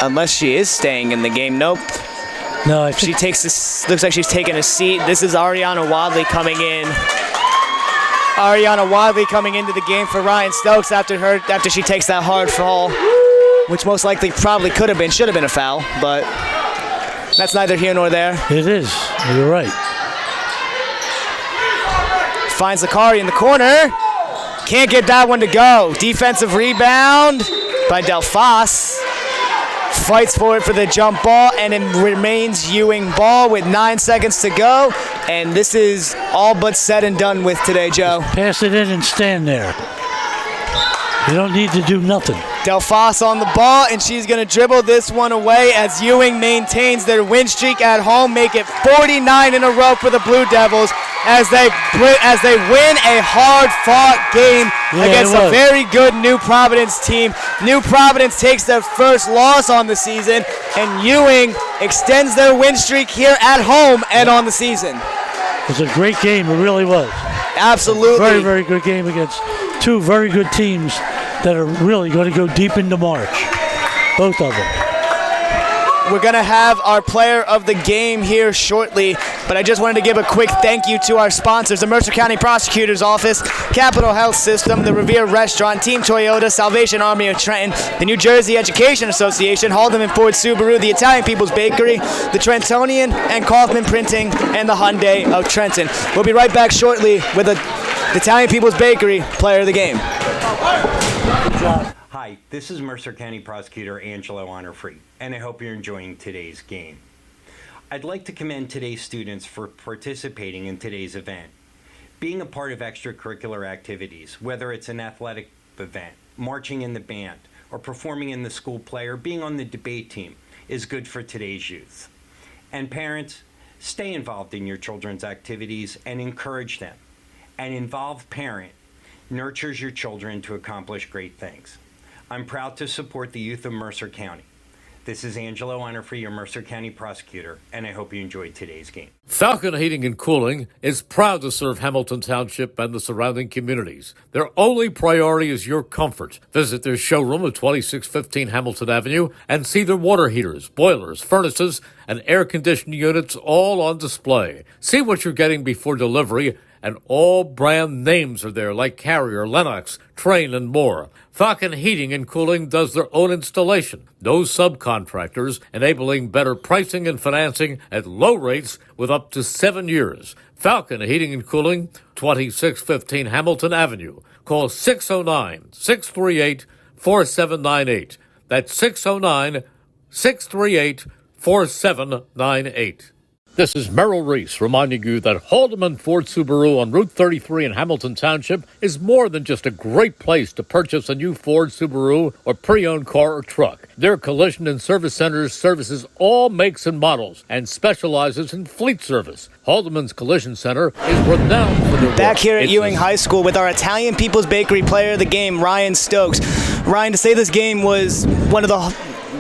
Unless she is staying in the game. Nope. No, I She think takes this. Looks like she's taking a seat. This is Ariana Wadley coming in. Ariana Wadley coming into the game for Ryan Stokes after she takes that hard fall, which most likely probably should have been a foul, but that's neither here nor there. it is. You're right. Finds Zakari in the corner. Can't get that one to go. Defensive rebound by Delphos. Fights for it for the jump ball, and it remains Ewing ball with 9 seconds to go. And this is all but said and done with today, Joe. Pass it in and stand there. You don't need to do nothing. Delphos on the ball, and she's going to dribble this one away as Ewing maintains their win streak at home, make it 49 in a row for the Blue Devils as they win a hard-fought game against a very good New Providence team. New Providence takes their first loss on the season, and Ewing extends their win streak here at home and on the season. It was a great game. It really was. Absolutely. Very, very good game against two very good teams that are really going to go deep into March. Both of them. We're going to have our player of the game here shortly, but I just wanted to give a quick thank you to our sponsors, the Mercer County Prosecutor's Office, Capital Health System, the Revere Restaurant, Team Toyota, Salvation Army of Trenton, the New Jersey Education Association, Haldeman Ford Subaru, the Italian People's Bakery, the Trentonian, and Kaufman Printing, and the Hyundai of Trenton. We'll be right back shortly with the Italian People's Bakery player of the game. Hi, this is Mercer County Prosecutor Angelo Honorfree, and I hope you're enjoying today's game. I'd like to commend today's students for participating in today's event. Being a part of extracurricular activities, whether it's an athletic event, marching in the band, or performing in the school play, or being on the debate team, is good for today's youth. And parents, stay involved in your children's activities and encourage them. An involved parent nurtures your children to accomplish great things. I'm proud to support the youth of Mercer County. This is Angelo Honorfree, your Mercer County prosecutor, and I hope you enjoyed today's game. Falcon Heating and Cooling is proud to serve Hamilton Township and the surrounding communities. Their only priority is your comfort. Visit their showroom at 2615 Hamilton Avenue and see their water heaters, boilers, furnaces, and air conditioning units all on display. See what you're getting before delivery, and all brand names are there like Carrier, Lennox, Trane, and more. Falcon Heating and Cooling does their own installation. No subcontractors, enabling better pricing and financing at low rates with up to 7 years. Falcon Heating and Cooling, 2615 Hamilton Avenue. Call 609-638-4798. That's 609-638-4798. This is Merrill Reese reminding you that Haldeman Ford Subaru on Route 33 in Hamilton Township is more than just a great place to purchase a new Ford, Subaru, or pre-owned car or truck. Their collision and service centers services all makes and models and specializes in fleet service. Haldeman's Collision Center is renowned for their Back work. here at Ewing High School with our Italian People's Bakery player of the game, Ryan Stokes. Ryan, to say this game was one of the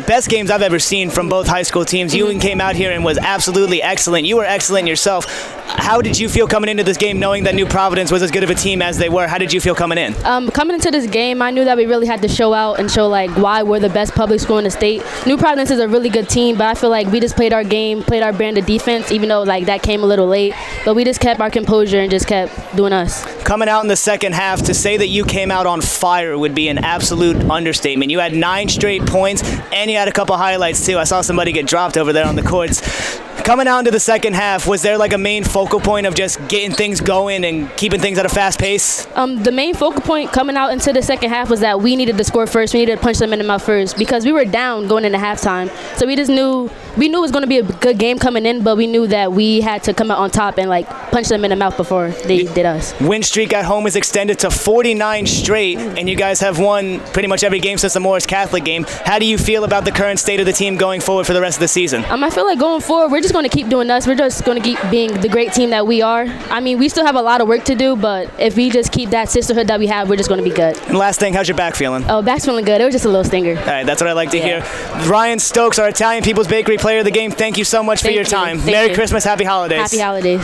best games I've ever seen from both high school teams. Ewing came out here and was absolutely excellent. You were excellent yourself. How did you feel coming into this game knowing that New Providence was as good of a team as they were? How did you feel coming in? Coming into this game, I knew that we really had to show out and show like why we're the best public school in the state. New Providence is a really good team, but I feel like we just played our game, played our brand of defense, even though like that came a little late. But we just kept our composure and just kept doing us. Coming out in the second half, to say that you came out on fire would be an absolute understatement. You had 9 straight points, and you had a couple highlights too. I saw somebody get dropped over there on the courts. Coming out into the second half, was there like a main focal point of just getting things going and keeping things at a fast pace? The main focal point coming out into the second half was that we needed to score first. We needed to punch them in the mouth first because we were down going into halftime. So we knew it was going to be a good game coming in, but we knew that we had to come out on top and like punch them in the mouth before they did us. Win Streak at home is extended to 49 straight, and you guys have won pretty much every game since the Morris Catholic game. How do you feel about the current state of the team going forward for the rest of the season? I feel like going forward, we're just going to keep doing us. We're just going to keep being the great team that we are. I mean, we still have a lot of work to do, but if we just keep that sisterhood that we have, we're just going to be good. And last thing, how's your back feeling? Oh, back's feeling good. It was just a little stinger. All right, that's what I like to hear. Ryan Stokes, our Italian People's Bakery Player of the Game, thank you so much for your time. Merry Christmas, Happy Holidays. Happy holidays.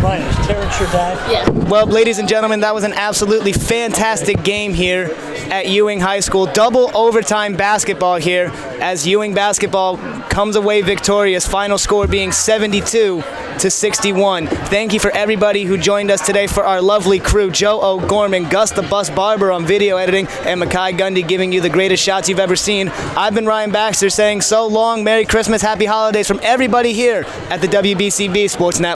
Ryan, is Terrence your dad? Yeah. Well, ladies and gentlemen, that was an absolutely fantastic game here at Ewing High School. Double overtime basketball here as Ewing basketball comes away victorious. Final score being 72-61. Thank you for everybody who joined us today for our lovely crew. Joe O'Gorman, Gus the Bus Barber on video editing, and Makai Gundy giving you the greatest shots you've ever seen. I've been Ryan Baxter saying so long, Merry Christmas, Happy Holidays from everybody here at the WBCB Sportsnet.